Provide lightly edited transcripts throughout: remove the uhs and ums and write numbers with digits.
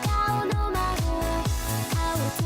顔の魔法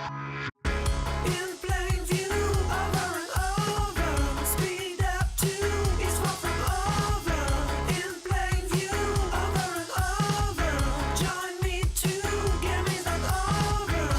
In plain view, over and over. Speed up to is far from over. In plain view, over and over. Join me to game is not over.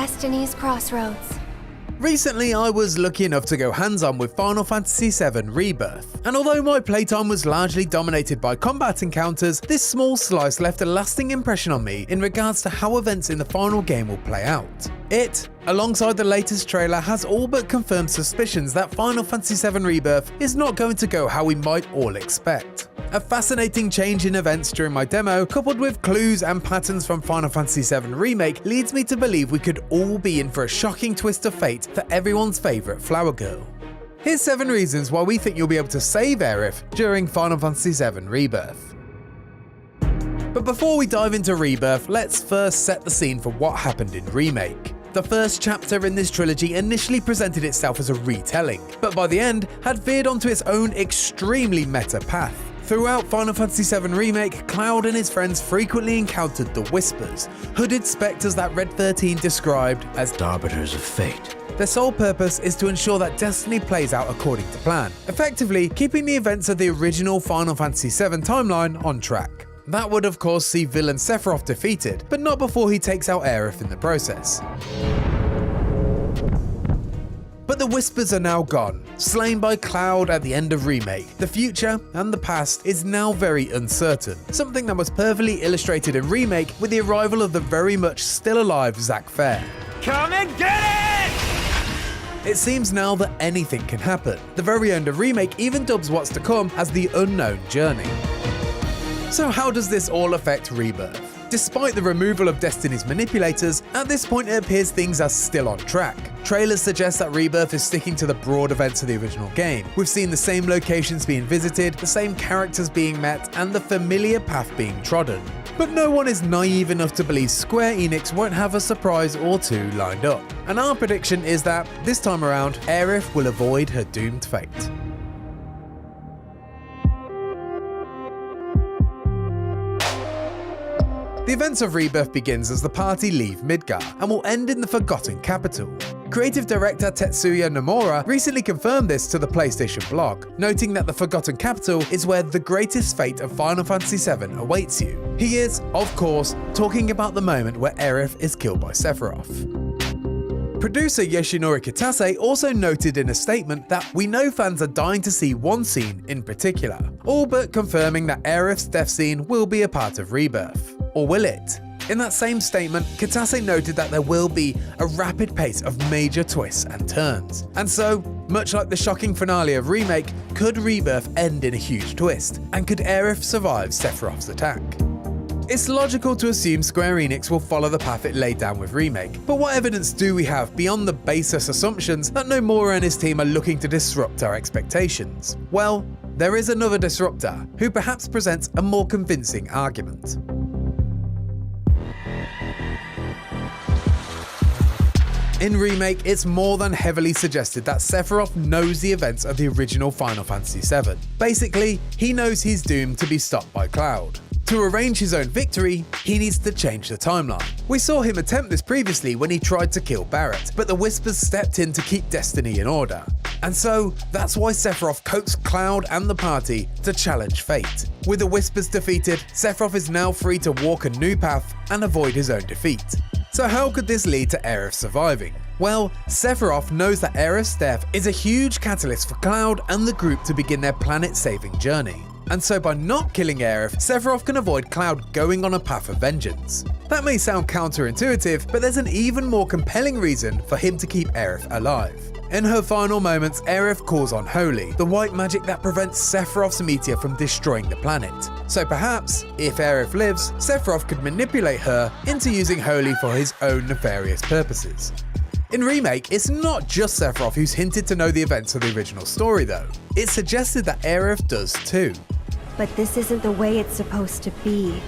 Destiny's crossroads. Recently, I was lucky enough to go hands-on with Final Fantasy VII Rebirth, and although my playtime was largely dominated by combat encounters, this small slice left a lasting impression on me in regards to how events in the final game will play out. It, alongside the latest trailer, has all but confirmed suspicions that Final Fantasy VII Rebirth is not going to go how we might all expect. A fascinating change in events during my demo, coupled with clues and patterns from Final Fantasy VII Remake, leads me to believe we could all be in for a shocking twist of fate for everyone's favourite flower girl. Here's 7 reasons why we think you'll be able to save Aerith during Final Fantasy VII Rebirth. But before we dive into Rebirth, let's first set the scene for what happened in Remake. The first chapter in this trilogy initially presented itself as a retelling, but by the end had veered onto its own extremely meta path. Throughout Final Fantasy VII Remake, Cloud and his friends frequently encountered the Whispers, hooded spectres that Red 13 described as arbiters of fate. Their sole purpose is to ensure that destiny plays out according to plan, effectively keeping the events of the original Final Fantasy VII timeline on track. That would of course see villain Sephiroth defeated, but not before he takes out Aerith in the process. But the Whispers are now gone, slain by Cloud at the end of Remake. The future and the past is now very uncertain, something that was perfectly illustrated in Remake with the arrival of the very much still alive Zack Fair. Come and get it! It seems now that anything can happen. The very end of Remake even dubs what's to come as the unknown journey. So how does this all affect Rebirth? Despite the removal of Destiny's manipulators, at this point it appears things are still on track. Trailers suggest that Rebirth is sticking to the broad events of the original game. We've seen the same locations being visited, the same characters being met, and the familiar path being trodden. But no one is naive enough to believe Square Enix won't have a surprise or two lined up. And our prediction is that, this time around, Aerith will avoid her doomed fate. The events of Rebirth begins as the party leave Midgar and will end in the Forgotten Capital. Creative director Tetsuya Nomura recently confirmed this to the PlayStation blog, noting that the Forgotten Capital is where the greatest fate of Final Fantasy VII awaits you. He is, of course, talking about the moment where Aerith is killed by Sephiroth. Producer Yoshinori Kitase also noted in a statement that we know fans are dying to see one scene in particular, all but confirming that Aerith's death scene will be a part of Rebirth. Or will it? In that same statement, Kitase noted that there will be a rapid pace of major twists and turns. And so, much like the shocking finale of Remake, could Rebirth end in a huge twist? And could Aerith survive Sephiroth's attack? It's logical to assume Square Enix will follow the path it laid down with Remake, but what evidence do we have beyond the baseless assumptions that Nomura and his team are looking to disrupt our expectations? Well, there is another disruptor, who perhaps presents a more convincing argument. In Remake, it's more than heavily suggested that Sephiroth knows the events of the original Final Fantasy VII. Basically, he knows he's doomed to be stopped by Cloud. To arrange his own victory, he needs to change the timeline. We saw him attempt this previously when he tried to kill Barrett, but the Whispers stepped in to keep destiny in order. And so, that's why Sephiroth coaxed Cloud and the party to challenge fate. With the Whispers defeated, Sephiroth is now free to walk a new path and avoid his own defeat. So how could this lead to Aerith surviving? Well, Sephiroth knows that Aerith's death is a huge catalyst for Cloud and the group to begin their planet-saving journey. And so by not killing Aerith, Sephiroth can avoid Cloud going on a path of vengeance. That may sound counterintuitive, but there's an even more compelling reason for him to keep Aerith alive. In her final moments, Aerith calls on Holy, the white magic that prevents Sephiroth's meteor from destroying the planet. So perhaps, if Aerith lives, Sephiroth could manipulate her into using Holy for his own nefarious purposes. In Remake, it's not just Sephiroth who's hinted to know the events of the original story though. It's suggested that Aerith does too. But this isn't the way it's supposed to be.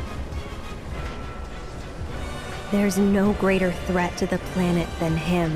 There's no greater threat to the planet than him.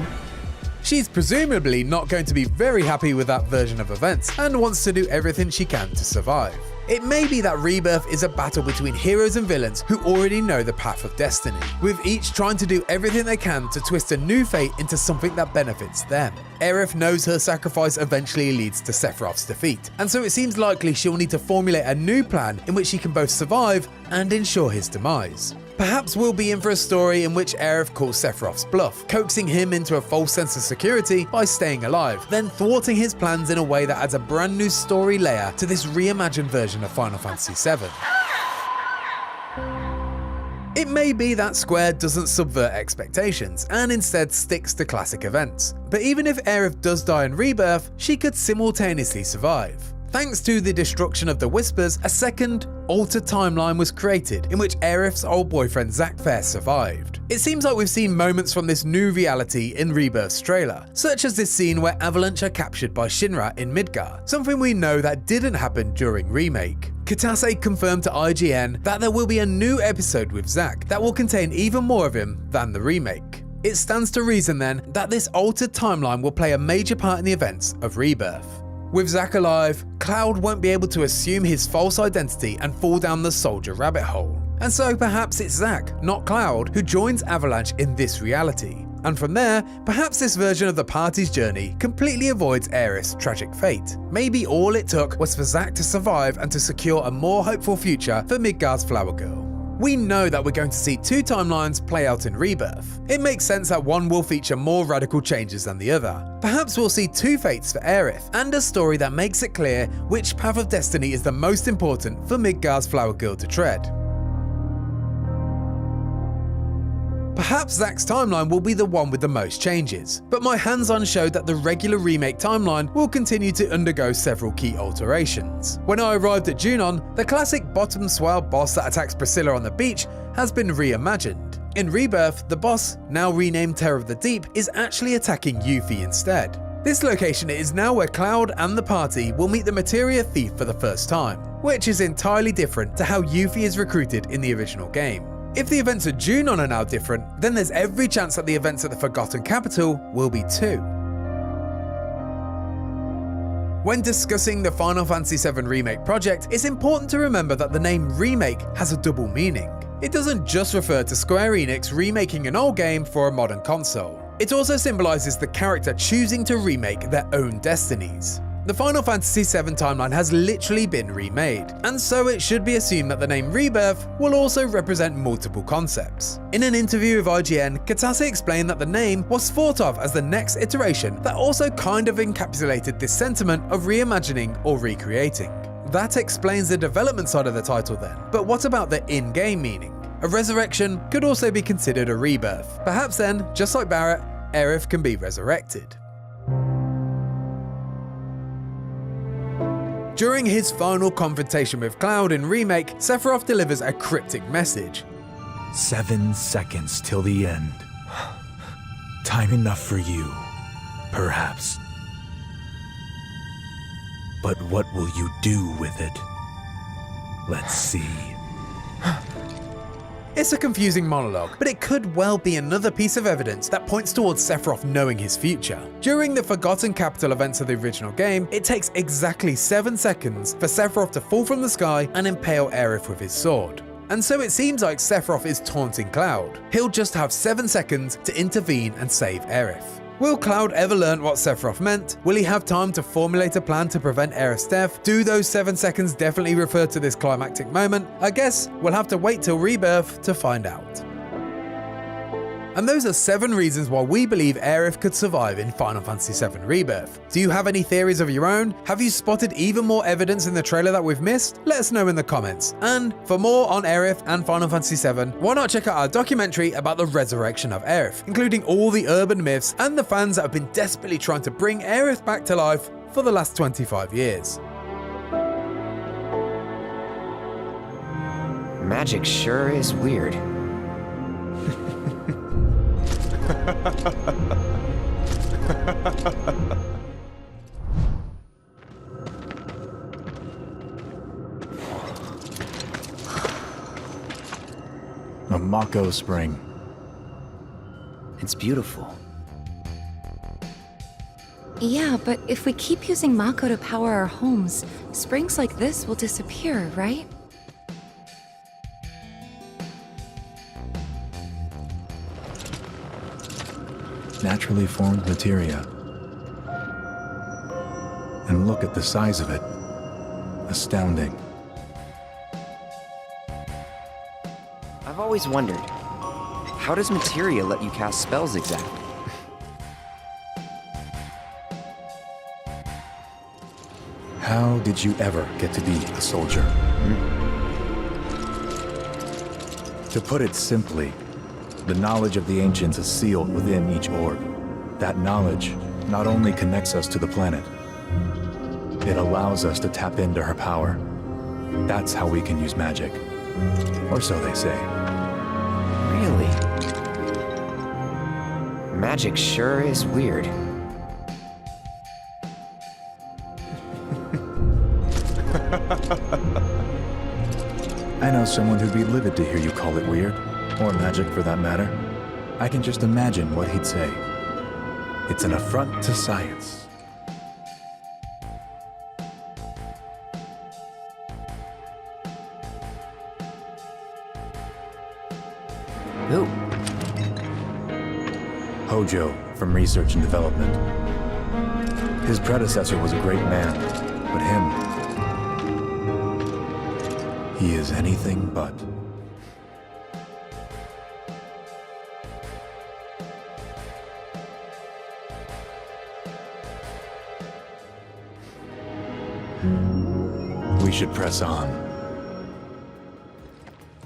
She's presumably not going to be very happy with that version of events and wants to do everything she can to survive. It may be that Rebirth is a battle between heroes and villains who already know the path of destiny, with each trying to do everything they can to twist a new fate into something that benefits them. Aerith knows her sacrifice eventually leads to Sephiroth's defeat, and so it seems likely she'll need to formulate a new plan in which she can both survive and ensure his demise. Perhaps we'll be in for a story in which Aerith calls Sephiroth's bluff, coaxing him into a false sense of security by staying alive, then thwarting his plans in a way that adds a brand new story layer to this reimagined version of Final Fantasy VII. It may be that Square doesn't subvert expectations and instead sticks to classic events, but even if Aerith does die in Rebirth, she could simultaneously survive. Thanks to the destruction of the Whispers, a second, altered timeline was created in which Aerith's old boyfriend Zack Fair survived. It seems like we've seen moments from this new reality in Rebirth's trailer, such as this scene where Avalanche are captured by Shinra in Midgar, something we know that didn't happen during Remake. Katase confirmed to IGN that there will be a new episode with Zack that will contain even more of him than the remake. It stands to reason then that this altered timeline will play a major part in the events of Rebirth. With Zack alive, Cloud won't be able to assume his false identity and fall down the soldier rabbit hole. And so perhaps it's Zack, not Cloud, who joins Avalanche in this reality. And from there, perhaps this version of the party's journey completely avoids Aerith's tragic fate. Maybe all it took was for Zack to survive and to secure a more hopeful future for Midgar's Flower Girl. We know that we're going to see two timelines play out in Rebirth. It makes sense that one will feature more radical changes than the other. Perhaps we'll see two fates for Aerith, and a story that makes it clear which path of destiny is the most important for Midgar's Flower Girl to tread. Perhaps Zack's timeline will be the one with the most changes, but my hands-on showed that the regular remake timeline will continue to undergo several key alterations. When I arrived at Junon, the classic bottom swell boss that attacks Priscilla on the beach has been reimagined. In Rebirth, the boss, now renamed Terror of the Deep, is actually attacking Yuffie instead. This location is now where Cloud and the party will meet the Materia thief for the first time, which is entirely different to how Yuffie is recruited in the original game. If the events at Junon are now different, then there's every chance that the events at the Forgotten Capital will be too. When discussing the Final Fantasy VII Remake project, it's important to remember that the name Remake has a double meaning. It doesn't just refer to Square Enix remaking an old game for a modern console. It also symbolizes the character choosing to remake their own destinies. The Final Fantasy VII timeline has literally been remade, and so it should be assumed that the name Rebirth will also represent multiple concepts. In an interview with IGN, Katase explained that the name was thought of as the next iteration that also kind of encapsulated this sentiment of reimagining or recreating. That explains the development side of the title then, but what about the in-game meaning? A resurrection could also be considered a rebirth. Perhaps then, just like Barrett, Aerith can be resurrected. During his final confrontation with Cloud in Remake, Sephiroth delivers a cryptic message. 7 seconds till the end. Time enough for you, perhaps. But what will you do with it? Let's see. It's a confusing monologue, but it could well be another piece of evidence that points towards Sephiroth knowing his future. During the Forgotten Capital events of the original game, it takes exactly 7 seconds for Sephiroth to fall from the sky and impale Aerith with his sword. And so it seems like Sephiroth is taunting Cloud. He'll just have 7 seconds to intervene and save Aerith. Will Cloud ever learn what Sephiroth meant? Will he have time to formulate a plan to prevent Aerith's death? Do those 7 seconds definitely refer to this climactic moment? I guess we'll have to wait till Rebirth to find out. And those are 7 reasons why we believe Aerith could survive in Final Fantasy VII Rebirth. Do you have any theories of your own? Have you spotted even more evidence in the trailer that we've missed? Let us know in the comments. And for more on Aerith and Final Fantasy VII, why not check out our documentary about the resurrection of Aerith, including all the urban myths and the fans that have been desperately trying to bring Aerith back to life for the last 25 years. Magic sure is weird. A Mako spring. It's beautiful. Yeah, but if we keep using Mako to power our homes, springs like this will disappear, right? Naturally formed materia. And look at the size of it. Astounding. I've always always wondered, how does Materia let you cast spells exactly? How did you ever get to be a soldier? To put it simply, the knowledge of the ancients is sealed within each orb. That knowledge not only connects us to the planet, it allows us to tap into her power. That's how we can use magic. Or so they say. Really? Magic sure is weird. I know someone who'd be livid to hear you call it weird, or magic for that matter. I can just imagine what he'd say. It's an affront to science. Who? Hojo from Research and Development. His predecessor was a great man, but him, he is anything but. We should press on.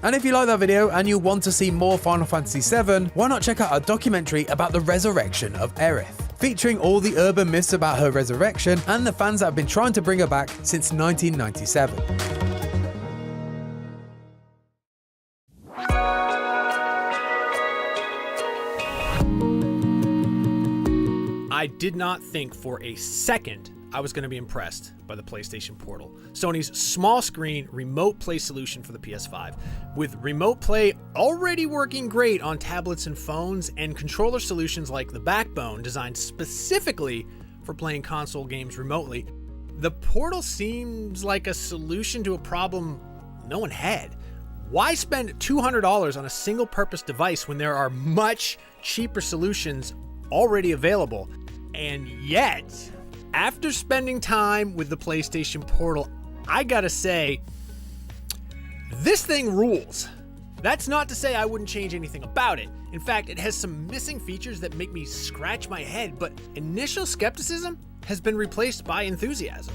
And if you like that video and you want to see more Final Fantasy VII, why not check out our documentary about the resurrection of Aerith, featuring all the urban myths about her resurrection and the fans that have been trying to bring her back since 1997. I did not think for a second I was going to be impressed by the PlayStation Portal, Sony's small screen remote play solution for the PS5. With remote play already working great on tablets and phones, and controller solutions like the Backbone designed specifically for playing console games remotely, the Portal seems like a solution to a problem no one had. Why spend $200 on a single-purpose device when there are much cheaper solutions already available? And yet, after spending time with the PlayStation Portal, I gotta say, this thing rules. That's not to say I wouldn't change anything about it. In fact, it has some missing features that make me scratch my head, but initial skepticism has been replaced by enthusiasm.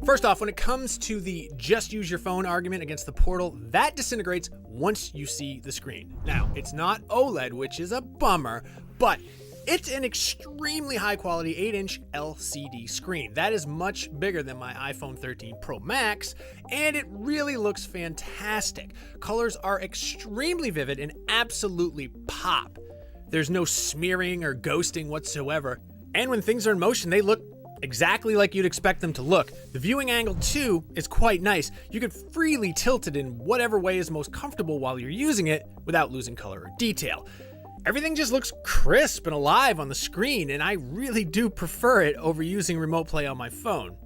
First off, when it comes to the just use your phone argument against the Portal, that disintegrates once you see the screen. Now, it's not OLED, which is a bummer, but it's an extremely high quality 8-inch LCD screen. That is much bigger than my iPhone 13 Pro Max, and it really looks fantastic. Colors are extremely vivid and absolutely pop. There's no smearing or ghosting whatsoever, and when things are in motion, they look exactly like you'd expect them to look. The viewing angle too is quite nice. You could freely tilt it in whatever way is most comfortable while you're using it without losing color or detail. Everything just looks crisp and alive on the screen, and I really do prefer it over using remote play on my phone.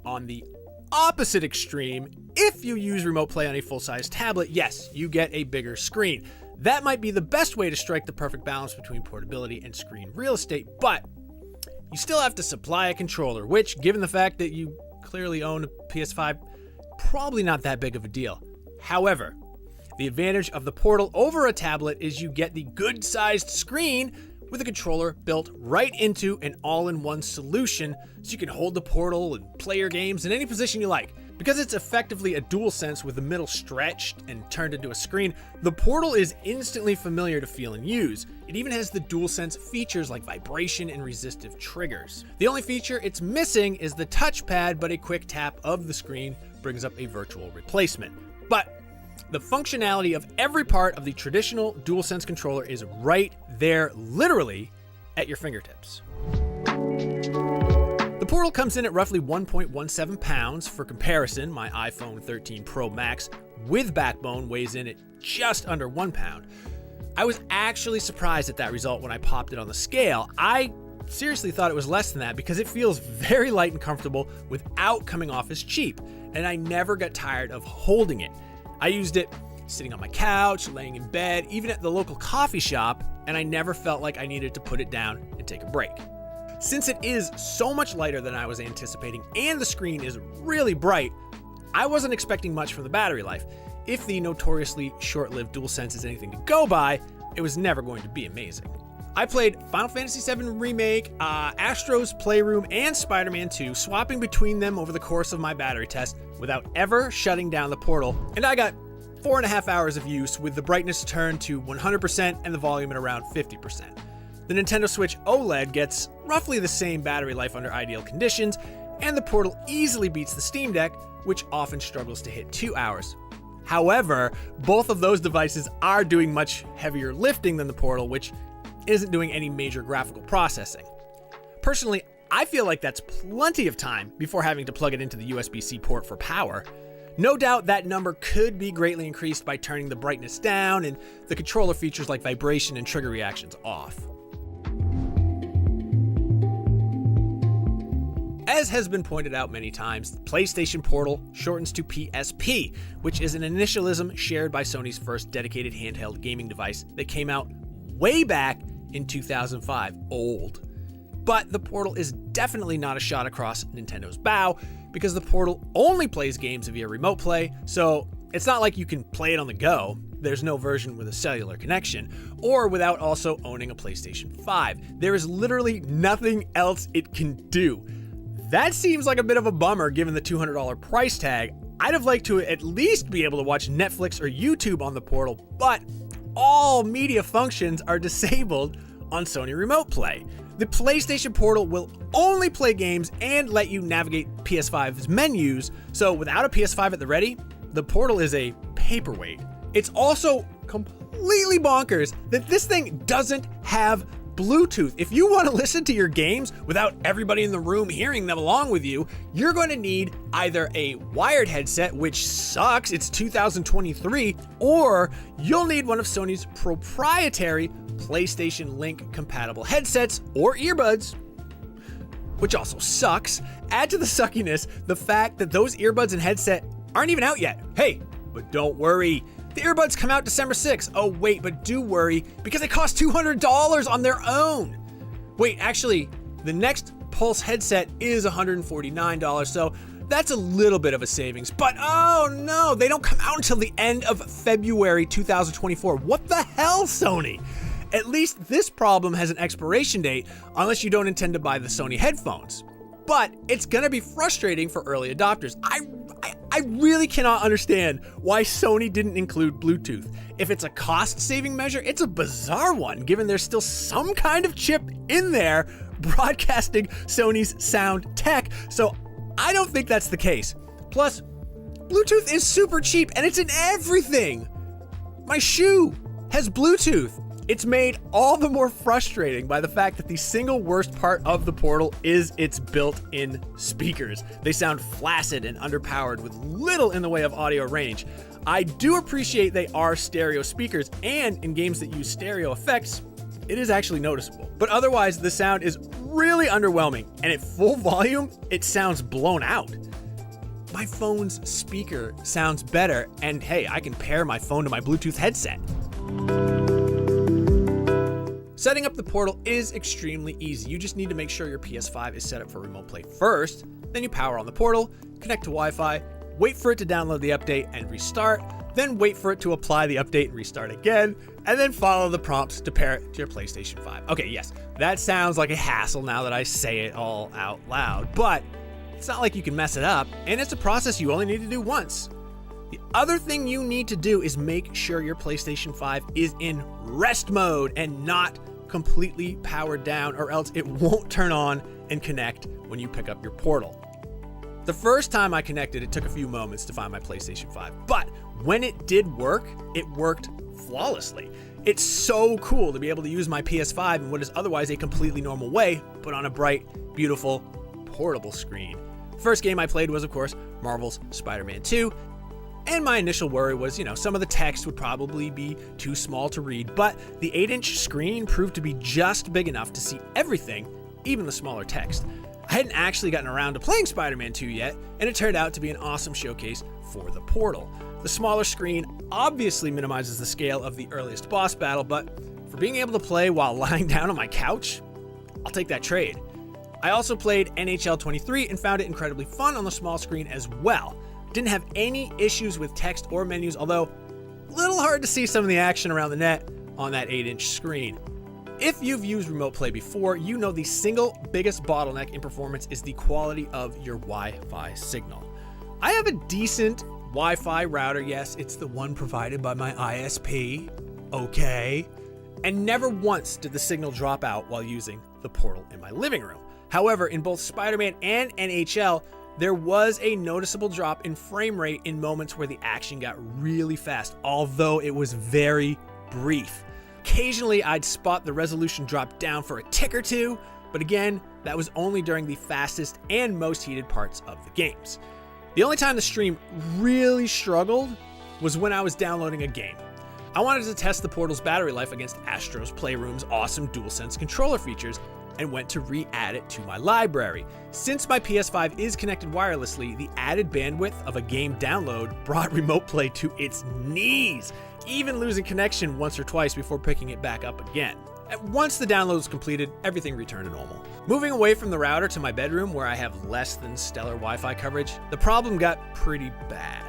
On the opposite extreme, if you use remote play on a full-size tablet, yes, you get a bigger screen. That might be the best way to strike the perfect balance between portability and screen real estate, but you still have to supply a controller, which, given the fact that you clearly own a PS5, probably not that big of a deal. However, the advantage of the Portal over a tablet is you get the good-sized screen with a controller built right into an all-in-one solution, so you can hold the Portal and play your games in any position you like. Because it's effectively a DualSense with the middle stretched and turned into a screen, the Portal is instantly familiar to feel and use. It even has the DualSense features like vibration and resistive triggers. The only feature it's missing is the touchpad, but a quick tap of the screen brings up a virtual replacement. But the functionality of every part of the traditional DualSense controller is right there, literally at your fingertips. The Portal comes in at roughly 1.17 pounds. For comparison, my iPhone 13 Pro Max with Backbone weighs in at just under 1 pound. I was actually surprised at that result when I popped it on the scale. I seriously thought it was less than that because it feels very light and comfortable without coming off as cheap, and I never got tired of holding it. I used it sitting on my couch, laying in bed, even at the local coffee shop, and I never felt like I needed to put it down and take a break. Since it is so much lighter than I was anticipating and the screen is really bright, I wasn't expecting much from the battery life. If the notoriously short-lived DualSense is anything to go by, it was never going to be amazing. I played Final Fantasy VII Remake, Astro's Playroom, and Spider-Man 2, swapping between them over the course of my battery test without ever shutting down the portal, and I got 4.5 hours of use with the brightness turned to 100% and the volume at around 50%. The Nintendo Switch OLED gets roughly the same battery life under ideal conditions, and the portal easily beats the Steam Deck, which often struggles to hit 2 hours. However, both of those devices are doing much heavier lifting than the portal, which isn't doing any major graphical processing. Personally, I feel like that's plenty of time before having to plug it into the USB-C port for power. No doubt that number could be greatly increased by turning the brightness down and the controller features like vibration and trigger reactions off. As has been pointed out many times, the PlayStation Portal shortens to PSP, which is an initialism shared by Sony's first dedicated handheld gaming device that came out way back in 2005, old. But the Portal is definitely not a shot across Nintendo's bow, because the Portal only plays games via remote play, so it's not like you can play it on the go. There's no version with a cellular connection, or without also owning a PlayStation 5. There is literally nothing else it can do. That seems like a bit of a bummer given the $200 price tag. I'd have liked to at least be able to watch Netflix or YouTube on the Portal, but all media functions are disabled on Sony Remote Play. The PlayStation Portal will only play games and let you navigate PS5's menus, so without a PS5 at the ready, the Portal is a paperweight. It's also completely bonkers that this thing doesn't have Bluetooth. If you want to listen to your games without everybody in the room hearing them along with you, you're going to need either a wired headset, which sucks, it's 2023, or you'll need one of Sony's proprietary PlayStation Link compatible headsets or earbuds, which also sucks. Add to the suckiness the fact that those earbuds and headset aren't even out yet. Hey, but don't worry. The earbuds come out December 6th. Oh wait, but do worry, because they cost $200 on their own. Wait, actually, the next Pulse headset is $149, so that's a little bit of a savings. But oh no, they don't come out until the end of February 2024. What the hell, Sony? At least this problem has an expiration date, unless you don't intend to buy the Sony headphones. But it's gonna be frustrating for early adopters. I really cannot understand why Sony didn't include Bluetooth. If it's a cost-saving measure, it's a bizarre one, given there's still some kind of chip in there broadcasting Sony's sound tech, so I don't think that's the case. Plus, Bluetooth is super cheap and it's in everything. My shoe has Bluetooth. It's made all the more frustrating by the fact that the single worst part of the Portal is its built-in speakers. They sound flaccid and underpowered with little in the way of audio range. I do appreciate they are stereo speakers, and in games that use stereo effects, it is actually noticeable. But otherwise, the sound is really underwhelming, and at full volume, it sounds blown out. My phone's speaker sounds better, and hey, I can pair my phone to my Bluetooth headset. Setting up the Portal is extremely easy. You just need to make sure your PS5 is set up for remote play first, then you power on the Portal, connect to Wi-Fi, wait for it to download the update and restart, then wait for it to apply the update and restart again, and then follow the prompts to pair it to your PlayStation 5. Okay, yes, that sounds like a hassle now that I say it all out loud, but it's not like you can mess it up, and it's a process you only need to do once. The other thing you need to do is make sure your PlayStation 5 is in rest mode and not completely powered down, or else it won't turn on and connect when you pick up your Portal. The first time I connected, it took a few moments to find my PlayStation 5, but when it did work, it worked flawlessly. It's so cool to be able to use my PS5 in what is otherwise a completely normal way, but on a bright, beautiful, portable screen. The first game I played was, of course, Marvel's Spider-Man 2, and my initial worry was, some of the text would probably be too small to read, but the 8-inch screen proved to be just big enough to see everything, even the smaller text. I hadn't actually gotten around to playing Spider-Man 2 yet, and it turned out to be an awesome showcase for the Portal. The smaller screen obviously minimizes the scale of the earliest boss battle, but for being able to play while lying down on my couch, I'll take that trade. I also played NHL 23 and found it incredibly fun on the small screen as well. Didn't have any issues with text or menus, although a little hard to see some of the action around the net on that 8-inch screen. If you've used Remote Play before, you know the single biggest bottleneck in performance is the quality of your Wi-Fi signal. I have a decent Wi-Fi router, yes, it's the one provided by my ISP, okay, and never once did the signal drop out while using the portal in my living room. However, in both Spider-Man and NHL, there was a noticeable drop in frame rate in moments where the action got really fast, although it was very brief. Occasionally, I'd spot the resolution drop down for a tick or two, but again, that was only during the fastest and most heated parts of the games. The only time the stream really struggled was when I was downloading a game. I wanted to test the Portal's battery life against Astro's Playroom's awesome DualSense controller features and went to re-add it to my library. Since my PS5 is connected wirelessly, the added bandwidth of a game download brought Remote Play to its knees, even losing connection once or twice before picking it back up again. Once the download was completed, everything returned to normal. Moving away from the router to my bedroom, where I have less than stellar Wi-Fi coverage, the problem got pretty bad.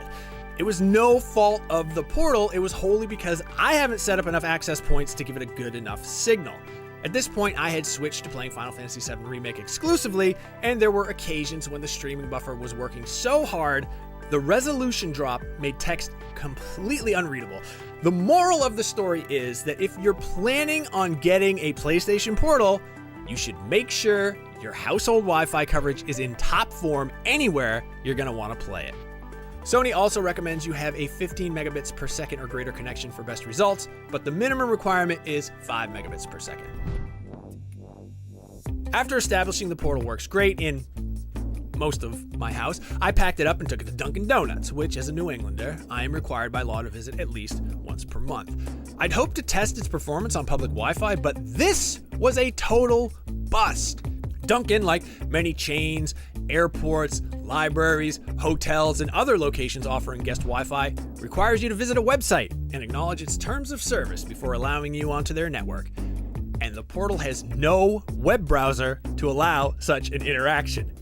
It was no fault of the Portal, it was wholly because I haven't set up enough access points to give it a good enough signal. At this point, I had switched to playing Final Fantasy VII Remake exclusively, and there were occasions when the streaming buffer was working so hard, the resolution drop made text completely unreadable. The moral of the story is that if you're planning on getting a PlayStation Portal, you should make sure your household Wi-Fi coverage is in top form anywhere you're going to want to play it. Sony also recommends you have a 15 megabits per second or greater connection for best results, but the minimum requirement is 5 megabits per second. After establishing the Portal works great in most of my house, I packed it up and took it to Dunkin' Donuts, which as a New Englander, I am required by law to visit at least once per month. I'd hoped to test its performance on public Wi-Fi, but this was a total bust. Dunkin', like many chains, airports, libraries, hotels, and other locations offering guest Wi-Fi, requires you to visit a website and acknowledge its terms of service before allowing you onto their network. And the Portal has no web browser to allow such an interaction.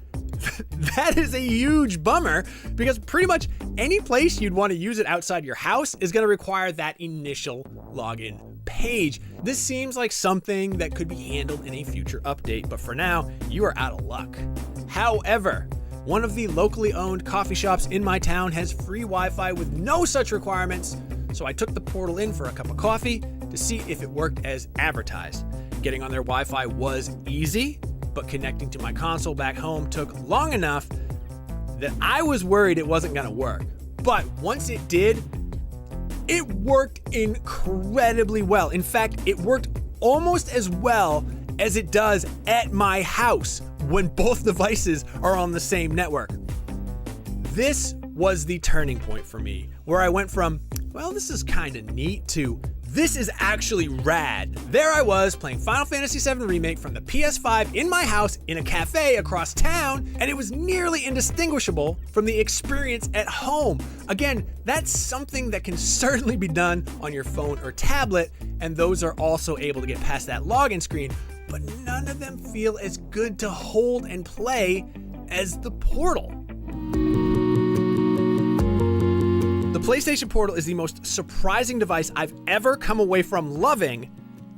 That is a huge bummer because pretty much any place you'd want to use it outside your house is going to require that initial login page. This seems like something that could be handled in a future update, but for now, you are out of luck. However, one of the locally owned coffee shops in my town has free Wi-Fi with no such requirements, so I took the Portal in for a cup of coffee to see if it worked as advertised. Getting on their Wi-Fi was easy, but connecting to my console back home took long enough that I was worried it wasn't going to work. But once it did, it worked incredibly well. In fact, it worked almost as well as it does at my house when both devices are on the same network. This was the turning point for me, where I went from, well, this is kind of neat, to this is actually rad. There I was playing Final Fantasy VII Remake from the PS5 in my house in a cafe across town, and it was nearly indistinguishable from the experience at home. Again, that's something that can certainly be done on your phone or tablet, and those are also able to get past that login screen, but none of them feel as good to hold and play as the Portal. The PlayStation Portal is the most surprising device I've ever come away from loving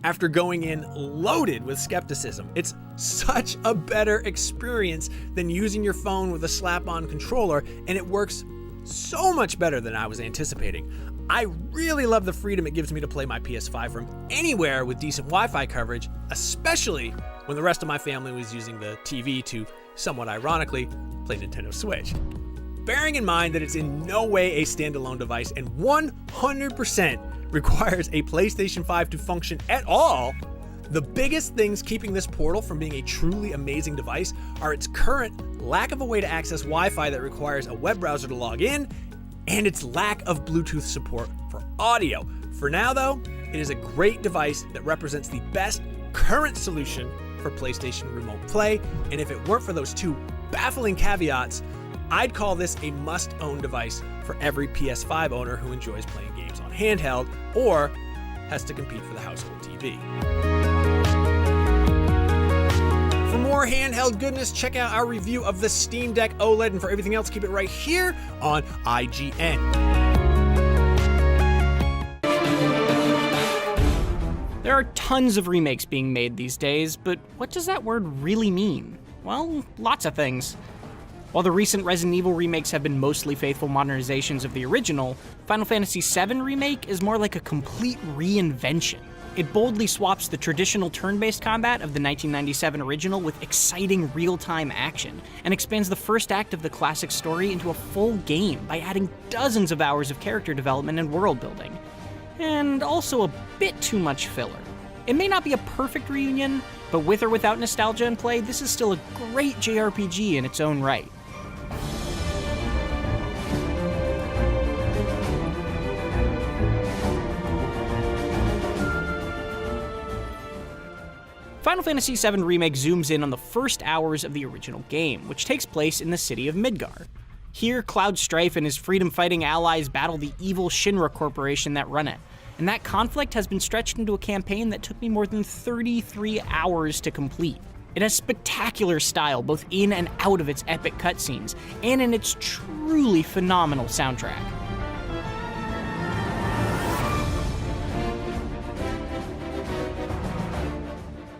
after going in loaded with skepticism. It's such a better experience than using your phone with a slap-on controller, and it works so much better than I was anticipating. I really love the freedom it gives me to play my PS5 from anywhere with decent Wi-Fi coverage, especially when the rest of my family was using the TV to, somewhat ironically, play Nintendo Switch. Bearing in mind that it's in no way a standalone device and 100% requires a PlayStation 5 to function at all, the biggest things keeping this Portal from being a truly amazing device are its current lack of a way to access Wi-Fi that requires a web browser to log in, and its lack of Bluetooth support for audio. For now though, it is a great device that represents the best current solution for PlayStation Remote Play, and if it weren't for those two baffling caveats, I'd call this a must-own device for every PS5 owner who enjoys playing games on handheld, or has to compete for the household TV. For more handheld goodness, check out our review of the Steam Deck OLED, and for everything else, keep it right here on IGN. There are tons of remakes being made these days, but what does that word really mean? Well, lots of things. While the recent Resident Evil remakes have been mostly faithful modernizations of the original, Final Fantasy VII Remake is more like a complete reinvention. It boldly swaps the traditional turn-based combat of the 1997 original with exciting real-time action, and expands the first act of the classic story into a full game by adding dozens of hours of character development and world building. And also a bit too much filler. It may not be a perfect reunion, but with or without nostalgia in play, this is still a great JRPG in its own right. Final Fantasy VII Remake zooms in on the first hours of the original game, which takes place in the city of Midgar. Here, Cloud Strife and his freedom-fighting allies battle the evil Shinra Corporation that run it, and that conflict has been stretched into a campaign that took me more than 33 hours to complete. It has spectacular style, both in and out of its epic cutscenes, and in its truly phenomenal soundtrack.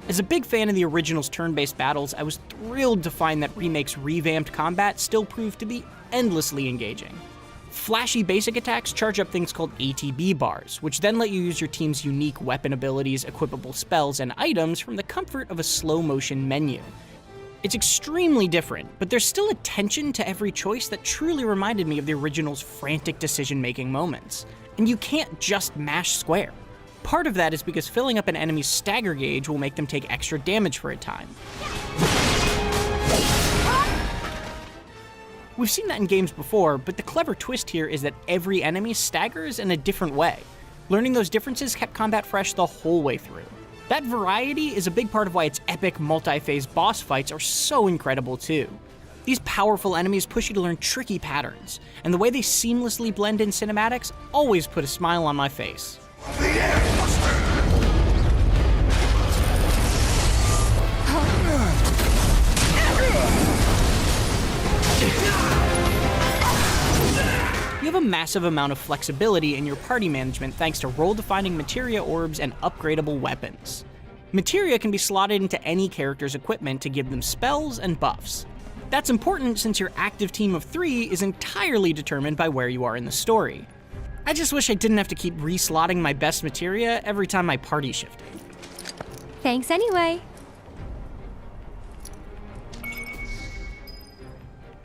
As a big fan of the original's turn-based battles, I was thrilled to find that Remake's revamped combat still proved to be endlessly engaging. Flashy basic attacks charge up things called ATB bars, which then let you use your team's unique weapon abilities, equipable spells, and items from the comfort of a slow-motion menu. It's extremely different, but there's still a tension to every choice that truly reminded me of the original's frantic decision-making moments. And you can't just mash square. Part of that is because filling up an enemy's stagger gauge will make them take extra damage for a time. We've seen that in games before, but the clever twist here is that every enemy staggers in a different way. Learning those differences kept combat fresh the whole way through. That variety is a big part of why its epic multi-phase boss fights are so incredible too. These powerful enemies push you to learn tricky patterns, and the way they seamlessly blend in cinematics always put a smile on my face. You have a massive amount of flexibility in your party management thanks to role-defining materia orbs and upgradable weapons. Materia can be slotted into any character's equipment to give them spells and buffs. That's important since your active team of 3 is entirely determined by where you are in the story. I just wish I didn't have to keep reslotting my best materia every time my party shifted. Thanks anyway.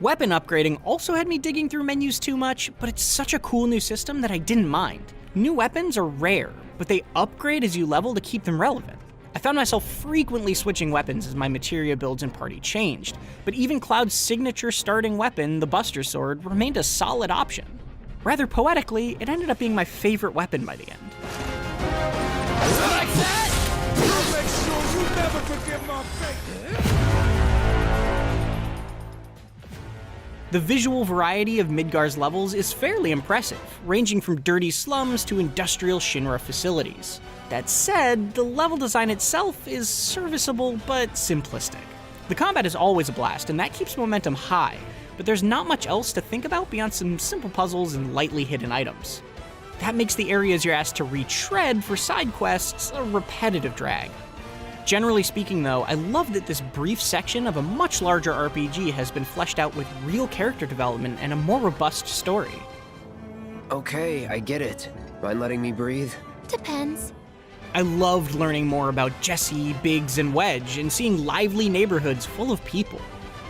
Weapon upgrading also had me digging through menus too much, but it's such a cool new system that I didn't mind. New weapons are rare, but they upgrade as you level to keep them relevant. I found myself frequently switching weapons as my materia builds and party changed, but even Cloud's signature starting weapon, the Buster Sword, remained a solid option. Rather poetically, it ended up being my favorite weapon by the end. Like that? You'll make sure you never forget my face. The visual variety of Midgar's levels is fairly impressive, ranging from dirty slums to industrial Shinra facilities. That said, the level design itself is serviceable but simplistic. The combat is always a blast, and that keeps momentum high, but there's not much else to think about beyond some simple puzzles and lightly hidden items. That makes the areas you're asked to retread for side quests a repetitive drag. Generally speaking though, I love that this brief section of a much larger RPG has been fleshed out with real character development and a more robust story. Okay, I get it. Mind letting me breathe? Depends. I loved learning more about Jesse, Biggs, and Wedge, and seeing lively neighborhoods full of people.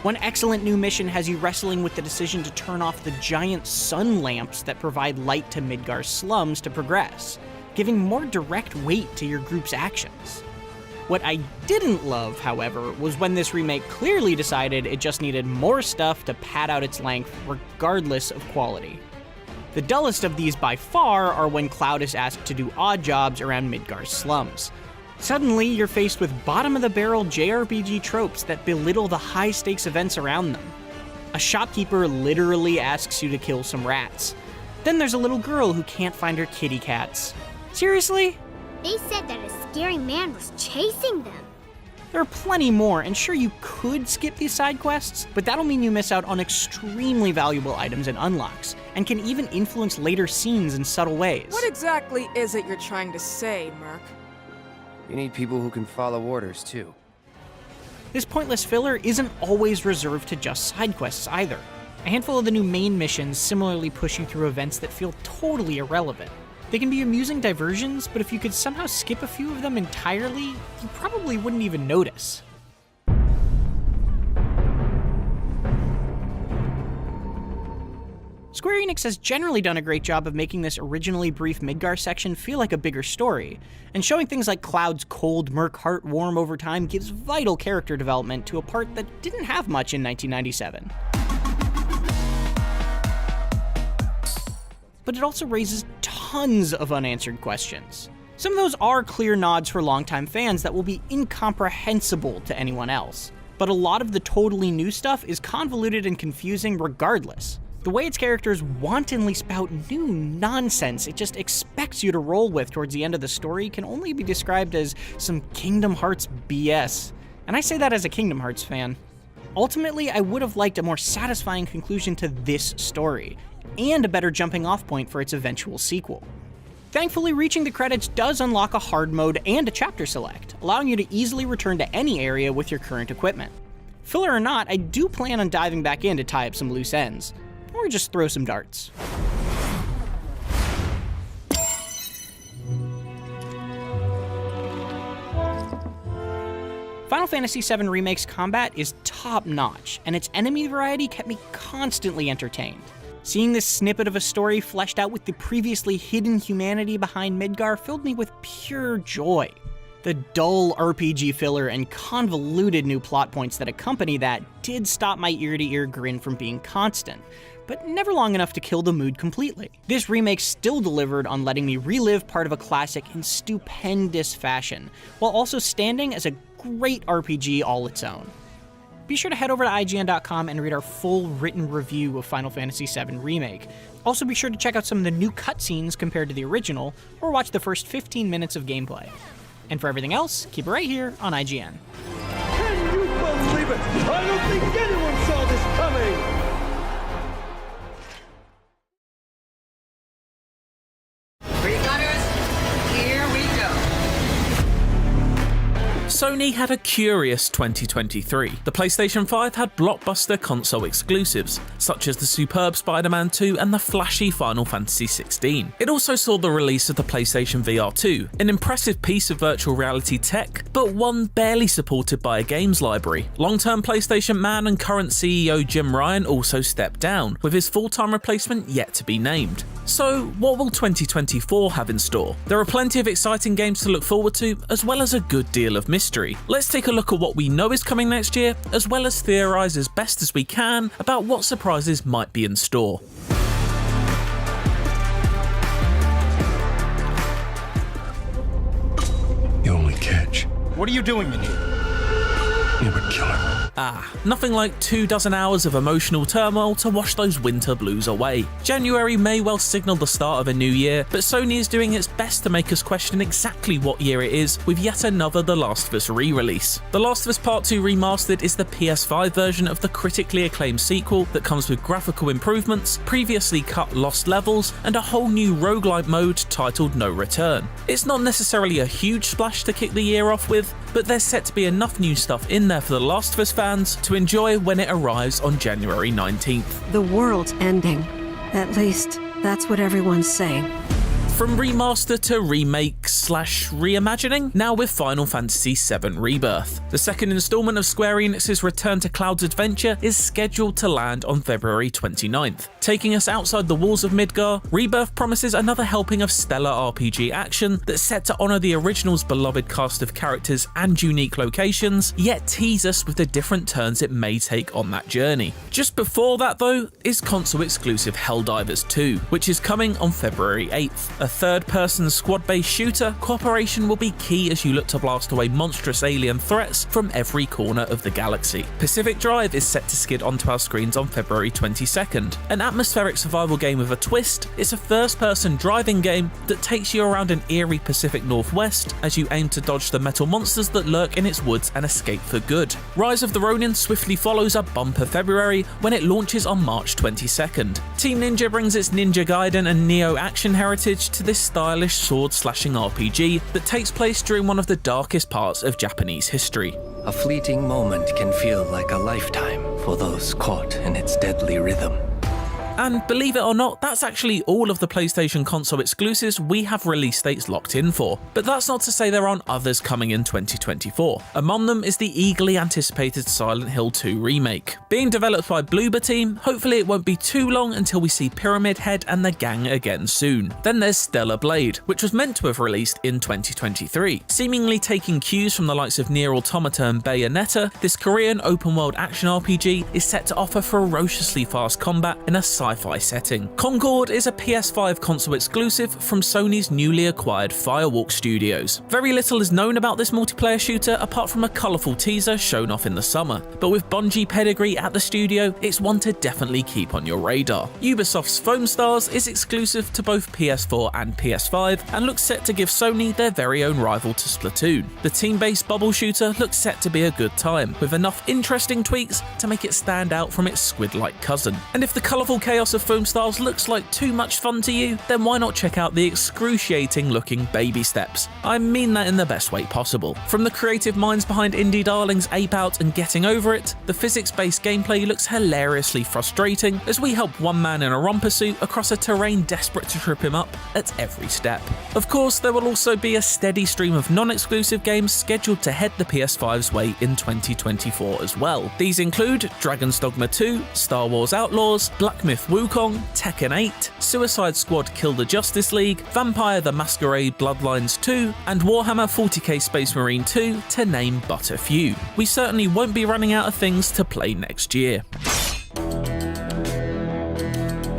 One excellent new mission has you wrestling with the decision to turn off the giant sun lamps that provide light to Midgar's slums to progress, giving more direct weight to your group's actions. What I didn't love, however, was when this remake clearly decided it just needed more stuff to pad out its length, regardless of quality. The dullest of these by far are when Cloud is asked to do odd jobs around Midgar's slums. Suddenly, you're faced with bottom-of-the-barrel JRPG tropes that belittle the high-stakes events around them. A shopkeeper literally asks you to kill some rats. Then there's a little girl who can't find her kitty cats. Seriously? They said that a scary man was chasing them. There are plenty more, and sure, you could skip these side quests, but that'll mean you miss out on extremely valuable items and unlocks, and can even influence later scenes in subtle ways. What exactly is it you're trying to say, Merc? You need people who can follow orders, too. This pointless filler isn't always reserved to just side quests either. A handful of the new main missions similarly push you through events that feel totally irrelevant. They can be amusing diversions, but if you could somehow skip a few of them entirely, you probably wouldn't even notice. Square Enix has generally done a great job of making this originally brief Midgar section feel like a bigger story, and showing things like Cloud's cold Merc heart warm over time gives vital character development to a part that didn't have much in 1997. But it also raises tons of unanswered questions. Some of those are clear nods for longtime fans that will be incomprehensible to anyone else, but a lot of the totally new stuff is convoluted and confusing regardless. The way its characters wantonly spout new nonsense it just expects you to roll with towards the end of the story can only be described as some Kingdom Hearts BS, and I say that as a Kingdom Hearts fan. Ultimately, I would have liked a more satisfying conclusion to this story, and a better jumping off point for its eventual sequel. Thankfully, reaching the credits does unlock a hard mode and a chapter select, allowing you to easily return to any area with your current equipment. Filler or not, I do plan on diving back in to tie up some loose ends, or just throw some darts. Final Fantasy VII Remake's combat is top-notch, and its enemy variety kept me constantly entertained. Seeing this snippet of a story fleshed out with the previously hidden humanity behind Midgar filled me with pure joy. The dull RPG filler and convoluted new plot points that accompany that did stop my ear-to-ear grin from being constant, but never long enough to kill the mood completely. This remake still delivered on letting me relive part of a classic in stupendous fashion, while also standing as a great RPG all its own. Be sure to head over to IGN.com and read our full written review of Final Fantasy VII Remake. Also be sure to check out some of the new cutscenes compared to the original, or watch the first 15 minutes of gameplay. And for everything else, keep it right here on IGN. Can you believe it? I don't think anyone saw this coming! Sony had a curious 2023. The PlayStation 5 had blockbuster console exclusives, such as the superb Spider-Man 2 and the flashy Final Fantasy XVI. It also saw the release of the PlayStation VR 2, an impressive piece of virtual reality tech, but one barely supported by a games library. Long-term PlayStation man and current CEO Jim Ryan also stepped down, with his full-time replacement yet to be named. So, what will 2024 have in store? There are plenty of exciting games to look forward to, as well as a good deal of mystery. Let's take a look at what we know is coming next year, as well as theorize as best as we can about what surprises might be in store. The only catch. What are you doing in here? You're a killer. Nothing like 24 hours of emotional turmoil to wash those winter blues away. January may well signal the start of a new year, but Sony is doing its best to make us question exactly what year it is with yet another The Last of Us re-release. The Last of Us Part 2 Remastered is the PS5 version of the critically acclaimed sequel that comes with graphical improvements, previously cut lost levels, and a whole new roguelite mode titled No Return. It's not necessarily a huge splash to kick the year off with, but there's set to be enough new stuff in there for The Last of Us fans to enjoy when it arrives on January 19th. The world's ending. At least, that's what everyone's saying. From remaster to remake / reimagining, now with Final Fantasy VII Rebirth. The second installment of Square Enix's Return to Cloud's adventure is scheduled to land on February 29th. Taking us outside the walls of Midgar, Rebirth promises another helping of stellar RPG action that's set to honour the original's beloved cast of characters and unique locations, yet tease us with the different turns it may take on that journey. Just before that though, is console exclusive Helldivers 2, which is coming on February 8th. A third-person squad-based shooter, cooperation will be key as you look to blast away monstrous alien threats from every corner of the galaxy. Pacific Drive is set to skid onto our screens on February 22nd. An atmospheric survival game with a twist, it's a first-person driving game that takes you around an eerie Pacific Northwest as you aim to dodge the metal monsters that lurk in its woods and escape for good. Rise of the Ronin swiftly follows a bumper February when it launches on March 22nd. Team Ninja brings its Ninja Gaiden and Neo action heritage to this stylish sword-slashing RPG that takes place during one of the darkest parts of Japanese history. A fleeting moment can feel like a lifetime for those caught in its deadly rhythm. And believe it or not, that's actually all of the PlayStation console exclusives we have release dates locked in for. But that's not to say there aren't others coming in 2024. Among them is the eagerly anticipated Silent Hill 2 remake. Being developed by Bloober Team, hopefully it won't be too long until we see Pyramid Head and the gang again soon. Then there's Stellar Blade, which was meant to have released in 2023. Seemingly taking cues from the likes of Nier Automata and Bayonetta, this Korean open-world action RPG is set to offer ferociously fast combat in a sci-fi setting. Concord is a PS5 console exclusive from Sony's newly acquired Firewalk Studios. Very little is known about this multiplayer shooter apart from a colourful teaser shown off in the summer, but with Bungie pedigree at the studio, it's one to definitely keep on your radar. Ubisoft's Foam Stars is exclusive to both PS4 and PS5 and looks set to give Sony their very own rival to Splatoon. The team-based bubble shooter looks set to be a good time, with enough interesting tweaks to make it stand out from its squid-like cousin. And if the colourful chaos of Foam Stars looks like too much fun to you, then why not check out the excruciating looking Baby Steps? I mean that in the best way possible. From the creative minds behind indie darlings Ape Out and Getting Over It, the physics-based gameplay looks hilariously frustrating as we help one man in a romper suit across a terrain desperate to trip him up at every step. Of course, there will also be a steady stream of non-exclusive games scheduled to head the PS5's way in 2024 as well. These include Dragon's Dogma 2, Star Wars Outlaws, Black Myth Wukong, Tekken 8, Suicide Squad Kill the Justice League, Vampire the Masquerade Bloodlines 2, and Warhammer 40k Space Marine 2, to name but a few. We certainly won't be running out of things to play next year.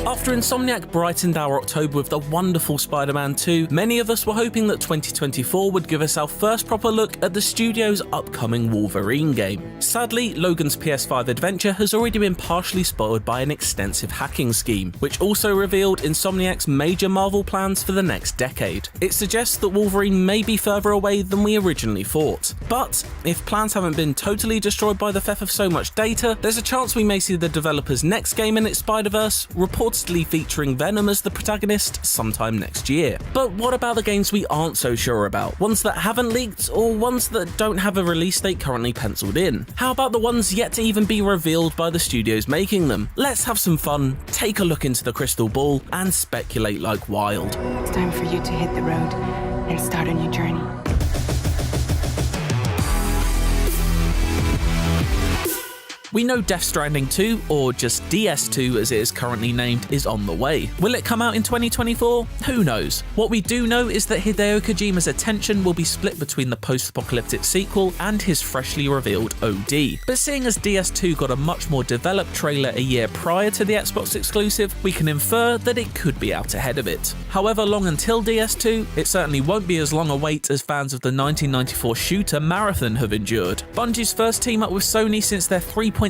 After Insomniac brightened our October with the wonderful Spider-Man 2, many of us were hoping that 2024 would give us our first proper look at the studio's upcoming Wolverine game. Sadly, Logan's PS5 adventure has already been partially spoiled by an extensive hacking scheme, which also revealed Insomniac's major Marvel plans for the next decade. It suggests that Wolverine may be further away than we originally thought. But if plans haven't been totally destroyed by the theft of so much data, there's a chance we may see the developer's next game in its Spider-Verse reportedly featuring Venom as the protagonist sometime next year. But what about the games we aren't so sure about? Ones that haven't leaked, or ones that don't have a release date currently penciled in? How about the ones yet to even be revealed by the studios making them? Let's have some fun, take a look into the crystal ball, and speculate like wild. It's time for you to hit the road and start a new journey. We know Death Stranding 2, or just DS2 as it is currently named, is on the way. Will it come out in 2024? Who knows? What we do know is that Hideo Kojima's attention will be split between the post-apocalyptic sequel and his freshly revealed OD. But seeing as DS2 got a much more developed trailer a year prior to the Xbox exclusive, we can infer that it could be out ahead of it. However long until DS2, it certainly won't be as long a wait as fans of the 1994 shooter Marathon have endured. Bungie's first team up with Sony since their $3.7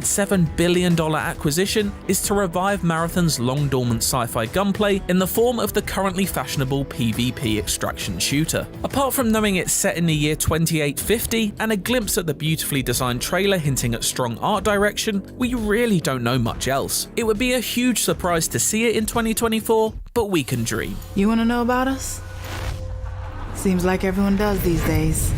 billion acquisition is to revive Marathon's long-dormant sci-fi gunplay in the form of the currently fashionable PvP extraction shooter. Apart from knowing it's set in the year 2850 and a glimpse at the beautifully designed trailer hinting at strong art direction, we really don't know much else. It would be a huge surprise to see it in 2024, but we can dream. You want to know about us? Seems like everyone does these days.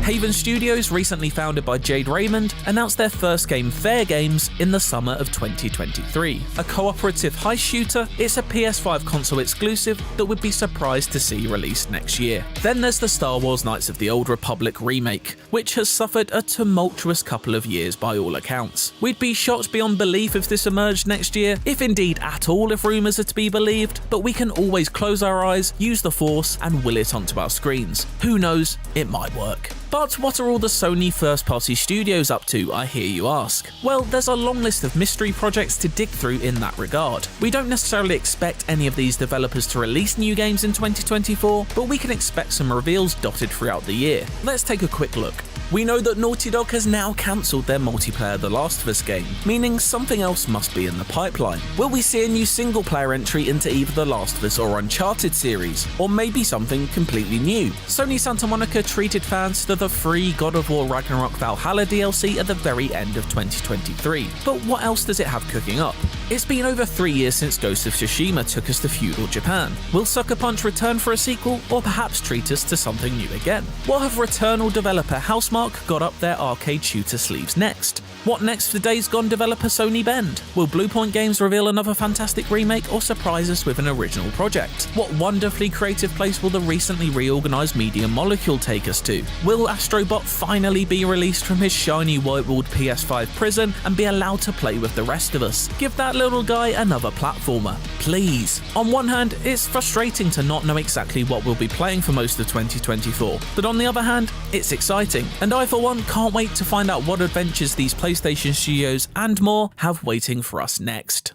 Haven Studios, recently founded by Jade Raymond, announced their first game, Fair Games, in the summer of 2023. A cooperative heist shooter, it's a PS5 console exclusive that would be surprised to see released next year. Then there's the Star Wars Knights of the Old Republic remake, which has suffered a tumultuous couple of years by all accounts. We'd be shocked beyond belief if this emerged next year, if indeed at all if rumours are to be believed, but we can always close our eyes, use the Force, and will it onto our screens. Who knows, it might work. But what are all the Sony first-party studios up to, I hear you ask? Well, there's a long list of mystery projects to dig through in that regard. We don't necessarily expect any of these developers to release new games in 2024, but we can expect some reveals dotted throughout the year. Let's take a quick look. We know that Naughty Dog has now cancelled their multiplayer The Last of Us game, meaning something else must be in the pipeline. Will we see a new single-player entry into either The Last of Us or Uncharted series, or maybe something completely new? Sony Santa Monica treated fans to the free God of War Ragnarok Valhalla DLC at the very end of 2023, but what else does it have cooking up? It's been over 3 years since Ghost of Tsushima took us to feudal Japan. Will Sucker Punch return for a sequel, or perhaps treat us to something new again? What have Returnal developer Housemarque got up their arcade shooter sleeves next? What next for Days Gone developer Sony Bend? Will Bluepoint Games reveal another fantastic remake or surprise us with an original project? What wonderfully creative place will the recently reorganised Media Molecule take us to? Will Astrobot finally be released from his shiny white-walled PS5 prison and be allowed to play with the rest of us? Give that little guy another platformer, please. On one hand, it's frustrating to not know exactly what we'll be playing for most of 2024, but on the other hand, it's exciting, and I for one can't wait to find out what adventures these PlayStation studios and more have waiting for us next.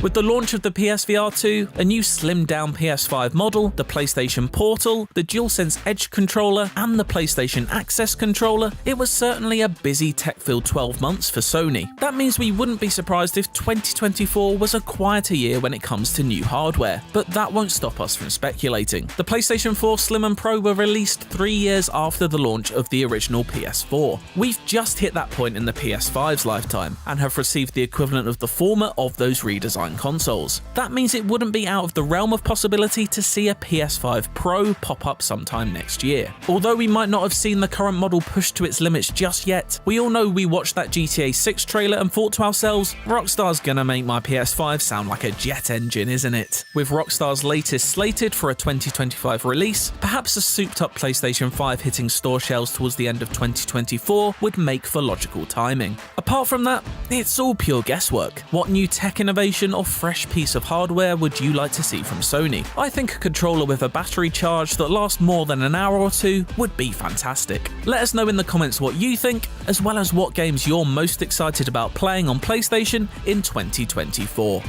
With the launch of the PSVR 2, a new slimmed-down PS5 model, the PlayStation Portal, the DualSense Edge controller, and the PlayStation Access controller, it was certainly a busy tech-filled 12 months for Sony. That means we wouldn't be surprised if 2024 was a quieter year when it comes to new hardware, but that won't stop us from speculating. The PlayStation 4 Slim and Pro were released 3 years after the launch of the original PS4. We've just hit that point in the PS5's lifetime, and have received the equivalent of the former of those redesigned consoles. That means it wouldn't be out of the realm of possibility to see a PS5 Pro pop up sometime next year. Although we might not have seen the current model pushed to its limits just yet, we all know we watched that GTA 6 trailer and thought to ourselves, Rockstar's gonna make my PS5 sound like a jet engine, isn't it? With Rockstar's latest slated for a 2025 release, perhaps a souped up PlayStation 5 hitting store shelves towards the end of 2024 would make for logical timing. Apart from that, it's all pure guesswork. What new tech innovation or fresh piece of hardware would you like to see from Sony? I think a controller with a battery charge that lasts more than an hour or two would be fantastic. Let us know in the comments what you think, as well as what games you're most excited about playing on PlayStation in 2024.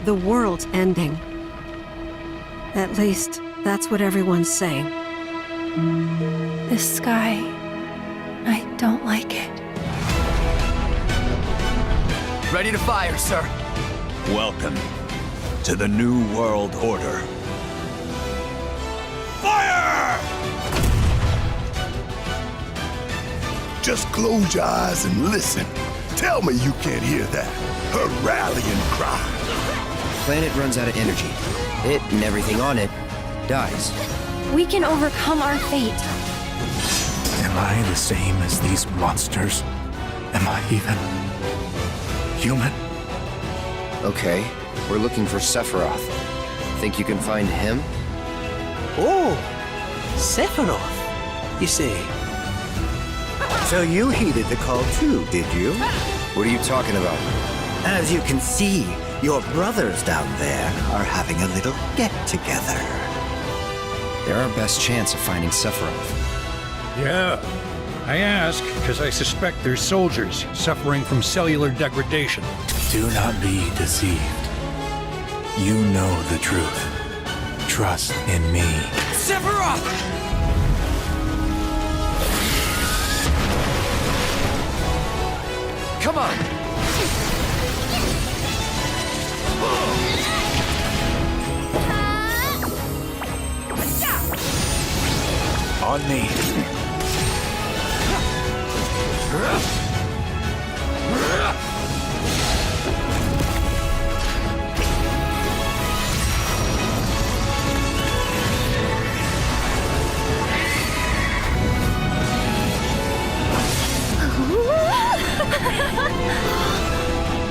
The world's ending. At least, that's what everyone's saying. This sky, I don't like it. Ready to fire, sir. Welcome to the New World Order. Fire! Just close your eyes and listen. Tell me you can't hear that. Her rallying cry. Planet runs out of energy. It and everything on it dies. We can overcome our fate. Am I the same as these monsters? Am I even human? Okay, we're looking for Sephiroth. Think you can find him? Oh, Sephiroth, you say? So you heeded the call too, did you? What are you talking about? As you can see, your brothers down there are having a little get-together. They're our best chance of finding Sephiroth. Yeah, I ask because I suspect they're soldiers suffering from cellular degradation. Do not be deceived. You know the truth. Trust in me. Sephiroth! Come on! On me. Look!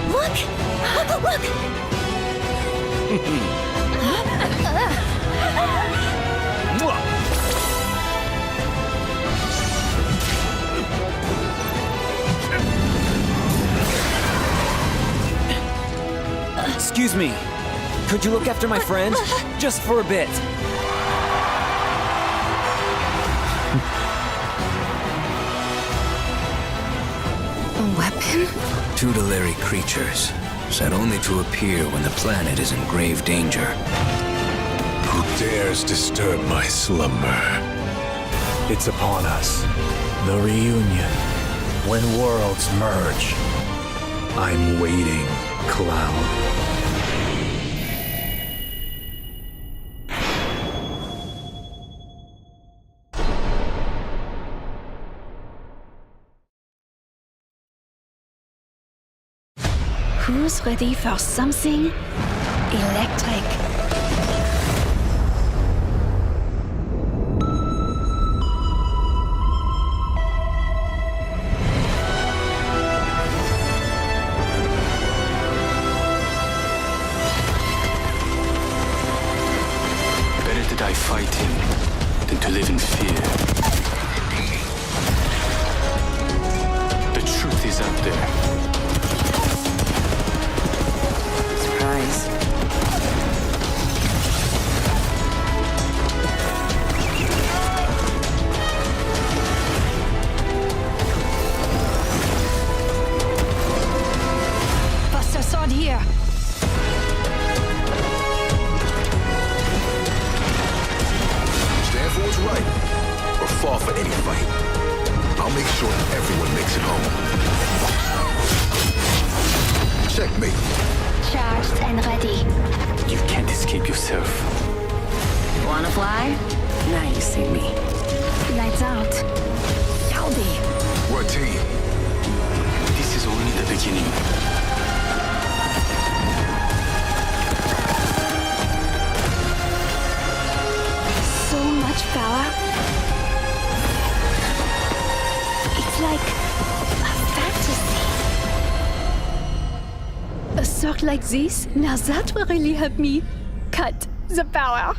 Look! 「 Look! 」 Look! 「 . 」 . 」 . 」 . 」 . 」 . 」 . 」 . 」 . 」 . 」 . 」 . 」 . 」 . 」 . 」 . 」 . 」 . 」 . 」 . 」Excuse me. Could you look after my friend? Just for a bit. A weapon? Tutelary creatures, set only to appear when the planet is in grave danger. Who dares disturb my slumber? It's upon us. The reunion. When worlds merge. I'm waiting, Cloud. Who's ready for something electric? Better to die fighting than to live in fear. The truth is out there. Surprise. Buster sword here. Stand for what's right, or fall for any fight. I'll make sure everyone makes it home. Checkmate. Charged and ready. You can't escape yourself. Wanna fly? Now you see me. Lights out. Howdy. We're a team. This is only the beginning. So much power. It's like a fantasy. A sword like this? Now that will really help me cut the power.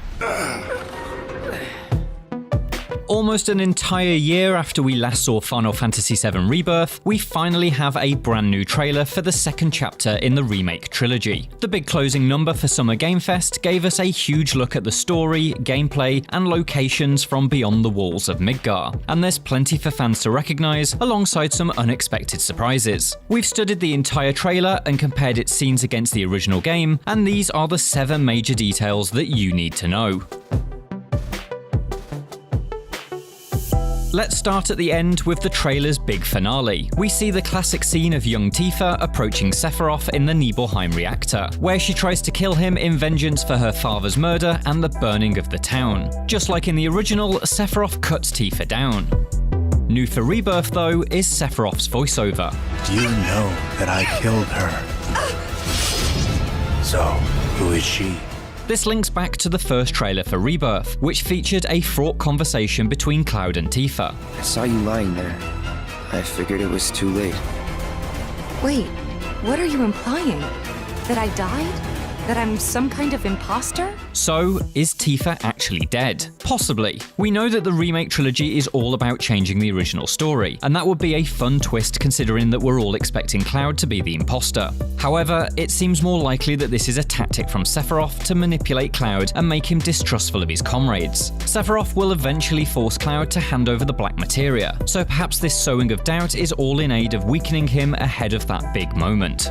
Almost an entire year after we last saw Final Fantasy VII Rebirth, we finally have a brand new trailer for the second chapter in the remake trilogy. The big closing number for Summer Game Fest gave us a huge look at the story, gameplay, and locations from beyond the walls of Midgar, and there's plenty for fans to recognise alongside some unexpected surprises. We've studied the entire trailer and compared its scenes against the original game, and these are the 7 major details that you need to know. Let's start at the end with the trailer's big finale. We see the classic scene of young Tifa approaching Sephiroth in the Nibelheim reactor, where she tries to kill him in vengeance for her father's murder and the burning of the town. Just like in the original, Sephiroth cuts Tifa down. New for Rebirth though is Sephiroth's voiceover. You know that I killed her. So, who is she? This links back to the first trailer for Rebirth, which featured a fraught conversation between Cloud and Tifa. I saw you lying there. I figured it was too late. Wait, what are you implying? That I died? That I'm some kind of imposter? So, is Tifa actually dead? Possibly. We know that the remake trilogy is all about changing the original story, and that would be a fun twist considering that we're all expecting Cloud to be the imposter. However, it seems more likely that this is a tactic from Sephiroth to manipulate Cloud and make him distrustful of his comrades. Sephiroth will eventually force Cloud to hand over the black materia, so perhaps this sowing of doubt is all in aid of weakening him ahead of that big moment.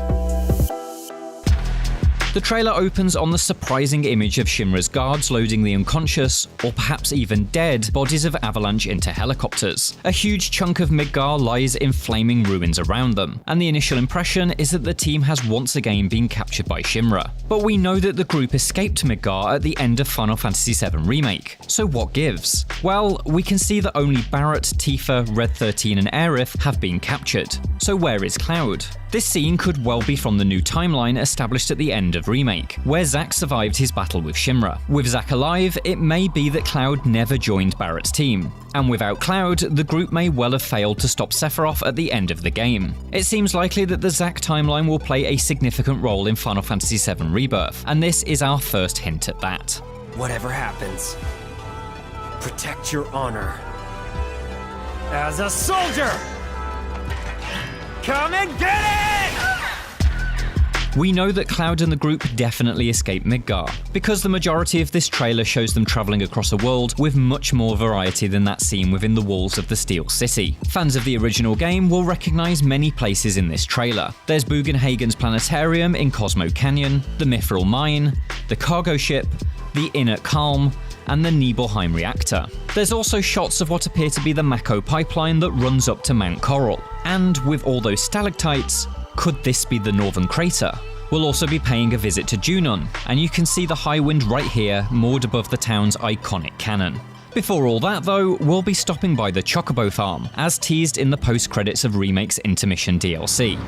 The trailer opens on the surprising image of Shinra's guards loading the unconscious, or perhaps even dead, bodies of Avalanche into helicopters. A huge chunk of Midgar lies in flaming ruins around them, and the initial impression is that the team has once again been captured by Shinra. But we know that the group escaped Midgar at the end of Final Fantasy VII Remake, so what gives? Well, we can see that only Barret, Tifa, Red 13 and Aerith have been captured. So where is Cloud? This scene could well be from the new timeline established at the end of Remake, where Zack survived his battle with Shinra. With Zack alive, it may be that Cloud never joined Barret's team, and without Cloud, the group may well have failed to stop Sephiroth at the end of the game. It seems likely that the Zack timeline will play a significant role in Final Fantasy VII Rebirth, and this is our first hint at that. Whatever happens, protect your honor. As a soldier! Come and get it! We know that Cloud and the group definitely escaped Midgar, because the majority of this trailer shows them travelling across a world with much more variety than that seen within the walls of the Steel City. Fans of the original game will recognise many places in this trailer. There's Bugenhagen's planetarium in Cosmo Canyon, the Mithril Mine, the cargo ship, the Inner Calm, and the Nibelheim reactor. There's also shots of what appear to be the Mako pipeline that runs up to Mount Coral. And with all those stalactites, could this be the Northern Crater? We'll also be paying a visit to Junon, and you can see the Highwind right here, moored above the town's iconic cannon. Before all that though, we'll be stopping by the Chocobo farm, as teased in the post-credits of Remake's intermission DLC.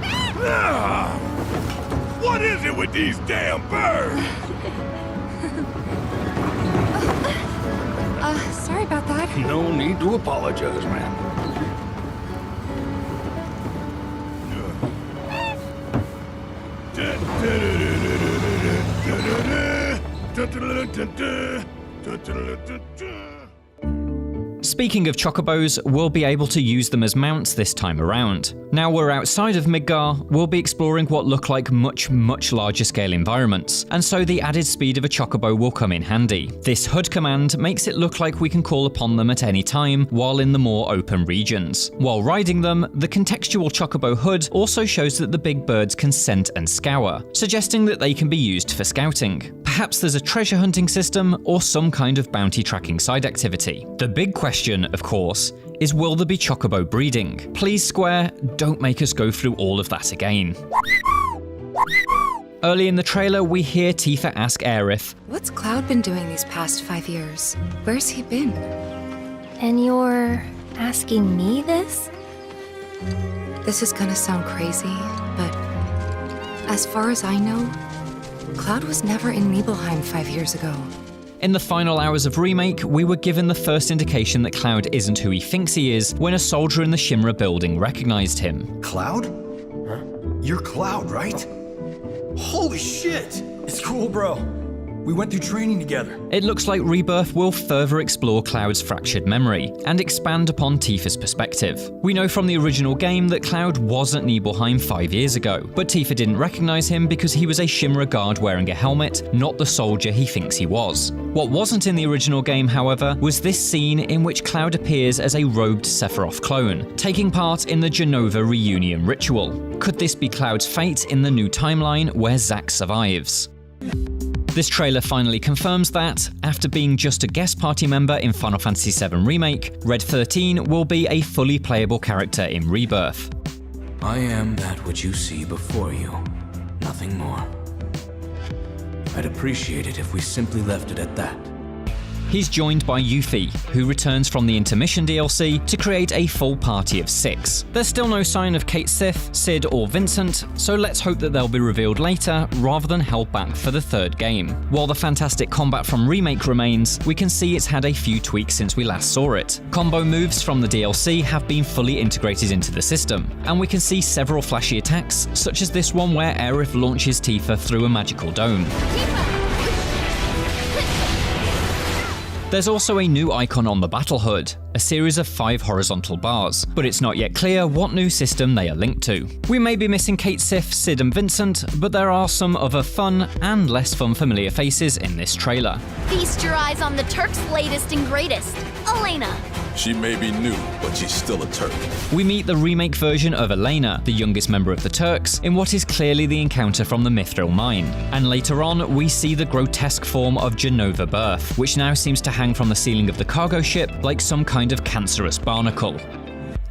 What is it with these damn birds? Sorry about that. No need to apologize, man. Speaking of chocobos, we'll be able to use them as mounts this time around. Now we're outside of Midgar, we'll be exploring what look like much larger scale environments, and so the added speed of a chocobo will come in handy. This HUD command makes it look like we can call upon them at any time while in the more open regions. While riding them, the contextual chocobo HUD also shows that the big birds can scent and scour, suggesting that they can be used for scouting. Perhaps there's a treasure hunting system or some kind of bounty tracking side activity. The big question, of course, is will there be chocobo breeding? Please Square, don't make us go through all of that again. Early in the trailer, we hear Tifa ask Aerith, What's Cloud been doing these past 5 years? Where's he been? And you're asking me this? This is gonna sound crazy, but as far as I know, Cloud was never in Nibelheim 5 years ago. In the final hours of Remake, we were given the first indication that Cloud isn't who he thinks he is when a soldier in the Shinra building recognized him. Cloud? Huh? You're Cloud, right? Holy shit! It's cool, bro. We went through training together. It looks like Rebirth will further explore Cloud's fractured memory and expand upon Tifa's perspective. We know from the original game that Cloud was at Nibelheim 5 years ago, but Tifa didn't recognize him because he was a Shinra guard wearing a helmet, not the soldier he thinks he was. What wasn't in the original game, however, was this scene in which Cloud appears as a robed Sephiroth clone, taking part in the Genova reunion ritual. Could this be Cloud's fate in the new timeline where Zack survives? This trailer finally confirms that, after being just a guest party member in Final Fantasy VII Remake, Red 13 will be a fully playable character in Rebirth. I am that which you see before you, nothing more. I'd appreciate it if we simply left it at that. He's joined by Yuffie, who returns from the intermission DLC to create a full party of 6. There's still no sign of Kate Sith, Cid or Vincent, so let's hope that they'll be revealed later rather than held back for the third game. While the fantastic combat from Remake remains, we can see it's had a few tweaks since we last saw it. Combo moves from the DLC have been fully integrated into the system, and we can see several flashy attacks, such as this one where Aerith launches Tifa through a magical dome. There's also a new icon on the battle HUD, a series of 5 horizontal bars, but it's not yet clear what new system they are linked to. We may be missing Kate Sith, Cid and Vincent, but there are some other fun and less fun familiar faces in this trailer. Feast your eyes on the Turks' latest and greatest, Elena. She may be new, but she's still a Turk. We meet the remake version of Elena, the youngest member of the Turks, in what is clearly the encounter from the Mithril Mine. And later on, we see the grotesque form of Genova Birth, which now seems to hang from the ceiling of the cargo ship like some kind of cancerous barnacle.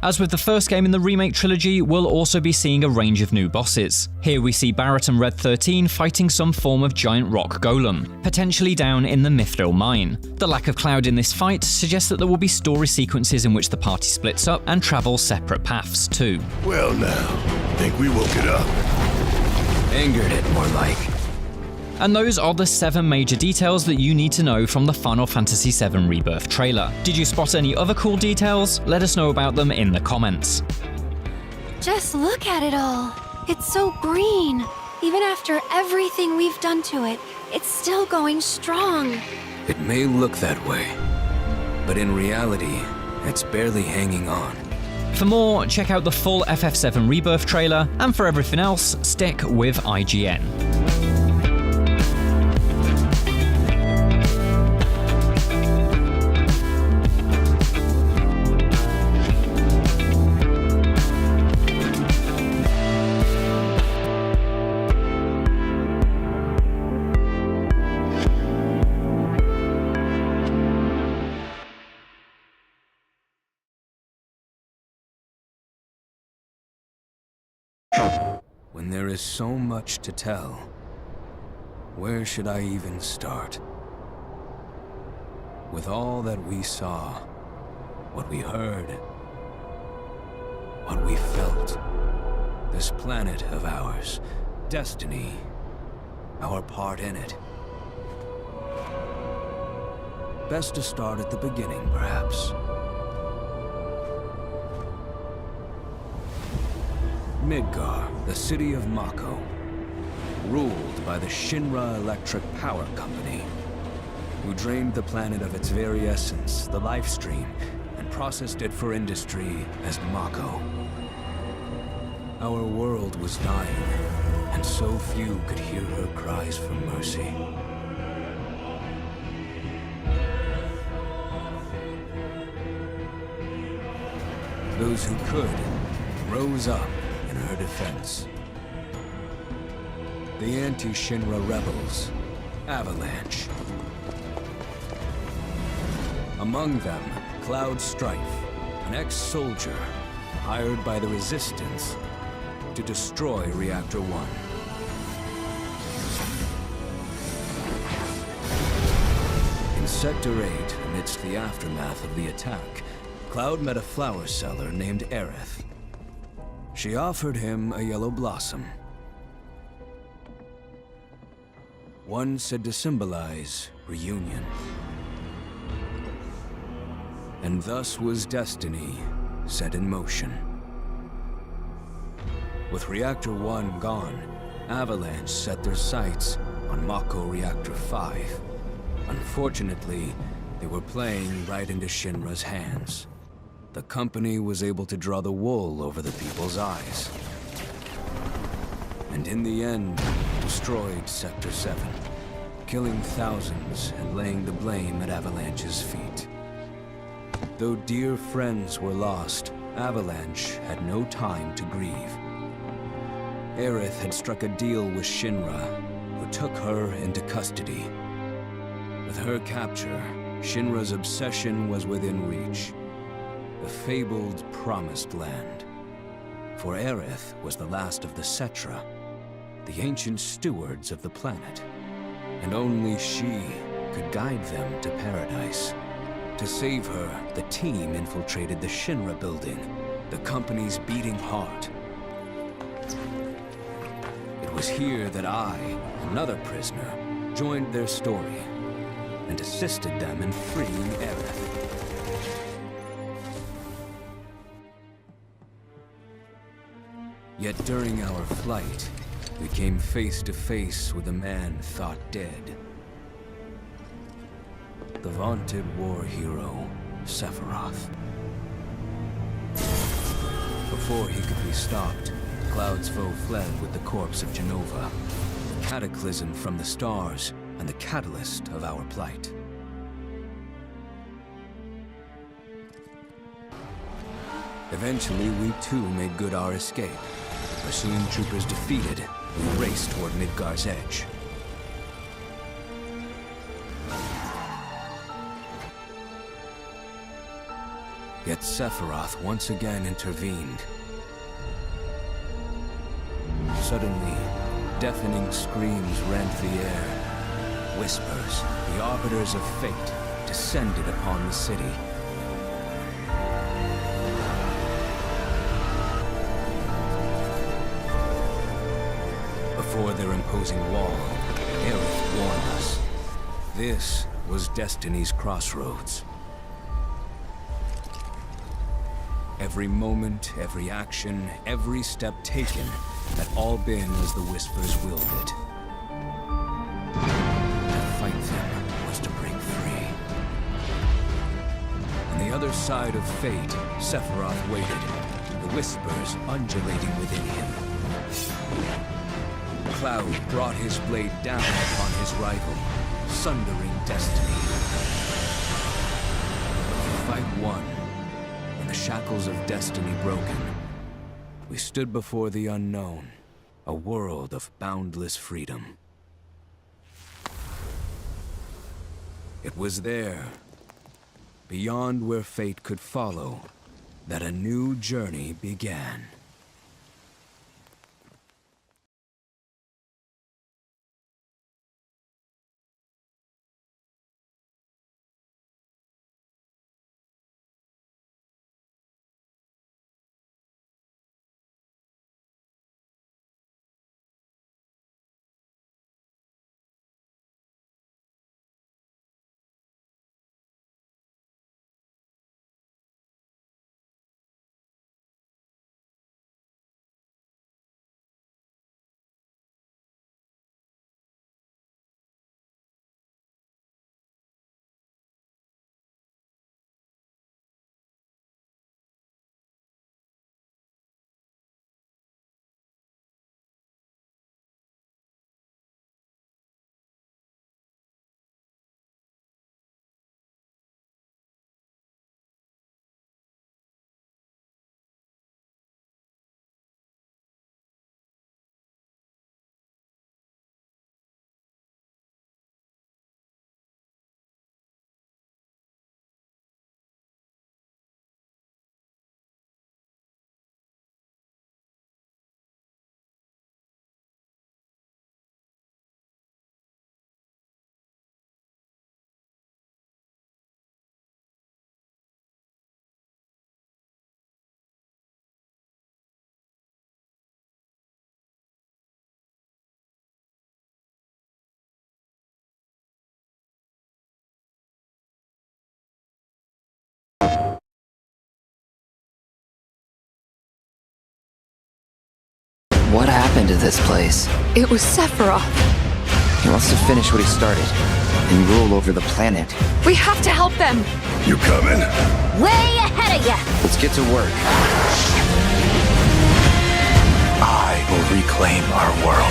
As with the first game in the Remake trilogy, we'll also be seeing a range of new bosses. Here we see Barret and Red 13 fighting some form of giant rock golem, potentially down in the Mithril Mine. The lack of Cloud in this fight suggests that there will be story sequences in which the party splits up and travels separate paths too. Well now, think we woke it up. Angered it, more like. And those are the 7 major details that you need to know from the Final Fantasy VII Rebirth trailer. Did you spot any other cool details? Let us know about them in the comments. Just look at it all. It's so green. Even after everything we've done to it, it's still going strong. It may look that way, but in reality, it's barely hanging on. For more, check out the full FF7 Rebirth trailer, and for everything else, stick with IGN. When there is so much to tell, where should I even start? With all that we saw, what we heard, what we felt, this planet of ours, destiny, our part in it. Best to start at the beginning, perhaps. Midgar, the city of Mako, ruled by the Shinra Electric Power Company, who drained the planet of its very essence, the Livestream, and processed it for industry as Mako. Our world was dying, and so few could hear her cries for mercy. Those who could rose up in her defense. The anti-Shinra rebels, Avalanche. Among them, Cloud Strife, an ex-soldier hired by the Resistance to destroy Reactor 1. In Sector 8, amidst the aftermath of the attack, Cloud met a flower seller named Aerith. She offered him a yellow blossom. One said to symbolize reunion. And thus was destiny set in motion. With Reactor 1 gone, Avalanche set their sights on Mako Reactor 5. Unfortunately, they were playing right into Shinra's hands. The company was able to draw the wool over the people's eyes. And in the end, destroyed Sector 7, killing thousands and laying the blame at Avalanche's feet. Though dear friends were lost, Avalanche had no time to grieve. Aerith had struck a deal with Shinra, who took her into custody. With her capture, Shinra's obsession was within reach. The fabled Promised Land. For Aerith was the last of the Cetra, the ancient stewards of the planet. And only she could guide them to paradise. To save her, the team infiltrated the Shinra building, the company's beating heart. It was here that I, another prisoner, joined their story and assisted them in freeing Aerith. Yet during our flight, we came face to face with a man thought dead. The vaunted war hero, Sephiroth. Before he could be stopped, Cloud's foe fled with the corpse of Genova, the cataclysm from the stars and the catalyst of our plight. Eventually, we too made good our escape. Pursuing troopers defeated, we raced toward Midgar's edge. Yet Sephiroth once again intervened. Suddenly, deafening screams rent the air. Whispers, the arbiters of fate, descended upon the city. Before their imposing wall, Aerith warned us. This was Destiny's crossroads. Every moment, every action, every step taken had all been as the Whispers willed it. To fight them was to break free. On the other side of fate, Sephiroth waited, the whispers undulating within him. Cloud brought his blade down upon his rival, sundering destiny. The fight won, and the shackles of destiny broken. We stood before the unknown, a world of boundless freedom. It was there, beyond where fate could follow, that a new journey began. What happened to this place? It was Sephiroth. He wants to finish what he started and rule over the planet. We have to help them. You coming? Way ahead of ya! Let's get to work. I will reclaim our world.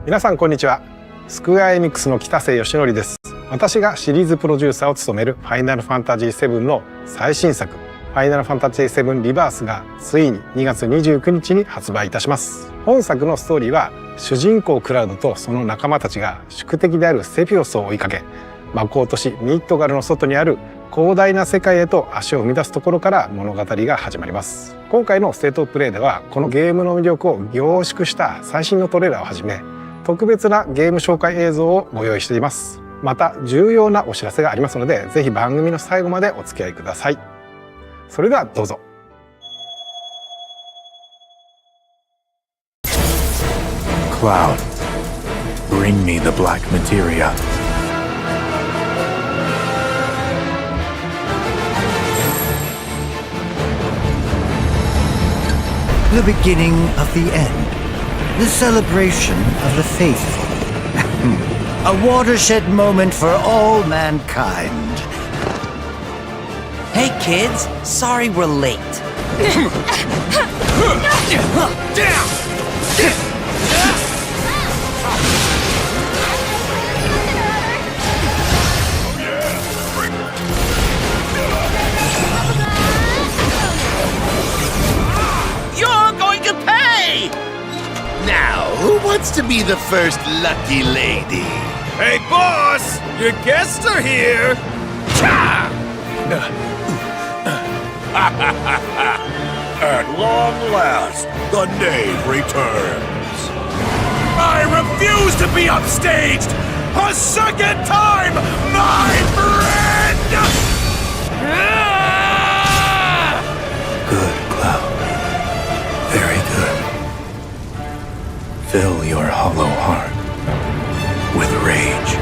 皆さんこんにちは。スクエアエニックスの北瀬義則です。私がシリーズプロデューサーを務めるファイナルファンタジーVIIの最新作ファイナルファンタジーVIIリバースがついに2月29日に発売いたします。本作のストーリーは主人公クラウドとその仲間たちが宿敵であるセフィオスを追いかけ魔法都市ミッドガルの外にある広大な世界へと足を踏み出すところから物語が始まります。今回のステートオブプレイではこのゲームの魅力を凝縮した最新のトレーラーをはじめ特別なゲーム紹介映像をご用意しています。また重要なお知らせがありますのでぜひ番組の最後までお付き合いください。それではどうぞ。Cloud, bring me the black materia. The beginning of the end. The celebration of the faithful. A watershed moment for all mankind. Hey kids, sorry we're late. You're going to pay! Now, who wants to be the first lucky lady? Hey boss, your guests are here! At long last, the knave returns. I refuse to be upstaged! A second time, my friend! Good, Cloud. Very good. Fill your hollow heart with rage.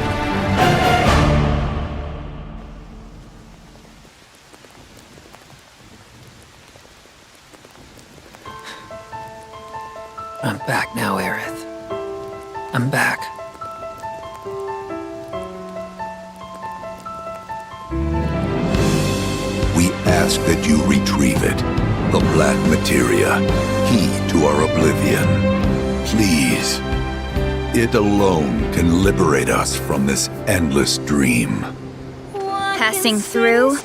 I'm back now, Aerith. I'm back. ask that you retrieve it. The Black Materia, key to our oblivion. Please. It alone can liberate us from this endless dream. Passing through.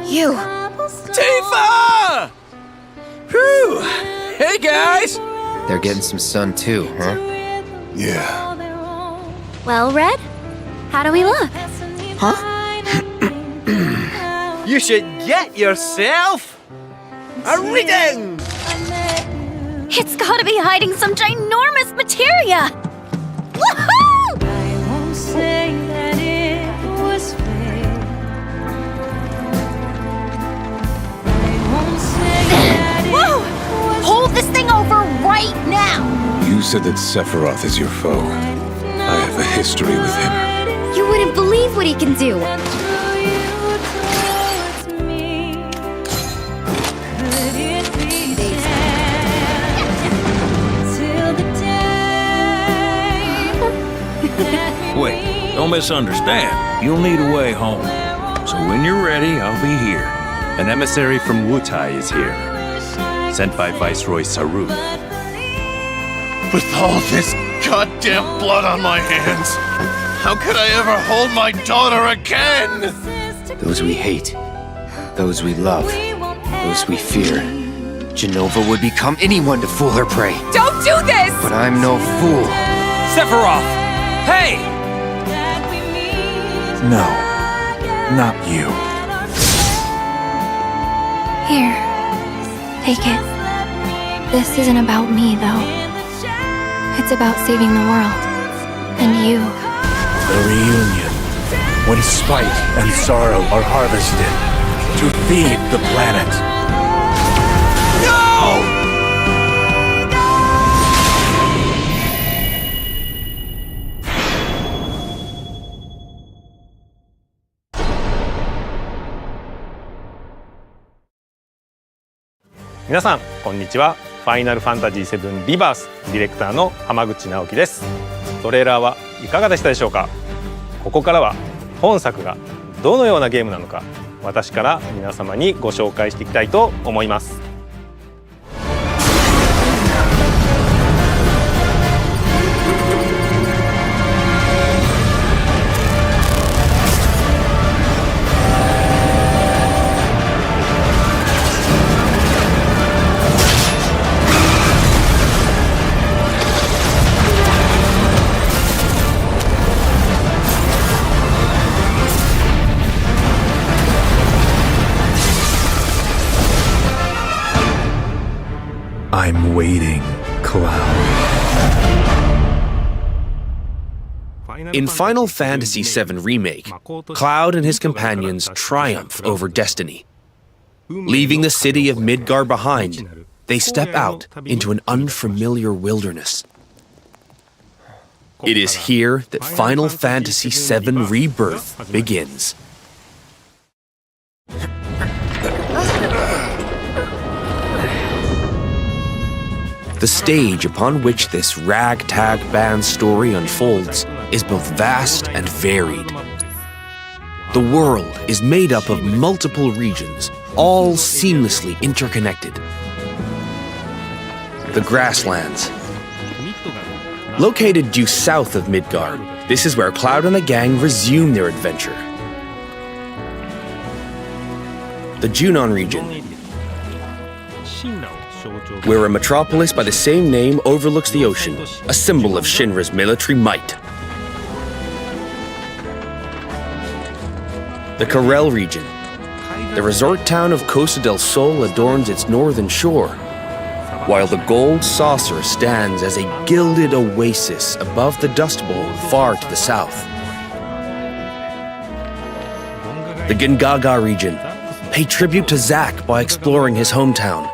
You. Tifa! Whew! Hey guys! They're getting some sun too, huh? Yeah. Well, Red, how do we look? Huh? You should get yourself a reading! It's gotta be hiding some ginormous materia! Woohoo! Whoa! Hold this thing over right now! You said that Sephiroth is your foe. I have a history with him. You wouldn't believe what he can do. Wait, don't misunderstand. You'll need a way home. So when you're ready, I'll be here. An emissary from Wutai is here, sent by Viceroy Saru. With all this goddamn blood on my hands, how could I ever hold my daughter again? Those we hate, those we love, those we fear. Jenova would become anyone to fool her prey. Don't do this! But I'm no fool. Sephiroth! Hey! No, not you. Here, take it. This isn't about me, though. It's about saving the world. And you. The reunion. When spite and sorrow are harvested to feed the planet. No!皆さんこんにちは。ファイナルファンタジー7リバースディレクターの浜口直樹です。トレーラーはいかがでしたでしょうか。ここからは本作がどのようなゲームなのか、私から皆様にご紹介していきたいと思います。I'm waiting, Cloud. In Final Fantasy VII Remake, Cloud and his companions triumph over destiny. Leaving the city of Midgar behind, they step out into an unfamiliar wilderness. It is here that Final Fantasy VII Rebirth begins. The stage upon which this ragtag band story unfolds is both vast and varied. The world is made up of multiple regions, all seamlessly interconnected. The Grasslands. Located due south of Midgard, this is where Cloud and the gang resume their adventure. The Junon region, where a metropolis by the same name overlooks the ocean, a symbol of Shinra's military might. The Karel region. The resort town of Costa del Sol adorns its northern shore, while the Gold Saucer stands as a gilded oasis above the Dust Bowl far to the south. The Gingaga region. Pay tribute to Zack by exploring his hometown,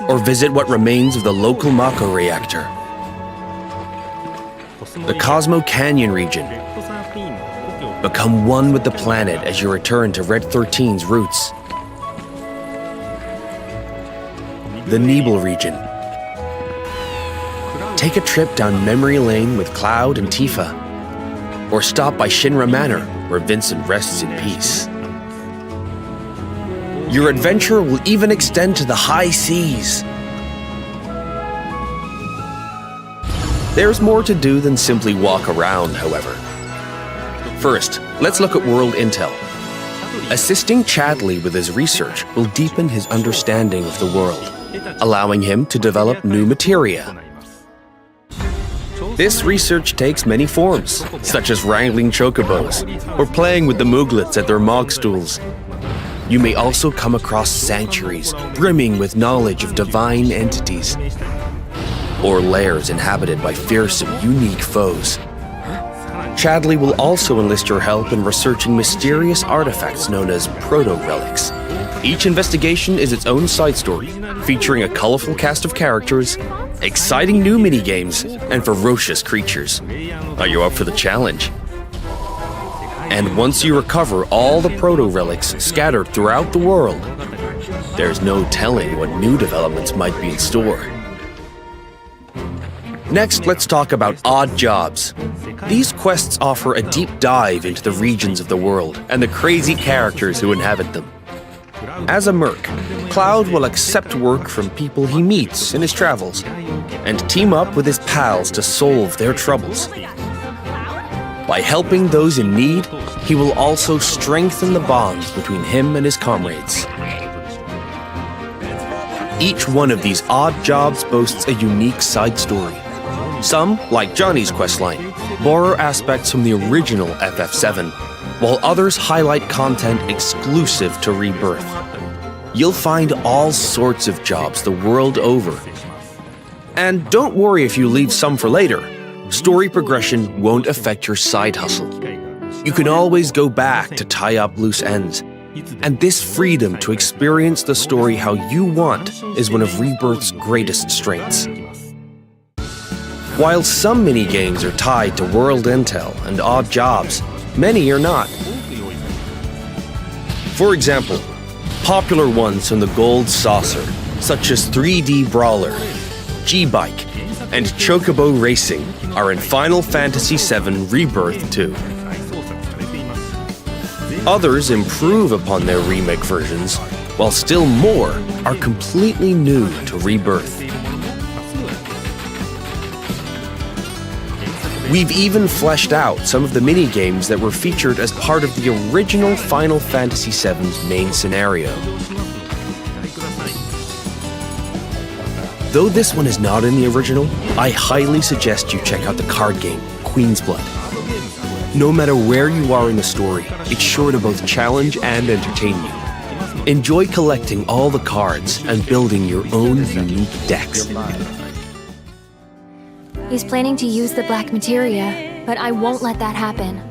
or visit what remains of the local Mako reactor. The Cosmo Canyon region. Become one with the planet as you return to Red 13's roots. The Nibel region. Take a trip down memory lane with Cloud and Tifa, or stop by Shinra Manor where Vincent rests in peace. Your adventure will even extend to the high seas. There's more to do than simply walk around, however. First, let's look at world intel. Assisting Chadley with his research will deepen his understanding of the world, allowing him to develop new materia. This research takes many forms, such as wrangling chocobos, or playing with the mooglets at their mog stools. You may also come across sanctuaries brimming with knowledge of divine entities, or lairs inhabited by fearsome, unique foes. Chadley will also enlist your help in researching mysterious artifacts known as proto-relics. Each investigation is its own side story, featuring a colorful cast of characters, exciting new minigames, and ferocious creatures. Are you up for the challenge? And once you recover all the proto-relics scattered throughout the world, there's no telling what new developments might be in store. Next, let's talk about odd jobs. These quests offer a deep dive into the regions of the world and the crazy characters who inhabit them. As a merc, Cloud will accept work from people he meets in his travels and team up with his pals to solve their troubles. By helping those in need, he will also strengthen the bonds between him and his comrades. Each one of these odd jobs boasts a unique side story. Some, like Johnny's questline, borrow aspects from the original FF7, while others highlight content exclusive to Rebirth. You'll find all sorts of jobs the world over. And don't worry if you leave some for later. Story progression won't affect your side hustle. You can always go back to tie up loose ends. And this freedom to experience the story how you want is one of Rebirth's greatest strengths. While some minigames are tied to world intel and odd jobs, many are not. For example, popular ones from the Gold Saucer, such as 3D Brawler, G-Bike, and Chocobo Racing, are in Final Fantasy VII Rebirth 2. Others improve upon their remake versions, while still more are completely new to Rebirth. We've even fleshed out some of the minigames that were featured as part of the original Final Fantasy VII's main scenario. Though this one is not in the original, I highly suggest you check out the card game, Queen's Blood. No matter where you are in the story, it's sure to both challenge and entertain you. Enjoy collecting all the cards and building your own unique decks. He's planning to use the black materia, but I won't let that happen.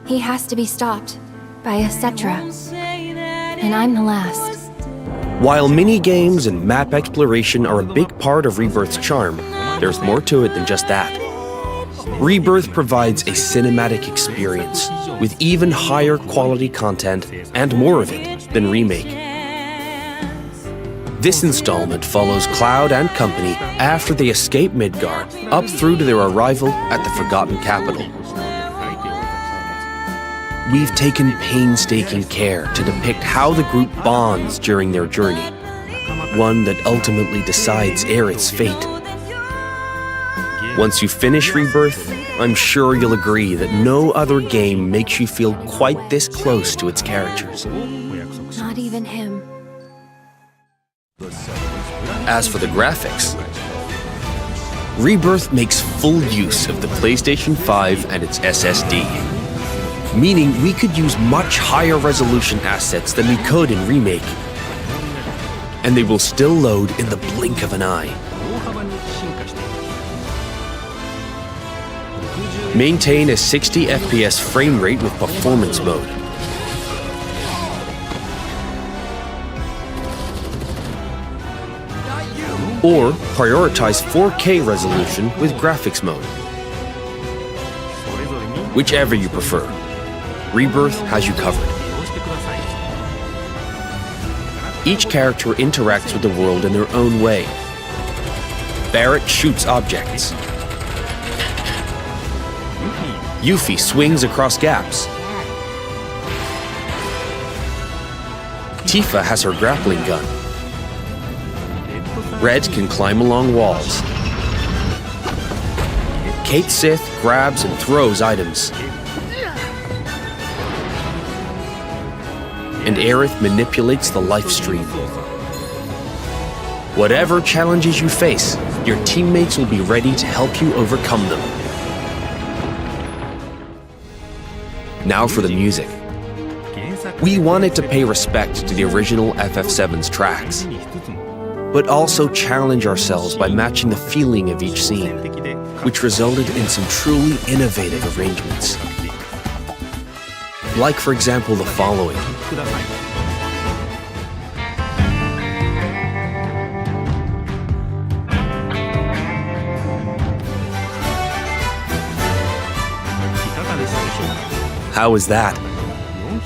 He has to be stopped by a Cetra, and I'm the last. While mini-games and map exploration are a big part of Rebirth's charm, there's more to it than just that. Rebirth provides a cinematic experience, with even higher quality content and more of it than Remake. This installment follows Cloud and company after they escape Midgar, up through to their arrival at the Forgotten Capital. We've taken painstaking care to depict how the group bonds during their journey, one that ultimately decides Aerith's fate. Once you finish Rebirth, I'm sure you'll agree that no other game makes you feel quite this close to its characters. Not even him. As for the graphics, Rebirth makes full use of the PlayStation 5 and its SSD, meaning we could use much higher resolution assets than we could in Remake, and they will still load in the blink of an eye. Maintain a 60 FPS frame rate with performance mode. Or prioritize 4K resolution with graphics mode. Whichever you prefer, Rebirth has you covered. Each character interacts with the world in their own way. Barrett shoots objects. Yuffie swings across gaps. Tifa has her grappling gun. Red can climb along walls. Kate Sith grabs and throws items. And Aerith manipulates the Livestream. Whatever challenges you face, your teammates will be ready to help you overcome them. Now for the music. We wanted to pay respect to the original FF7's tracks, but also challenge ourselves by matching the feeling of each scene, which resulted in some truly innovative arrangements. Like, for example, the following. How was that?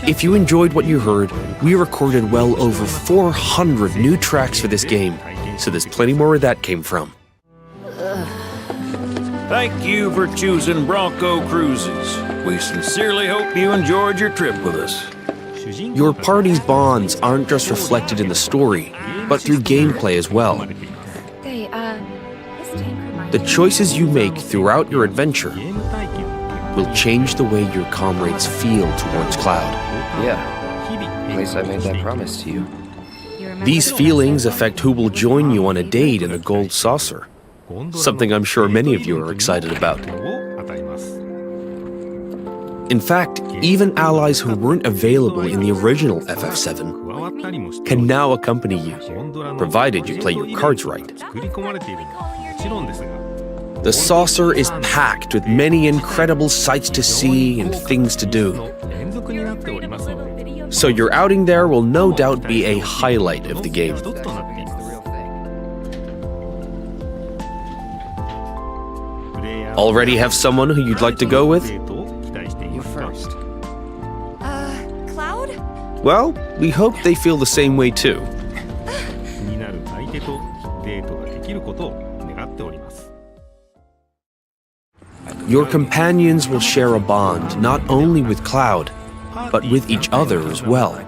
If you enjoyed what you heard, we recorded well over 400 new tracks for this game, so there's plenty more where that came from. Thank you for choosing Bronco Cruises. We sincerely hope you enjoyed your trip with us. Your party's bonds aren't just reflected in the story, but through gameplay as well. The choices you make throughout your adventure will change the way your comrades feel towards Cloud. Yeah, at least I made that promise to you. These feelings affect who will join you on a date in a gold saucer, something I'm sure many of you are excited about. In fact, even allies who weren't available in the original FF7 can now accompany you, provided you play your cards right. The saucer is packed with many incredible sights to see and things to do. So your outing there will no doubt be a highlight of the game. Already have someone who you'd like to go with? You first. Cloud? Well, we hope they feel the same way too. Your companions will share a bond not only with Cloud, but with each other as well.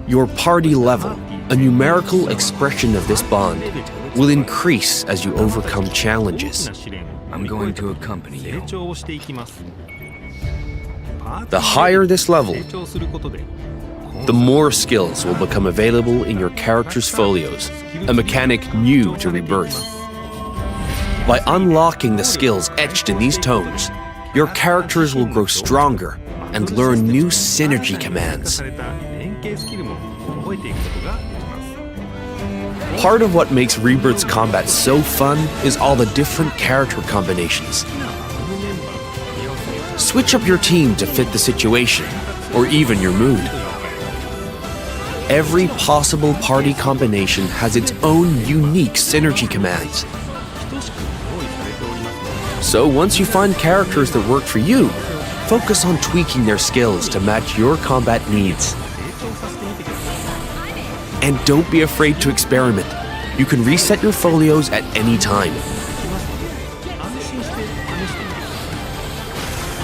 Your party level, a numerical expression of this bond, will increase as you overcome challenges. I'm going to accompany you. The higher this level, the more skills will become available in your character's folios, a mechanic new to Rebirth. By unlocking the skills etched in these tomes, your characters will grow stronger and learn new synergy commands. Part of what makes Rebirth's combat so fun is all the different character combinations. Switch up your team to fit the situation, or even your mood. Every possible party combination has its own unique synergy commands. So once you find characters that work for you, focus on tweaking their skills to match your combat needs. And don't be afraid to experiment. You can reset your folios at any time.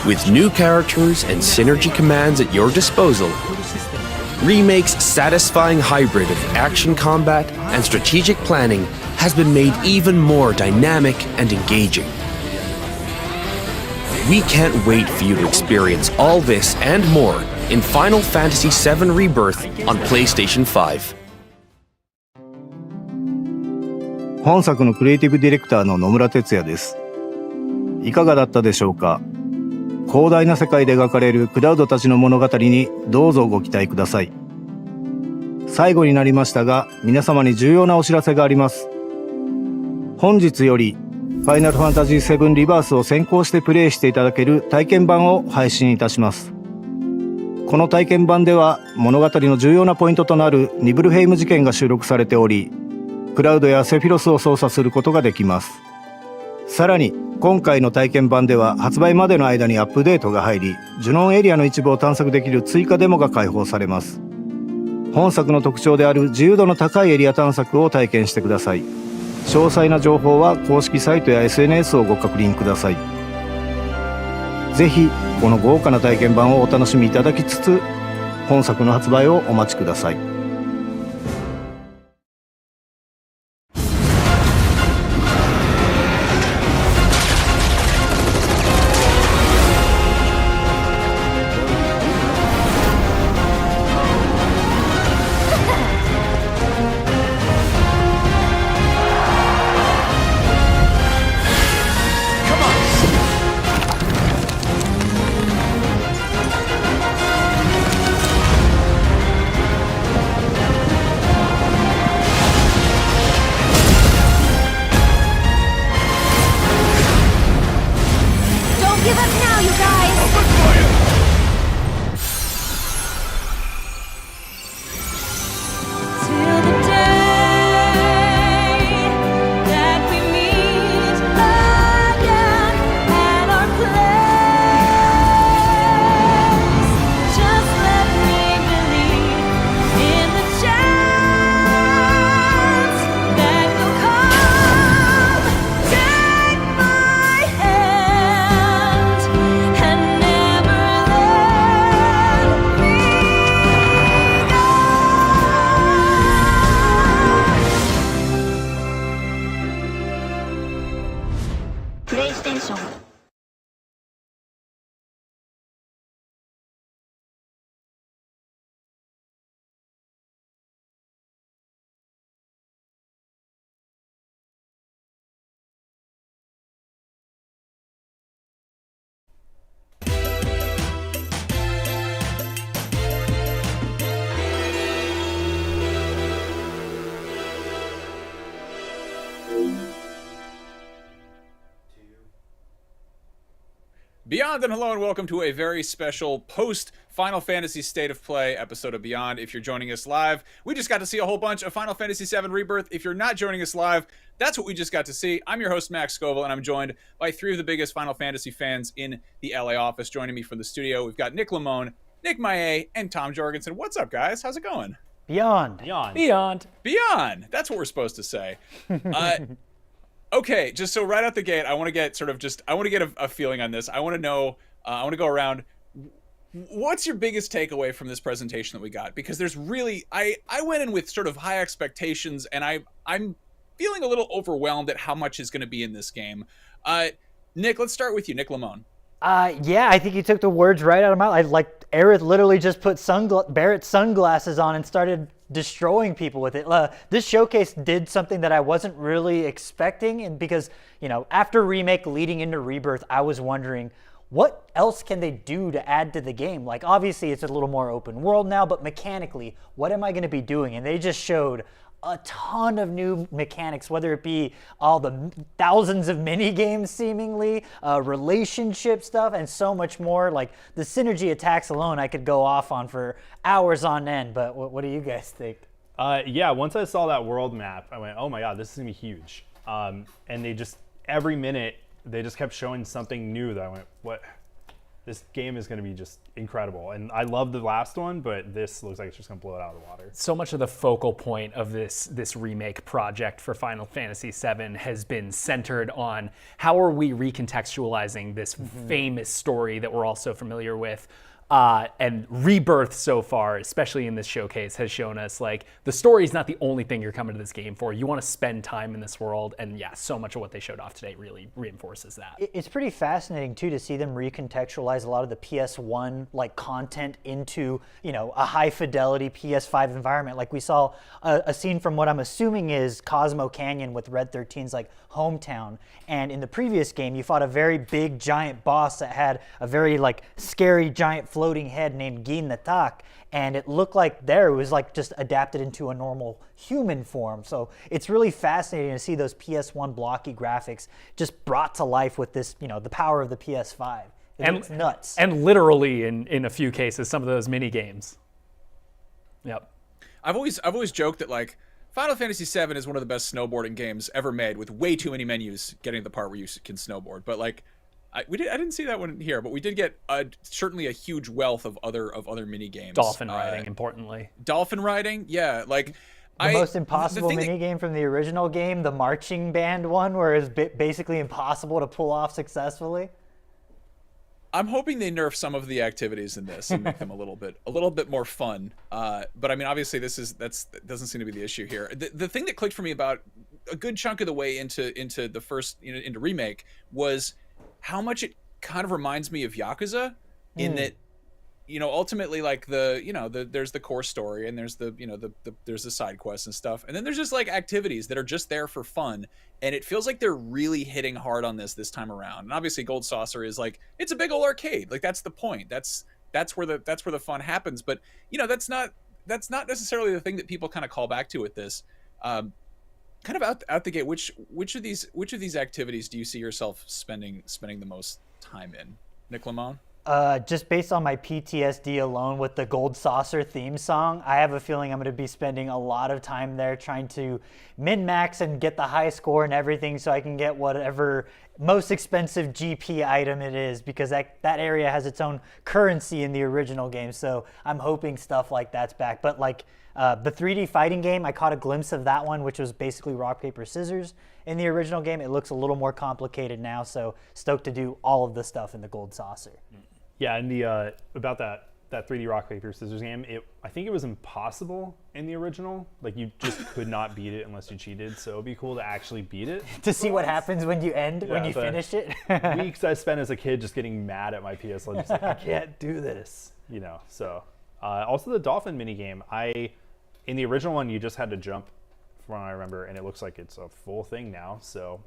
With new characters and synergy commands at your disposal, Remake's satisfying hybrid of action combat and strategic planning has been made even more dynamic and engaging. We can't wait for you to experience all this and more in Final Fantasy VII Rebirth on PlayStation 5. 本作のクリエイティブディレクターの野村哲也です。いかがだったでしょうか。広大な世界で描かれるクラウドたちの物語にどうぞご期待ください。最後になりましたが、皆様に重要なお知らせがあります。本日よりファイナルファンタジーVIIリバースを先行してプレイしていただける体験版を配信いたします。この体験版では物語の重要なポイントとなるニブルヘイム事件が収録されており、クラウドやセフィロスを操作することができます。さらに今回の体験版では発売までの間にアップデートが入り、ジュノンエリアの一部を探索できる追加デモが開放されます。本作の特徴である自由度の高いエリア探索を体験してください。詳細な情報は公式サイトや SNS をご確認ください。ぜひこの豪華な体験版をお楽しみいただきつつ、本作の発売をお待ちください。Beyond and hello and welcome to a very special post Final Fantasy State of Play episode of Beyond. If you're joining us live, we just got to see a whole bunch of Final Fantasy VII Rebirth. If you're not joining us live, that's what we just got to see. I'm your host, Max Scoville, and I'm joined by three of the biggest Final Fantasy fans in the LA office. Joining me from the studio, we've got Nick Lamone, Nick Maillet, and Tom Jorgensen. What's up, guys? How's it going? Beyond. Beyond. That's what we're supposed to say. Okay, just so right out the gate, I want to get a feeling on this. I want to know, I want to go around. What's your biggest takeaway from this presentation that we got? Because there's really, I went in with sort of high expectations, and I'm feeling a little overwhelmed at how much is going to be in this game. Nick, let's start with you, Nick Lamone. Yeah, I think you took the words right out of my mouth. Like, Aerith literally just put Barrett's sunglasses on and started destroying people with it. This showcase did something that I wasn't really expecting, and because, you know, after Remake leading into Rebirth, I was wondering, what else can they do to add to the game? Like, obviously it's a little more open world now, but mechanically, what am I going to be doing? And they just showed a ton of new mechanics, whether it be all the thousands of mini games seemingly, relationship stuff, and so much more. Like, the synergy attacks alone I could go off on for hours on end, but what do you guys think? Yeah, once I saw that world map, I went, oh my god, this is gonna be huge. And they just, every minute, they just kept showing something new that I went, what? This game is going to be just incredible. And I love the last one, but this looks like it's just going to blow it out of the water. So much of the focal point of this remake project for Final Fantasy VII has been centered on how are we recontextualizing this famous story that we're all so familiar with. And Rebirth so far, especially in this showcase, has shown us, like, the story is not the only thing you're coming to this game for. You want to spend time in this world, and yeah, so much of what they showed off today really reinforces that. It's pretty fascinating too to see them recontextualize a lot of the PS1 like content into, you know, a high fidelity PS5 environment. Like, we saw a scene from what I'm assuming is Cosmo Canyon with Red 13's like hometown, and in the previous game you fought a very big giant boss that had a very like scary giant floating head named Gin Natak, and it looked like there it was like just adapted into a normal human form. So it's really fascinating to see those PS1 blocky graphics just brought to life with this, you know, the power of the PS5. It's nuts. And literally in a few cases, some of those mini games. Yep. I've always joked that, like, Final Fantasy VII is one of the best snowboarding games ever made, with way too many menus getting to the part where you can snowboard. But, like, I didn't see that one here, but we did get certainly a huge wealth of other mini games. Dolphin riding, importantly. Dolphin riding, yeah, like the most impossible mini game from the original game, the marching band one, where it's basically impossible to pull off successfully. I'm hoping they nerf some of the activities in this and make them a little bit more fun. But I mean, obviously, that doesn't seem to be the issue here. The thing that clicked for me about a good chunk of the way into the first into Remake was how much it kind of reminds me of Yakuza, in that, ultimately, like there's the core story, and there's there's the side quests and stuff, and then there's just like activities that are just there for fun, and it feels like they're really hitting hard on this time around. And obviously, Gold Saucer is like, it's a big old arcade, like that's the point. That's where the fun happens. But that's not necessarily the thing that people kind of call back to with this. Kind of out the gate, which of these activities do you see yourself spending the most time in, Nick Lamone? Just based on my PTSD alone with the Gold Saucer theme song, I have a feeling I'm going to be spending a lot of time there trying to min-max and get the high score and everything so I can get whatever most expensive GP item it is, because that area has its own currency in the original game. So I'm hoping stuff like that's back. But like the 3D fighting game, I caught a glimpse of that one, which was basically rock, paper, scissors in the original game. It looks a little more complicated now, so stoked to do all of the stuff in the Gold Saucer. Yeah, and the about that 3D rock paper scissors game, I think it was impossible in the original. Like, you just could not beat it unless you cheated. So it'd be cool to actually beat it. To see what happens when you when you finish it. Weeks I spent as a kid just getting mad at my PS1, just like, I can't do this. So also the dolphin minigame. In the original one, you just had to jump, from what I remember, and it looks like it's a full thing now. So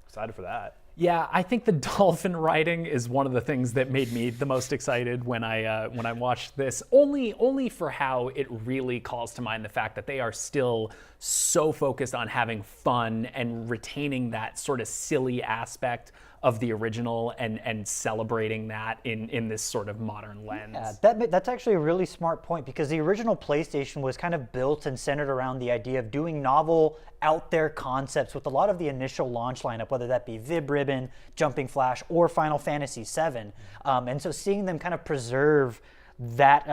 excited for that. Yeah, I think the dolphin riding is one of the things that made me the most excited when I watched this. Only for how it really calls to mind the fact that they are still so focused on having fun and retaining that sort of silly aspect of the original and celebrating that in this sort of modern lens. Yeah, that's actually a really smart point, because the original PlayStation was kind of built and centered around the idea of doing novel, out there concepts with a lot of the initial launch lineup, whether that be VIB Ribbon, Jumping Flash, or Final Fantasy VII. And so seeing them kind of preserve that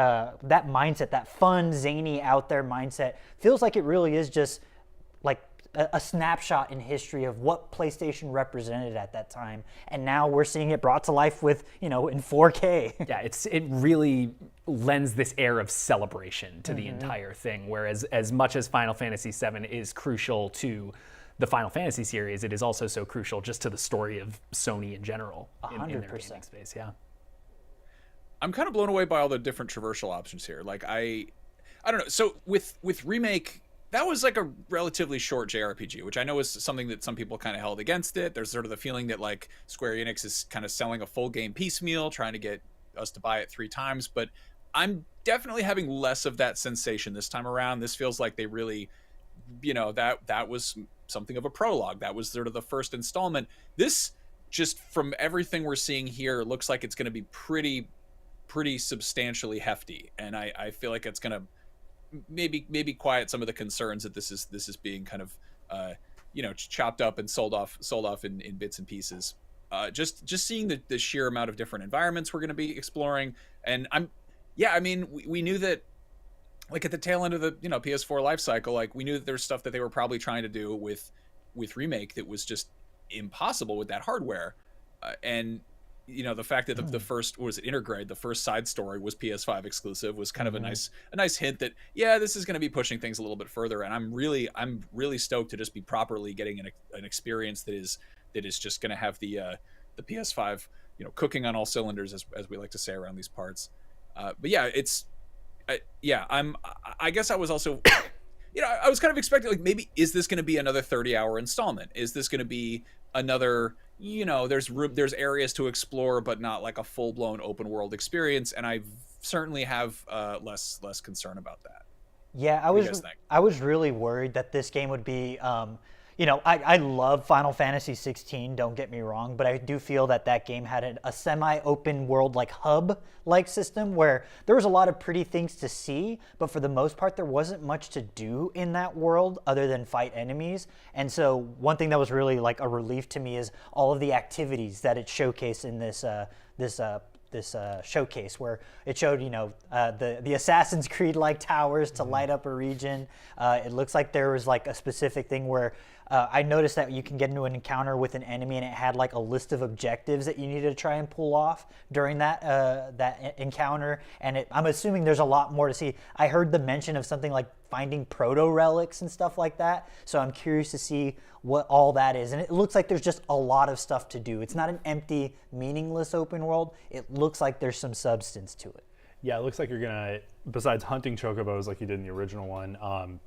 mindset, that fun, zany, out there mindset, feels like it really is just like a snapshot in history of what PlayStation represented at that time, and now we're seeing it brought to life with in 4K. Yeah, it really lends this air of celebration to the entire thing. Whereas as much as Final Fantasy VII is crucial to the Final Fantasy series, it is also so crucial just to the story of Sony in general. 100%. In their gaming space, yeah. I'm kind of blown away by all the different traversal options here. Like I don't know. So with Remake, that was like a relatively short JRPG, which I know is something that some people kind of held against it. There's sort of the feeling that like Square Enix is kind of selling a full game piecemeal, trying to get us to buy it 3 times. But I'm definitely having less of that sensation this time around. This feels like they really, that was something of a prologue. That was sort of the first installment. This, just from everything we're seeing here, looks like it's going to be pretty substantially hefty. And I feel like it's going to maybe quiet some of the concerns that this is being kind of chopped up and sold off in bits and pieces. Just seeing the sheer amount of different environments we're going to be exploring, and we knew that, like, at the tail end of the PS4 life cycle, like, we knew that there's stuff that they were probably trying to do with Remake that was just impossible with that hardware, and the fact that the first, what was it, Intergrade, the first side story was PS5 exclusive, was kind of a nice hint that, yeah, this is going to be pushing things a little bit further. And I'm really stoked to just be properly getting an experience that is just going to have the PS5, cooking on all cylinders, as we like to say around these parts. But yeah, I guess I was also, I was kind of expecting, like, maybe, is this going to be another 30-hour installment? Is this going to be another, there's areas to explore, but not like a full-blown open world experience? And I certainly have less concern about that. Yeah, I was really worried that this game would be, I love Final Fantasy 16, don't get me wrong, but I do feel that game had a semi-open world, like hub-like system where there was a lot of pretty things to see, but for the most part there wasn't much to do in that world other than fight enemies. And so one thing that was really like a relief to me is all of the activities that it showcased in this showcase where it showed, the Assassin's Creed like towers to light up a region. It looks like there was like a specific thing where I noticed that you can get into an encounter with an enemy and it had like a list of objectives that you needed to try and pull off during that encounter. And I'm assuming there's a lot more to see. I heard the mention of something like finding proto relics and stuff like that. So I'm curious to see what all that is. And it looks like there's just a lot of stuff to do. It's not an empty, meaningless open world. It looks like there's some substance to it. Yeah, it looks like you're gonna, besides hunting chocobos like you did in the original one,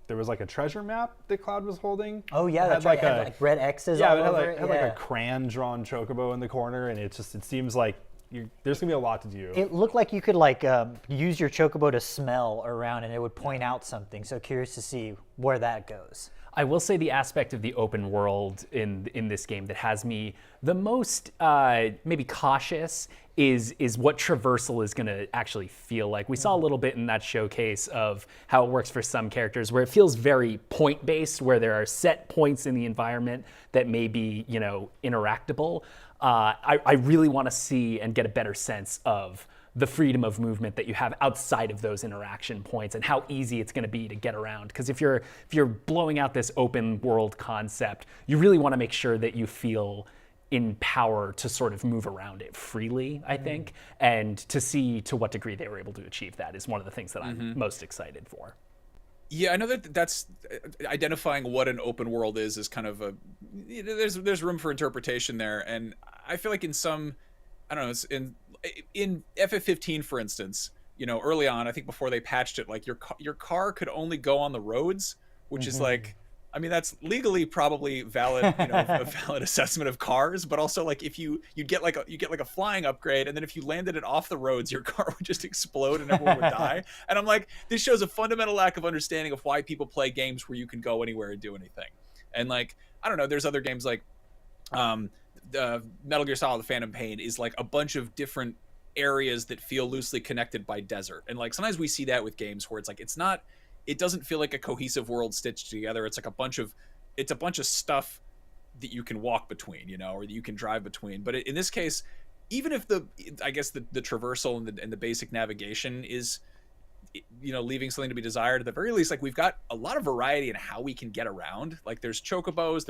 there was like a treasure map that Cloud was holding. Oh yeah, that's right. It had like red X's all over it. Had like a crayon drawn chocobo in the corner, and it seems like there's gonna be a lot to do. It looked like you could like use your chocobo to smell around, and it would point out something. So curious to see where that goes. I will say the aspect of the open world in this game that has me the most maybe cautious is what traversal is going to actually feel like. We saw a little bit in that showcase of how it works for some characters, where it feels very point-based, where there are set points in the environment that may be, interactable. I really want to see and get a better sense of the freedom of movement that you have outside of those interaction points and how easy it's going to be to get around. Because if you're blowing out this open world concept, you really want to make sure that you feel in power to sort of move around it freely, I think. And to see to what degree they were able to achieve that is one of the things that I'm most excited for. Yeah, I know that's identifying what an open world is kind of there's room for interpretation there. And I feel like in some, I don't know, in FF15, for instance, early on, I think before they patched it, like your car could only go on the roads, which is like, I mean, that's legally probably valid, a valid assessment of cars, but also like if you get like a flying upgrade, and then if you landed it off the roads, your car would just explode and everyone would die. And I'm like, this shows a fundamental lack of understanding of why people play games where you can go anywhere and do anything. And like, I don't know, there's other games like Metal Gear Solid: The Phantom Pain is like a bunch of different areas that feel loosely connected by desert. And like sometimes we see that with games where it's like it doesn't feel like a cohesive world stitched together. It's like a bunch of stuff that you can walk between, or that you can drive between. But in this case, even if the traversal and the basic navigation is, leaving something to be desired, at the very least, like we've got a lot of variety in how we can get around. Like there's chocobos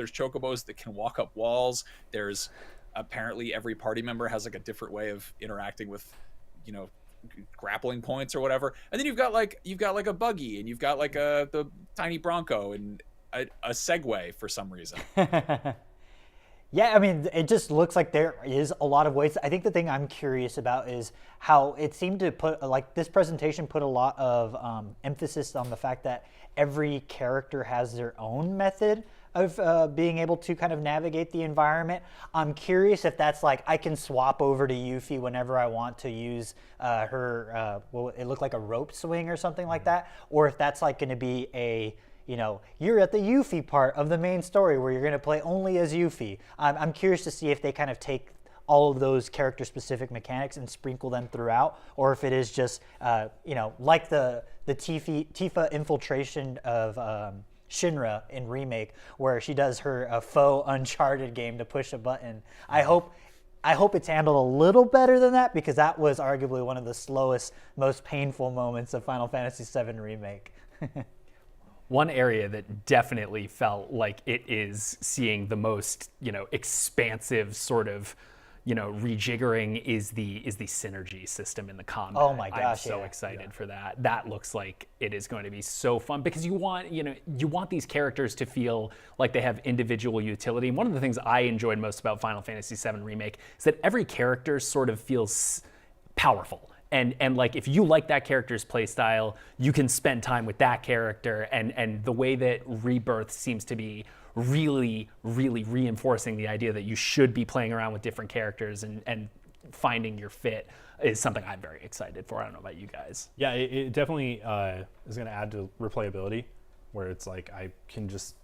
that can walk up walls. There's apparently every party member has like a different way of interacting with, grappling points or whatever. And then you've got like a buggy, and you've got like the tiny Bronco and a Segway for some reason. Yeah, I mean, it just looks like there is a lot of ways. I think the thing I'm curious about is how it seemed to put, like, this presentation put a lot of emphasis on the fact that every character has their own method of being able to kind of navigate the environment. I'm curious if that's like, I can swap over to Yuffie whenever I want to use her, it looked like a rope swing or something like that, or if that's like going to be a, you're at the Yuffie part of the main story where you're going to play only as Yuffie. I'm curious to see if they kind of take all of those character-specific mechanics and sprinkle them throughout, or if it is just, like the Tifa infiltration of Shinra in Remake, where she does her faux Uncharted game to push a button. I hope it's handled a little better than that, because that was arguably one of the slowest, most painful moments of Final Fantasy VII Remake. One area that definitely felt like it is seeing the most, expansive sort of, rejiggering is the synergy system in the combat. Oh my gosh! I'm so excited for that. That looks like it is going to be so fun, because you want these characters to feel like they have individual utility. And one of the things I enjoyed most about Final Fantasy VII Remake is that every character sort of feels powerful. And like, if you like that character's playstyle, you can spend time with that character. And the way that Rebirth seems to be really, really reinforcing the idea that you should be playing around with different characters and finding your fit is something I'm very excited for. I don't know about you guys. Yeah, it definitely is going to add to replayability, where it's like I can just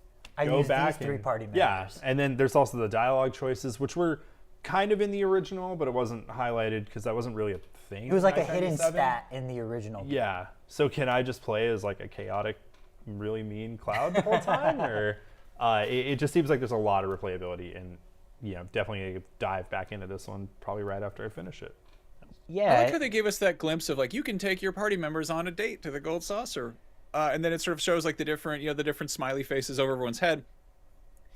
go back these 3 party members. Yeah, and then there's also the dialogue choices, which were kind of in the original, but it wasn't highlighted because that wasn't really a thing. It was like a hidden stat in the original. Yeah. So can I just play as like a chaotic, really mean Cloud the whole time? Or it just seems like there's a lot of replayability, and definitely dive back into this one probably right after I finish it. Yeah. I like how they gave us that glimpse of like you can take your party members on a date to the Gold Saucer, and then it sort of shows like the different smiley faces over everyone's head.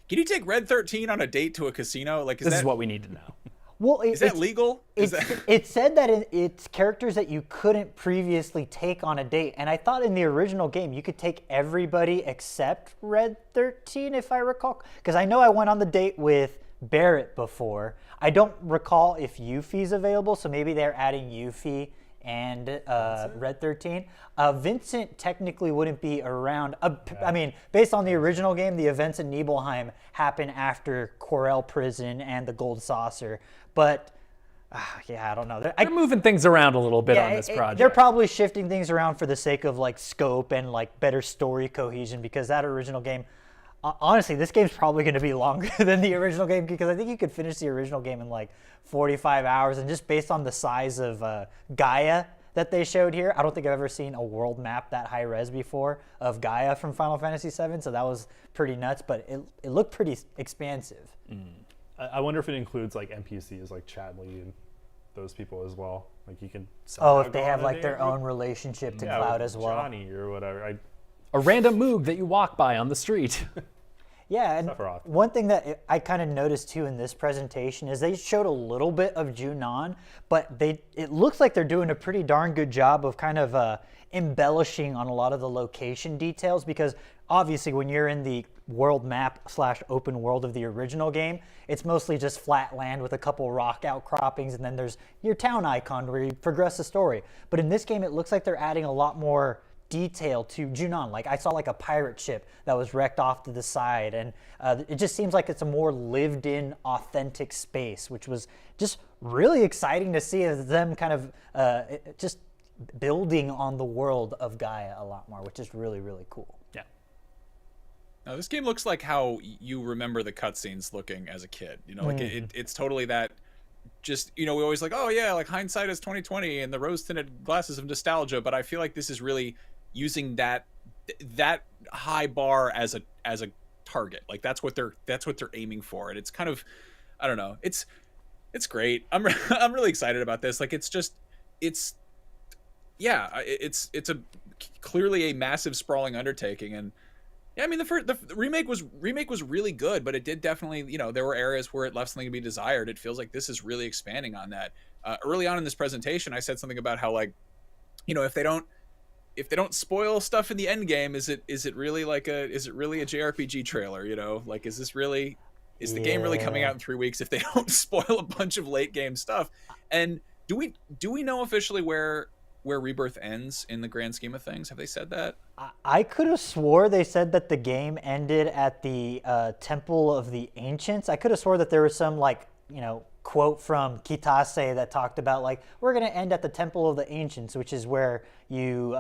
Can you take Red 13 on a date to a casino? Like, This is what we need to know. Well, is that legal? It said that it's characters that you couldn't previously take on a date, and I thought in the original game you could take everybody except Red 13, if I recall. Because I know I went on the date with Barrett before. I don't recall if Yuffie's available, so maybe they're adding Yuffie and Red 13. Vincent technically wouldn't be around. I mean, based on the original game, the events in Nibelheim happen after Corel Prison and the Gold Saucer. But, yeah, I don't know. They're moving things around a little bit on this project. They're probably shifting things around for the sake of, like, scope and, like, better story cohesion, because that original game... honestly, this game's probably going to be longer than the original game, because I think you could finish the original game in like 45 hours. And just based on the size of Gaia that they showed here, I don't think I've ever seen a world map that high res before of Gaia from Final Fantasy VII. So that was pretty nuts, but it looked pretty expansive. I wonder if it includes like NPCs like Chadley and those people as well. Like you can. If they have like their own relationship to Cloud as well. Johnny or whatever. A random Moog that you walk by on the street. Yeah, and one thing that I kind of noticed too in this presentation is they showed a little bit of Junon, but it looks like they're doing a pretty darn good job of kind of embellishing on a lot of the location details, because obviously when you're in the world map / open world of the original game, it's mostly just flat land with a couple rock outcroppings, and then there's your town icon where you progress the story. But in this game, it looks like they're adding a lot more detail to Junon. Like I saw like a pirate ship that was wrecked off to the side, and it just seems like it's a more lived in, authentic space, which was just really exciting to see them kind of just building on the world of Gaia a lot more, which is really, really cool. Yeah. Now this game looks like how you remember the cutscenes looking as a kid. You know, like it's totally that. Just, you know, we always like, oh yeah, like hindsight is 2020 and the rose-tinted glasses of nostalgia, but I feel like this is really using that high bar as a target. Like that's what they're aiming for, and it's kind of, I don't know, it's great. I'm really excited about this. Like it's a clearly a massive sprawling undertaking, and yeah, I mean the remake was really good, but it did definitely, you know, there were areas where it left something to be desired. It feels like this is really expanding on that. Early on in this presentation, I said something about how, like, you know, if they don't spoil stuff in the end game, is it really a JRPG trailer? You know, like is the game really coming out in 3 weeks if they don't spoil a bunch of late game stuff? And do we know officially where Rebirth ends in the grand scheme of things? Have they said that? I could have swore they said that the game ended at the Temple of the Ancients. I could have swore that there was some, like, you know, quote from Kitase that talked about, like, we're going to end at the Temple of the Ancients, which is where you,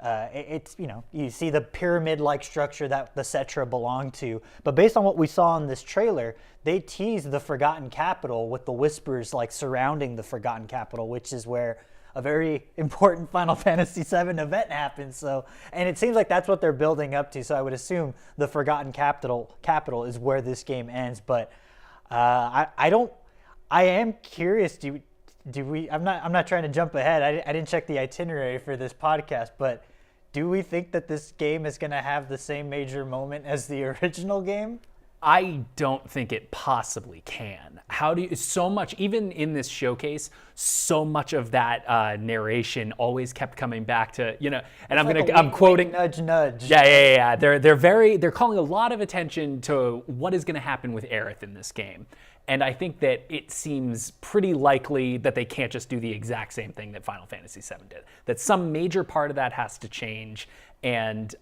it's, you know, you see the pyramid-like structure that the Cetra belonged to. But based on what we saw in this trailer, they teased the Forgotten Capital with the whispers, like, surrounding the Forgotten Capital, which is where a very important Final Fantasy VII event happens. So, and it seems like that's what they're building up to. So I would assume the Forgotten Capital is where this game ends. But I am curious. Do we? I'm not trying to jump ahead. I didn't check the itinerary for this podcast, but do we think that this game is going to have the same major moment as the original game? I don't think it possibly can. How do you, so much, even in this showcase, so much of that narration always kept coming back to, you know, and I'm quoting, nudge, nudge. Yeah. They're calling a lot of attention to what is going to happen with Aerith in this game. And I think that it seems pretty likely that they can't just do the exact same thing that Final Fantasy VII did. That some major part of that has to change. And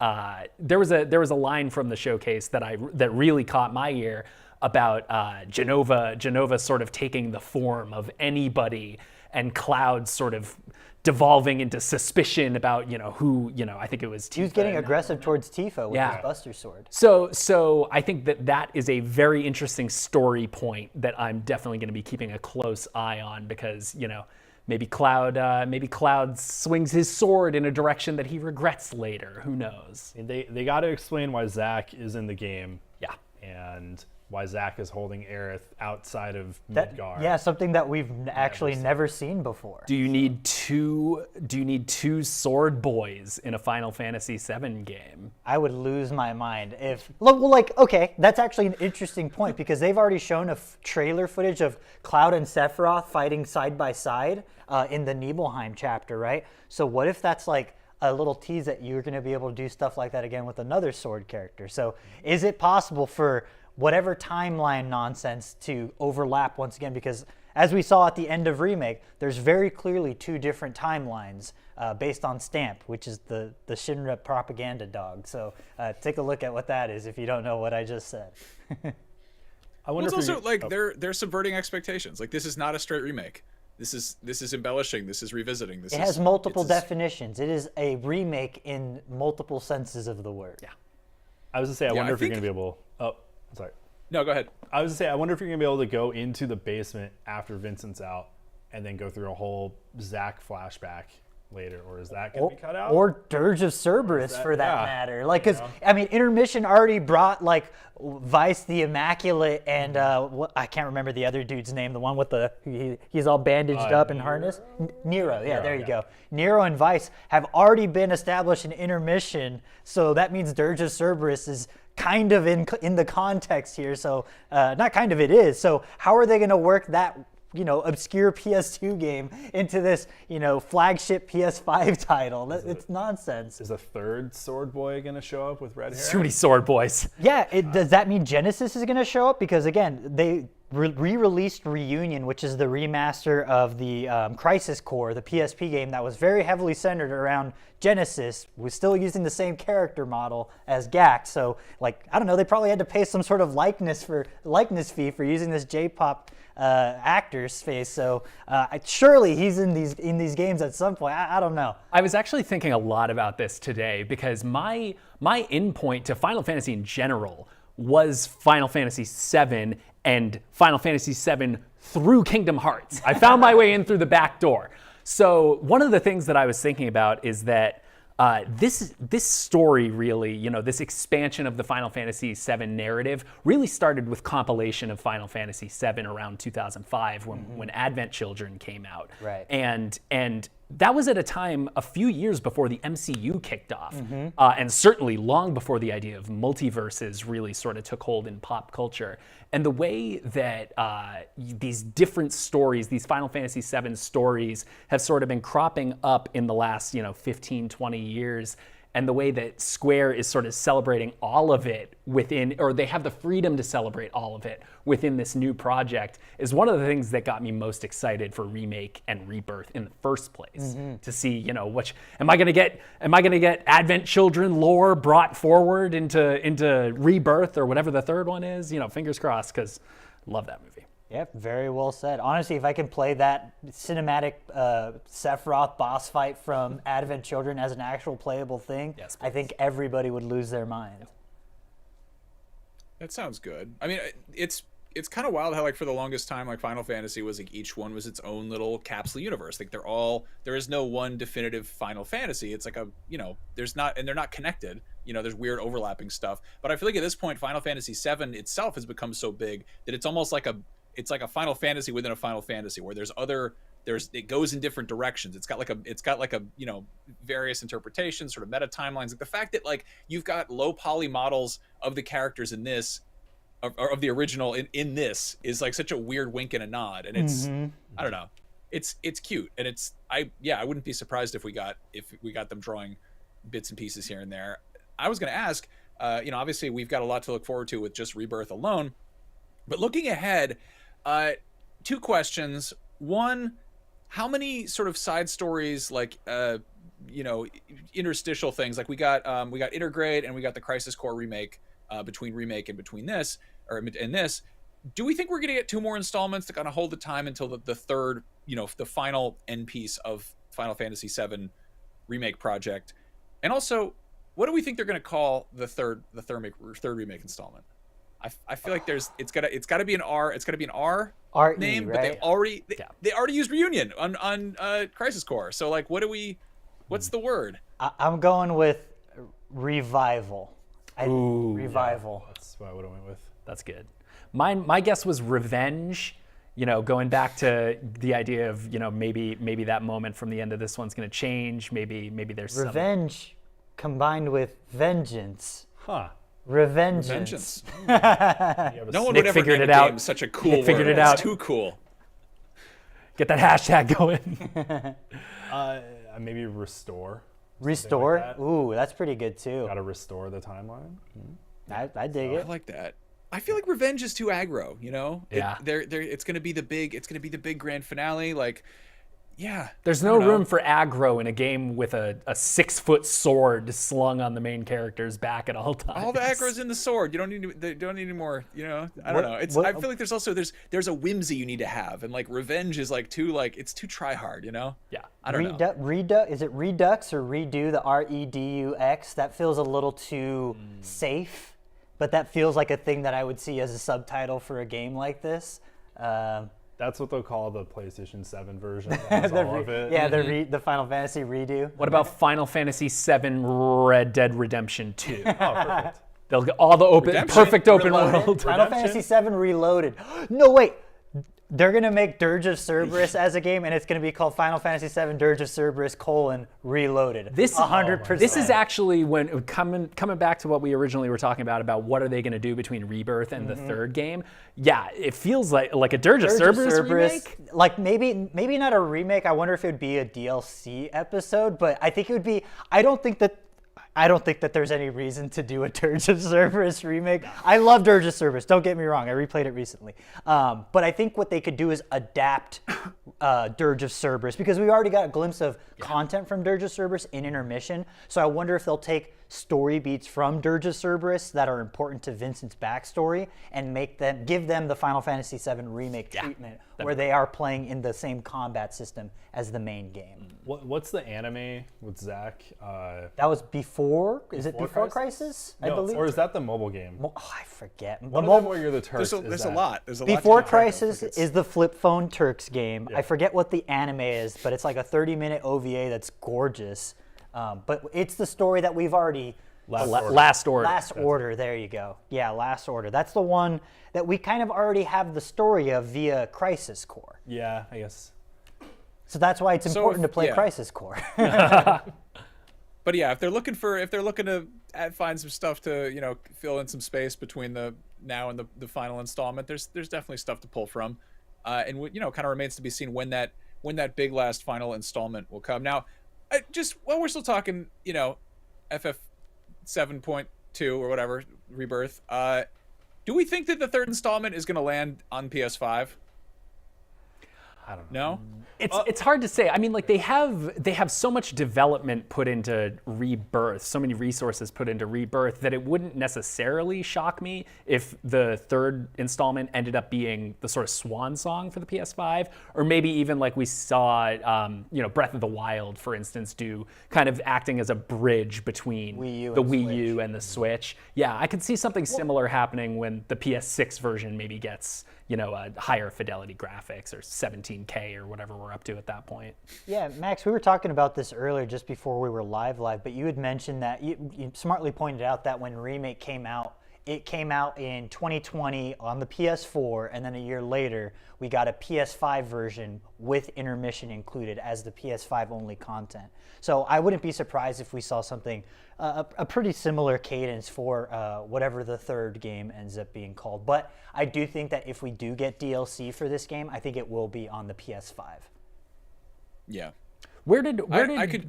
there was a line from the showcase that really caught my ear about Genova sort of taking the form of anybody, and Cloud sort of devolving into suspicion about, you know, who, you know, I think it was Tifa. He was getting aggressive towards Tifa with his Buster Sword. So I think that is a very interesting story point that I'm definitely going to be keeping a close eye on, because, you know, maybe Cloud swings his sword in a direction that he regrets later. Who knows? They got to explain why Zack is in the game. Yeah. and why Zack is holding Aerith outside of Midgard. Yeah, something that we've actually never seen before. Do you need two sword boys in a Final Fantasy VII game? I would lose my mind if, well, like, okay, that's actually an interesting point because they've already shown trailer footage of Cloud and Sephiroth fighting side by side in the Nibelheim chapter, right? So what if that's like a little tease that you're going to be able to do stuff like that again with another sword character? So is it possible for whatever timeline nonsense to overlap once again? Because as we saw at the end of Remake, there's very clearly two different timelines based on Stamp, which is the Shinra propaganda dog. So take a look at what that is if you don't know what I just said. I wonder it's also like they're subverting expectations. Like, this is not a straight remake. This is embellishing. This is revisiting. It has multiple definitions. It is a remake in multiple senses of the word. Yeah. I was gonna say, I wonder if you're gonna be able. Oh, sorry. No, go ahead. I was gonna say, I wonder if you're gonna be able to go into the basement after Vincent's out, and then go through a whole Zack flashback later, or is that gonna be cut out? Or Dirge of Cerberus, for that matter. Like, because I mean, Intermission already brought like Vice the Immaculate and I can't remember the other dude's name, the one with he's all bandaged up and harnessed. Nero, yeah, there you go. Nero and Vice have already been established in Intermission, so that means Dirge of Cerberus is kind of in the context here. So not kind of, it is. So how are they going to work that obscure PS2 game into this, flagship PS5 title? It's nonsense. Is a third sword boy going to show up with red hair? Too many sword boys. Yeah, does that mean Genesis is going to show up? Because again, they re-released Reunion, which is the remaster of the Crisis Core, the PSP game that was very heavily centered around Genesis. We're still using the same character model as Gak. So, like, I don't know, they probably had to pay some sort of likeness fee for using this J-pop actor's face. So surely he's in these games at some point. I don't know. I was actually thinking a lot about this today because my endpoint to Final Fantasy in general was Final Fantasy VII and Final Fantasy VII through Kingdom Hearts. I found my way in through the back door. So one of the things that I was thinking about is that this story really, this expansion of the Final Fantasy VII narrative really started with compilation of Final Fantasy VII around 2005 when Advent Children came out. Right. And that was at a time a few years before the MCU kicked off, and certainly long before the idea of multiverses really sort of took hold in pop culture. And the way that these different stories, these Final Fantasy VII stories, have sort of been cropping up in the last 15, 20 years, and the way that Square is sort of celebrating all of it within, or they have the freedom to celebrate all of it within this new project, is one of the things that got me most excited for Remake and Rebirth in the first place. To see, which am I gonna get Advent Children lore brought forward into Rebirth or whatever the third one is? Fingers crossed, because love that movie. Yep, very well said. Honestly, if I can play that cinematic Sephiroth boss fight from Advent Children as an actual playable thing, yes, I think everybody would lose their mind. That sounds good. I mean, it's kind of wild how, like, for the longest time, like, Final Fantasy was like each one was its own little capsule universe. Like, there is no one definitive Final Fantasy. It's like they're not connected. There's weird overlapping stuff. But I feel like at this point, Final Fantasy VII itself has become so big that it's almost like a Final Fantasy within a Final Fantasy, where it goes in different directions. It's got like a various interpretations, sort of meta timelines. Like the fact that, like, you've got low poly models of the characters in this, or of the original in this, is like such a weird wink and a nod, and it's I don't know, it's cute, and I wouldn't be surprised if we got them drawing bits and pieces here and there. I was going to ask, obviously we've got a lot to look forward to with just Rebirth alone, but looking ahead, two questions. One, how many sort of side stories, like interstitial things, like we got Intergrade and we got the Crisis Core remake, between Remake and between this, or in this, do we think we're going to get two more installments to kind of hold the time until the third, the final end piece of Final Fantasy VII Remake project? And also, what do we think they're going to call the third remake installment? I feel like it's got to be an R. It's got to be an R name, right? But they already used Reunion on Crisis Core. So, like, what's the word? I'm going with Revival. Revival. That's what I would have went with. That's good. My guess was revenge. You know, going back to the idea of, you know, maybe that moment from the end of this one's going to change. Maybe there's revenge combined with vengeance. Huh. Revengeance. No one would ever name a game such a cool word. Figured it out. It's too cool. Get that hashtag going. Maybe restore. Restore? Like that. Ooh, that's pretty good too. Got to restore the timeline. I dig it. I like that. I feel like revenge is too aggro, you know? Yeah. It's gonna be the big grand finale. Like, yeah. There's no room for aggro in a game with a 6-foot sword slung on the main character's back at all times. All the aggro's in the sword. You don't need any more. You know, I don't know. I feel like there's a whimsy you need to have, and like revenge is like it's too try hard. You know? Yeah. I don't know. Is it redux or redo? The REDUX. That feels a little too safe. But that feels like a thing that I would see as a subtitle for a game like this. That's what they'll call the PlayStation 7 version. That's all of it. Yeah, the Final Fantasy redo. What about Final Fantasy VII Red Dead Redemption 2? Oh, perfect. They'll get all the perfect open world. Final Fantasy VII Reloaded. No, wait. They're going to make Dirge of Cerberus as a game, and it's going to be called Final Fantasy VII Dirge of Cerberus: Reloaded. This 100%. This is actually when coming back to what we originally were talking about what are they going to do between Rebirth and the third game. Yeah, it feels like a Dirge of Cerberus remake. Like maybe not a remake. I wonder if it would be a DLC episode, but I think it would be. I don't think that there's any reason to do a Dirge of Cerberus remake. I love Dirge of Cerberus, don't get me wrong, I replayed it recently. But I think what they could do is adapt Dirge of Cerberus, because we already got a glimpse of content from Dirge of Cerberus in intermission, so I wonder if they'll take story beats from Dirge of Cerberus that are important to Vincent's backstory and give them the Final Fantasy VII Remake treatment, where they are playing in the same combat system as the main game. What's the anime with Zack? That was before? Is it before Crisis? No, I believe. Or is that the mobile game? I forget. One of them where you're the Turks. There's a lot. Before Crisis is the flip phone Turks game. Yeah. I forget what the anime is, but it's like a 30-minute OVA that's gorgeous. But it's the story that we've already... Last Order. Last Order, there you go. Yeah, Last Order. That's the one that we kind of already have the story of via Crisis Core. Yeah, I guess. So that's why it's important to play Crisis Core. But yeah, if they're looking to find some stuff to fill in some space between the now and the final installment, there's definitely stuff to pull from, and kind of remains to be seen when that big last final installment will come. Now, while we're still talking, FF 7.2 or whatever Rebirth, do we think that the third installment is going to land on PS5? I don't know. No? It's hard to say. I mean, like they have so much development put into Rebirth, so many resources put into Rebirth, that it wouldn't necessarily shock me if the third installment ended up being the sort of swan song for the PS5, or maybe even like we saw, Breath of the Wild, for instance, do kind of acting as a bridge between the Wii U and the Switch. Yeah, I could see something similar happening when the PS6 version maybe gets, a higher fidelity graphics or 17K or whatever we're up to at that point. Yeah, Max, we were talking about this earlier just before we were live, but you had mentioned that you smartly pointed out that when Remake came out, it came out in 2020 on the PS4, and then a year later, we got a PS5 version with intermission included as the PS5 only content. So I wouldn't be surprised if we saw something, a pretty similar cadence for whatever the third game ends up being called. But I do think that if we do get DLC for this game, I think it will be on the PS5. Yeah. Where did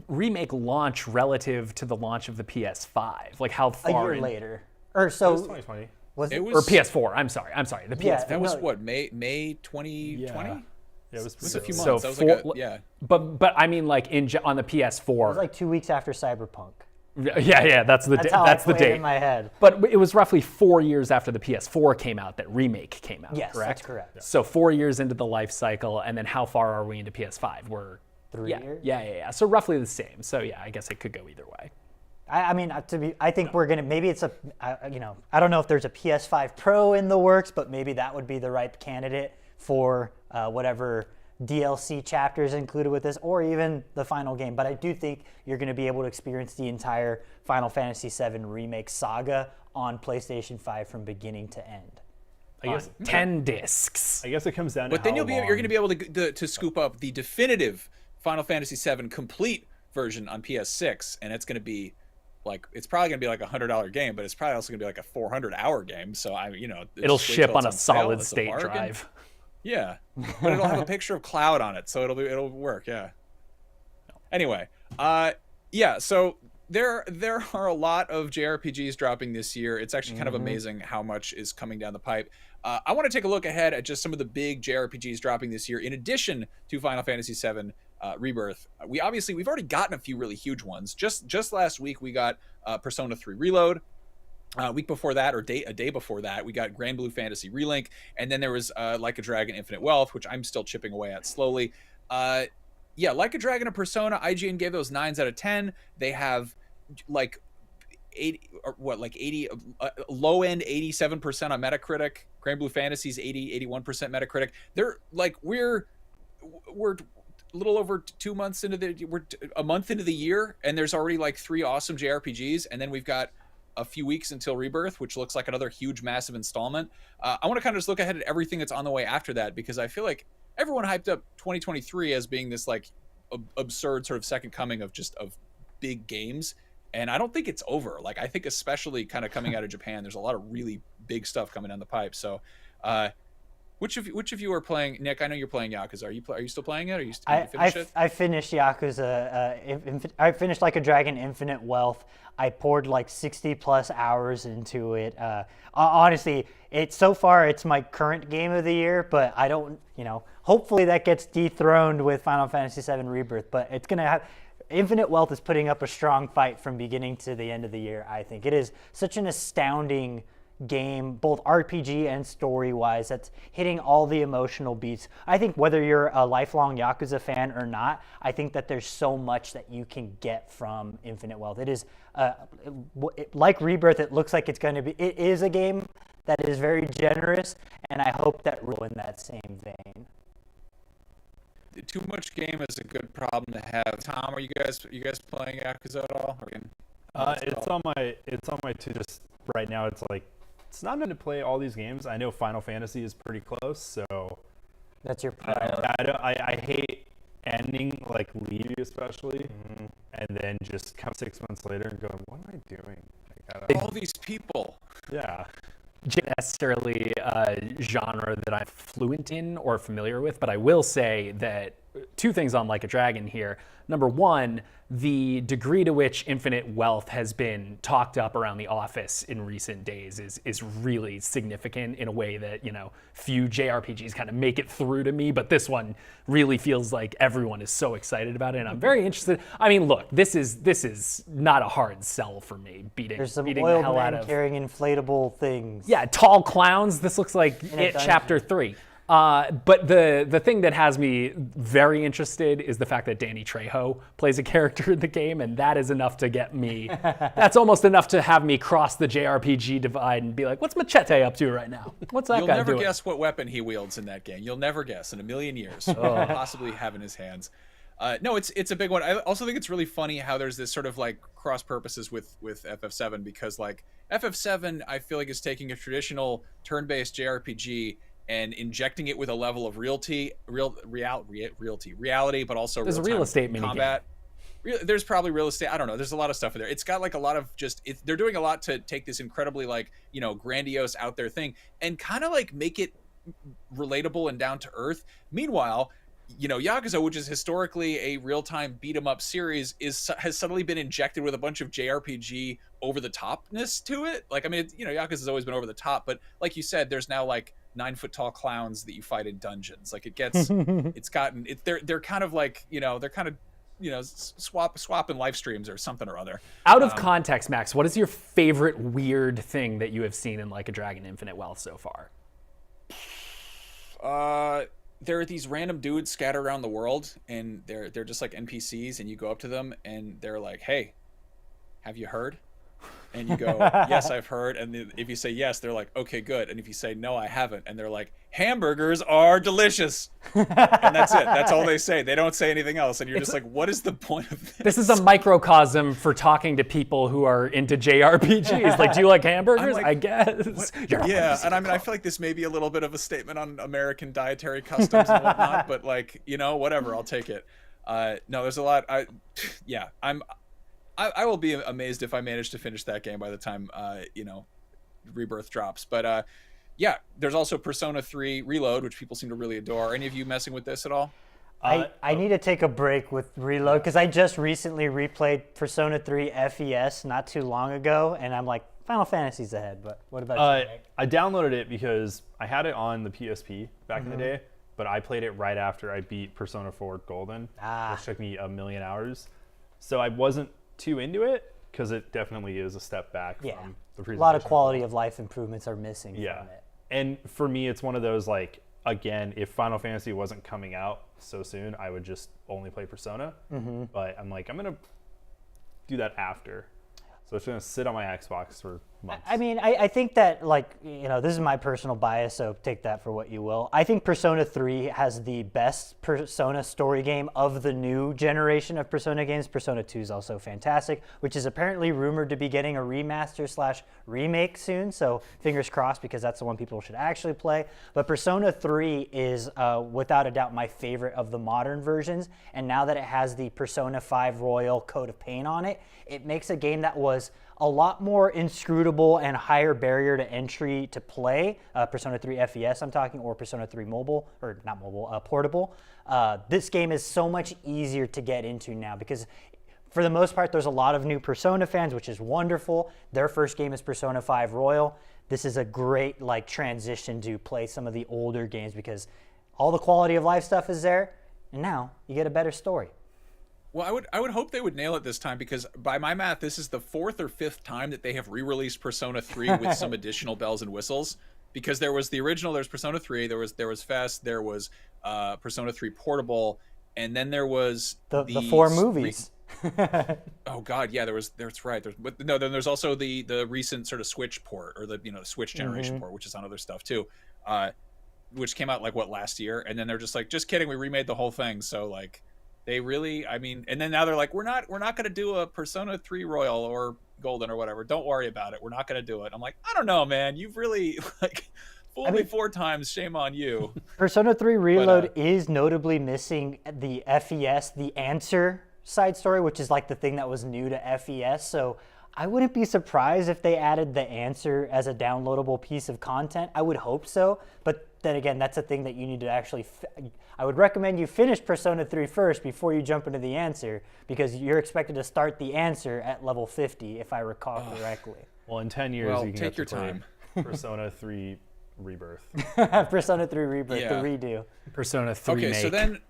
Remake launch relative to the launch of the PS5? Like how far? A year later. Or so. It was 2020. Or PS4. I'm sorry. The PS4. That was what, May 2020? Yeah, it was a few months. So that was But I mean, like on the PS4. It was like 2 weeks after Cyberpunk. Yeah, that's the date in my head. But it was roughly 4 years after the PS4 came out that Remake came out. Yes, correct? That's correct. Yeah. So 4 years into the life cycle, and then how far are we into PS5? We're 3 years. Yeah. So roughly the same. So yeah, I guess it could go either way. I think we're gonna, maybe it's I don't know if there's a PS5 Pro in the works, but maybe that would be the right candidate for whatever DLC chapters included with this, or even the final game. But I do think you're going to be able to experience the entire Final Fantasy VII Remake saga on PlayStation 5 from beginning to end. I guess 10 discs. I guess it comes down to But then you're going to be able to to scoop up the definitive Final Fantasy VII complete version on PS6, and it's going to be like, it's probably going to be like $100 game, but it's probably also going to be like a 400-hour game. So it'll ship on a solid state drive. Yeah, but it'll have a picture of Cloud on it, so it'll work. Yeah. Anyway, yeah. So there are a lot of JRPGs dropping this year. It's actually kind of amazing how much is coming down the pipe. I want to take a look ahead at just some of the big JRPGs dropping this year, in addition to Final Fantasy VII Rebirth. We've already gotten a few really huge ones. Just last week we got Persona 3 Reload. Week before that, or a day before that, we got Grand Blue Fantasy Relink, and then there was Like a Dragon Infinite Wealth, which I'm still chipping away at slowly. Yeah, Like a Dragon and Persona, IGN gave those 9s out of 10. They have like 80, low end 87% on Metacritic. Grand Blue Fantasy's 81% Metacritic. They're like, we're a little over 2 months into we're a month into the year, and there's already like 3 awesome JRPGs, and then we've got a few weeks until Rebirth, which looks like another huge, massive installment. I want to kind of just look ahead at everything that's on the way after that, because I feel like everyone hyped up 2023 as being this like absurd sort of second coming of big games, and I don't think it's over. Like, I think especially kind of coming out of Japan, there's a lot of really big stuff coming down the pipe. So which of you are playing? Nick, I know you're playing Yakuza. Are you still playing it? Or you finish it? I finished Yakuza. I finished Like a Dragon Infinite Wealth. I poured like 60 plus hours into it. Honestly, so far it's my current game of the year, but I don't, hopefully that gets dethroned with Final Fantasy VII Rebirth, but it's going to have, Infinite Wealth is putting up a strong fight from beginning to the end of the year, I think. It is such an astounding game, both RPG and story-wise, that's hitting all the emotional beats. I think whether you're a lifelong Yakuza fan or not, I think that there's so much that you can get from Infinite Wealth. It is, like Rebirth, it looks like it is a game that is very generous, and I hope that we're in that same vein. Too much game is a good problem to have. Tom, are you guys playing Yakuza at all? It's on my to just right now. It's like, it's not meant to play all these games. I know Final Fantasy is pretty close, so that's your priority. I hate ending like Leave, especially, and then just come 6 months later and going, what am I doing? All these people. Yeah. Necessarily a genre that I'm fluent in or familiar with, but I will say that 2 things on Like a Dragon here. Number one, the degree to which Infinite Wealth has been talked up around the office in recent days is really significant in a way that, few JRPGs kind of make it through to me, but this one really feels like everyone is so excited about it, and I'm very interested. I mean, look, this is not a hard sell for me, There's some beating oiled the hell men out of carrying inflatable things. Yeah, tall clowns. This looks like It Chapter 3. But the thing that has me very interested is the fact that Danny Trejo plays a character in the game, and that is enough to get me. That's almost enough to have me cross the JRPG divide and be like, what's Machete up to right now? What's that guy doing? You'll never guess what weapon he wields in that game. You'll never guess in a million years. Possibly have in his hands. No, it's a big one. I also think it's really funny how there's this sort of like cross purposes with FF7, because like FF7, I feel like is taking a traditional turn-based JRPG and injecting it with a level of reality, but also there's a real estate combat. There's probably real estate. I don't know. There's a lot of stuff in there. It's got like a lot of they're doing a lot to take this incredibly like, grandiose out there thing and kind of like make it relatable and down to earth. Meanwhile, Yakuza, which is historically a real-time beat-em-up series, has suddenly been injected with a bunch of JRPG over-the-topness to it. Like, I mean, Yakuza's always been over the top, but like you said, there's now like 9-foot-tall clowns that you fight in dungeons. Like, it gets, they're kind of like, they're kind of, swapping live streams or something or other. Out of context, Max, what is your favorite weird thing that you have seen in Like a Dragon Infinite Wealth so far? There are these random dudes scattered around the world, and they're just like NPCs, and you go up to them and they're like, hey, have you heard? And you go, yes, I've heard. And if you say yes, they're like, okay, good. And if you say no, I haven't, and they're like, hamburgers are delicious. And that's it. That's all they say. They don't say anything else. And you're just like, what is the point of this? This is a microcosm for talking to people who are into JRPGs. Like, do you like hamburgers? Like, I guess. Yeah, and I mean, I feel like this may be a little bit of a statement on American dietary customs and whatnot, but like, you know, whatever, I'll take it. No, there's a lot. I will be amazed if I manage to finish that game by the time you know, Rebirth drops. But yeah, there's also Persona 3 Reload, which people seem to really adore. Are any of you messing with this at all? I need to take a break with Reload because I just recently replayed Persona 3 FES not too long ago, and I'm like, Final Fantasy's ahead. But what about you, Nick? I downloaded it because I had it on the PSP back in the day, but I played it right after I beat Persona 4 Golden, which took me 1,000,000 hours. So I wasn't too into it because it definitely is a step back from the presentation. A lot of quality of life improvements are missing from it. And for me, it's one of those, like, again, if Final Fantasy wasn't coming out so soon, I would just only play Persona. But I'm like, I'm going to do that after. So it's going to sit on my Xbox for months. I mean, I think that, like, you know, this is my personal bias, so take that for what you will. I think Persona 3 has the best Persona story game of the new generation of Persona games. Persona 2 is also fantastic, which is apparently rumored to be getting a remaster/remake soon, so fingers crossed because that's the one people should actually play. But Persona 3 is, without a doubt, my favorite of the modern versions, and now that it has the Persona 5 Royal Code of Pain on it, it makes a game that was a lot more inscrutable and higher barrier to entry to play. Persona 3 FES I'm talking, or Persona 3 mobile, or not mobile, portable. This game is so much easier to get into now because for the most part there's a lot of new Persona fans, which is wonderful. Their first game is Persona 5 Royal. This is a great like transition to play some of the older games because all the quality of life stuff is there, and now you get a better story. Well, I would hope they would nail it this time because by my math, this is the 4th or 5th time that they have re-released Persona 3 with some additional bells and whistles. Because there was the original, there's Persona 3, there was Fest, there was Persona 3 Portable, and then there was the 4 movies. Oh God, yeah, that's right. Then there's also the recent sort of Switch port or the Switch generation port, which is on other stuff too, which came out like last year, and then they're just like, just kidding, we remade the whole thing. So like. They really, I mean, and then now they're like, we're not going to do a Persona 3 Royal or Golden or whatever. Don't worry about it. We're not going to do it. I'm like, I don't know, man. You've really like fooled me 4 times. Shame on you. Persona 3 Reload is notably missing the FES, the answer side story, which is like the thing that was new to FES. So I wouldn't be surprised if they added the answer as a downloadable piece of content. I would hope so. But then again, that's a thing that you need to actually... I would recommend you finish Persona 3 first before you jump into the answer, because you're expected to start the answer at level 50, if I recall correctly. Well, in 10 years, you can take your time. Persona 3 Rebirth. Persona 3 Rebirth, the redo. Persona 3 Okay, Remake. so then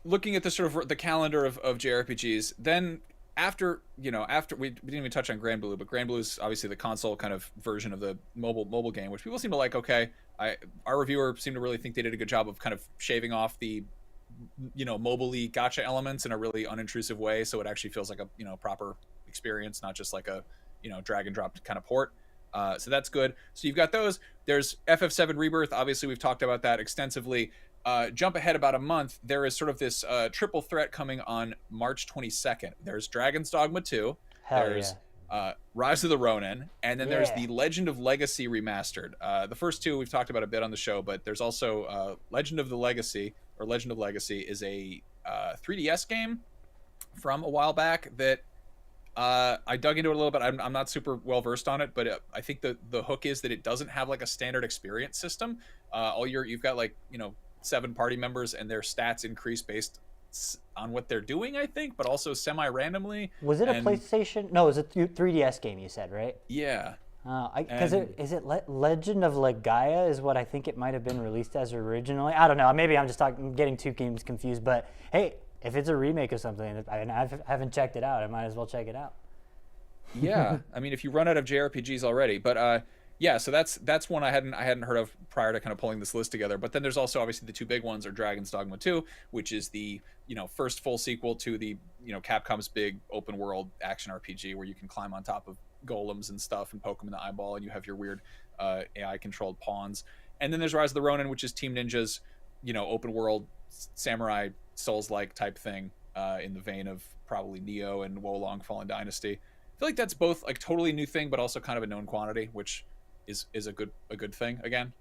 looking at the sort of the calendar of JRPGs, then after we didn't even touch on Grand Blue, but Grand Blue is obviously the console kind of version of the mobile game, which people seem to like. Okay, our reviewer seemed to really think they did a good job of kind of shaving off the mobile-y gotcha elements in a really unintrusive way, so it actually feels like a proper experience, not just like a drag and drop kind of port. So that's good. So you've got those. There's FF7 Rebirth. Obviously, we've talked about that extensively. Jump ahead about a month, there is sort of this triple threat coming on March 22nd. There's Dragon's Dogma 2, there's Rise of the Ronin, and then there's the Legend of Legacy Remastered. The first two we've talked about a bit on the show, but there's also Legend of Legacy is a 3DS game from a while back that I dug into it a little bit. I'm not super well versed on it, but I think the hook is that it doesn't have like a standard experience system. You've got 7 party members, and their stats increase based on what they're doing, I think, but also semi-randomly. Was it a PlayStation? No, it was a 3DS game, you said, right? Yeah. Because is it Legend of Legaia is what I think it might have been released as originally. I don't know. Maybe I'm just getting 2 games confused. But hey, if it's a remake of something, I haven't checked it out. I might as well check it out. Yeah, I mean, if you run out of JRPGs already, but yeah, so that's one I hadn't heard of prior to kind of pulling this list together. But then there's also obviously the 2 big ones are Dragon's Dogma 2, which is the first full sequel to the Capcom's big open world action RPG where you can climb on top of golems and stuff and poke them in the eyeball, and you have your weird AI controlled pawns. And then there's Rise of the Ronin, which is Team Ninja's, open world samurai Souls-like type thing, in the vein of probably Neo and Wolong Fallen Dynasty. I feel like that's both like totally new thing, but also kind of a known quantity, which is a good thing again.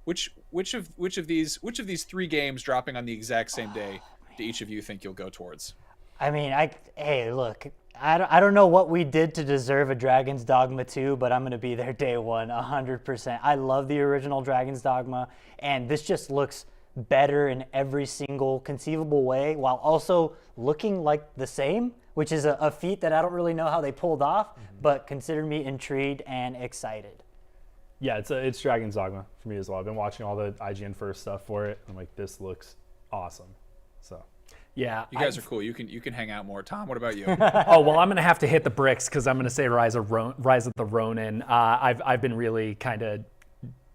Which of these 3 games dropping on the exact same day do each of you think you'll go towards? I mean, hey, look, I don't know what we did to deserve a Dragon's Dogma 2, but I'm going to be there day one, 100%. I love the original Dragon's Dogma, and this just looks better in every single conceivable way, while also looking like the same, which is a feat that I don't really know how they pulled off, but consider me intrigued and excited. Yeah, it's Dragon's Dogma for me as well. I've been watching all the IGN first stuff for it. I'm like, this looks awesome. So yeah, you guys are cool. You can hang out more. Tom, what about you? Oh well, I'm gonna have to hit the bricks because I'm gonna say Rise of the Ronin. I've been really kind of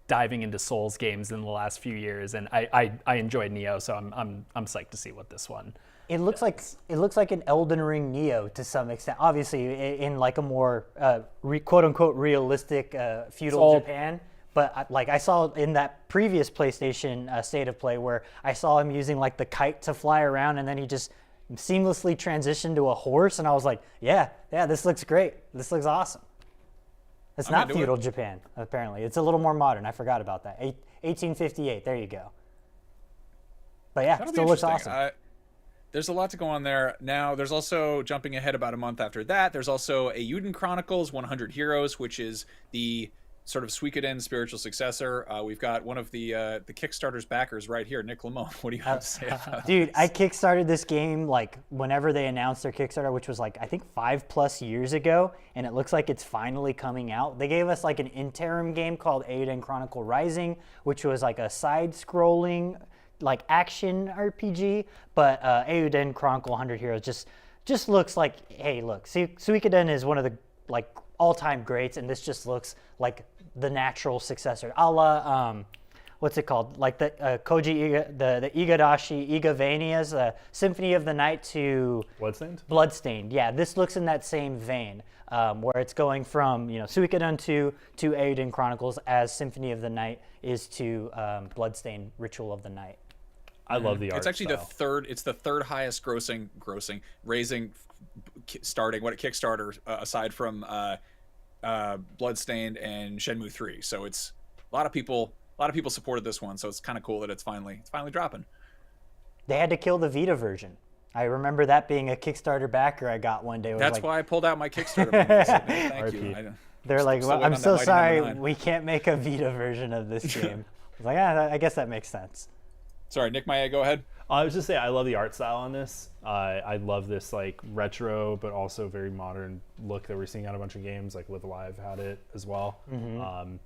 diving into Souls games in the last few years, and I enjoyed Neo, so I'm psyched to see what this one. It looks like an Elden Ring Neo to some extent. Obviously, in like a more quote unquote realistic feudal Japan. But I saw in that previous PlayStation State of Play where I saw him using like the kite to fly around, and then he just seamlessly transitioned to a horse, and I was like, yeah, this looks great. This looks awesome. It's not feudal Japan, apparently. It's a little more modern. I forgot about that. 1858. There you go. But yeah, it still looks awesome. There's a lot to go on there. Now, there's also, jumping ahead about a month after that, there's also a Eiyuden Chronicles 100 Heroes, which is the sort of Suikoden spiritual successor. We've got one of the Kickstarter's backers right here, Nick Lamone. What do you have to say about Dude, this? I kickstarted this game like whenever they announced their Kickstarter, which was like I think 5+ years ago, and it looks like it's finally coming out. They gave us like an interim game called Eiyuden Chronicle Rising, which was like a side-scrolling like action RPG, but Eiyuden Chronicle 100 Heroes just looks like, hey, look, Suikoden is one of the like all-time greats, and this just looks like the natural successor, a la what's it called, like the Koji Iga, the Igarashi Igavania's Symphony of the Night to Bloodstained. Yeah, this looks in that same vein, where it's going from Suikoden to Eiyuden Chronicles, as Symphony of the Night is to Bloodstained Ritual of the Night. I love the art. It's actually the third highest grossing starting what at Kickstarter, aside from Bloodstained and Shenmue 3. So it's a lot of people supported this one, so it's kind of cool that it's finally dropping. They had to kill the Vita version. I remember that being a Kickstarter backer I got one day. That's why I pulled out my Kickstarter money. I said, "Man, thank you." They're like, well, I'm so sorry, we can't make a Vita version of this game. I was like, I guess that makes sense. Sorry, Nick Maya, go ahead. I was just saying, I love the art style on this. I love this like retro, but also very modern look that we're seeing on a bunch of games. Like Live Alive had it as well. Mm-hmm.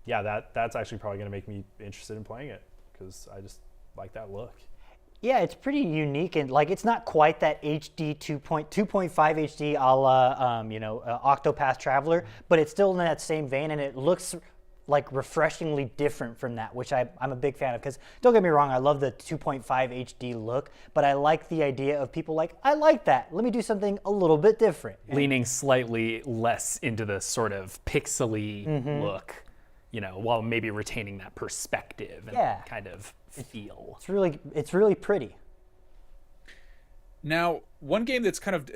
Yeah, that's actually probably going to make me interested in playing it because I just like that look. Yeah, it's pretty unique, and like it's not quite that HD 2.5 HD a la Octopath Traveler, but it's still in that same vein, and it looks like refreshingly different from that, which I'm a big fan of. Because don't get me wrong, I love the 2.5 HD look, but I like the idea of people like, I like that. Let me do something a little bit different. Leaning slightly less into the sort of pixely look, while maybe retaining that perspective and kind of feel. It's really pretty. Now, one game that's kind of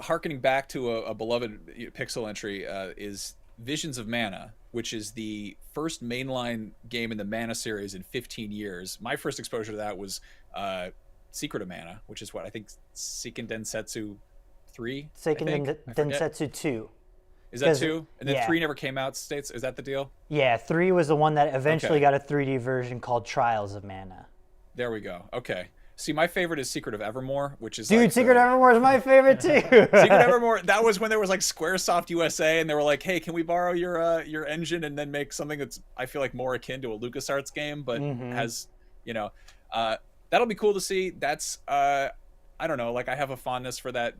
harkening back to a beloved pixel entry is Visions of Mana, which is the first mainline game in the Mana series in 15 years. My first exposure to that was Secret of Mana, which is what I think Seiken Densetsu 3? Seiken Densetsu 2. Is that 2? And then 3 never came out, States? Is that the deal? Yeah, 3 was the one that eventually got a 3D version called Trials of Mana. There we go. Okay. See, my favorite is Secret of Evermore, which is Secret of Evermore is my favorite too. Secret of Evermore, that was when there was like Squaresoft USA, and they were like, hey, can we borrow your engine and then make something that's, I feel like, more akin to a LucasArts game, but has, that'll be cool to see. That's, I don't know, like I have a fondness for that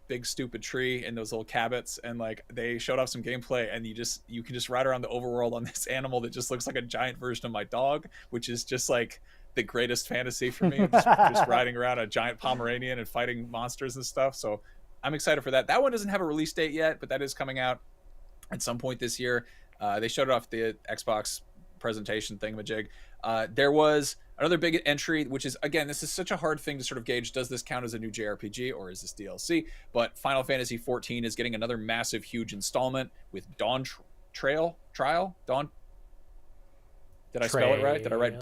big stupid tree and those little cabots, and like they showed off some gameplay, and you can just ride around the overworld on this animal that just looks like a giant version of my dog, which is just like the greatest fantasy for me. Just riding around a giant Pomeranian and fighting monsters and stuff. So I'm excited for that. That one doesn't have a release date yet, but that is coming out at some point this year. They showed it off the Xbox presentation thingamajig. There was another big entry, which is, again, this is such a hard thing to sort of gauge. Does this count as a new JRPG or is this DLC? But Final Fantasy XIV is getting another massive, huge installment with Dawn Trial? Dawn? Did I spell it right? Did I write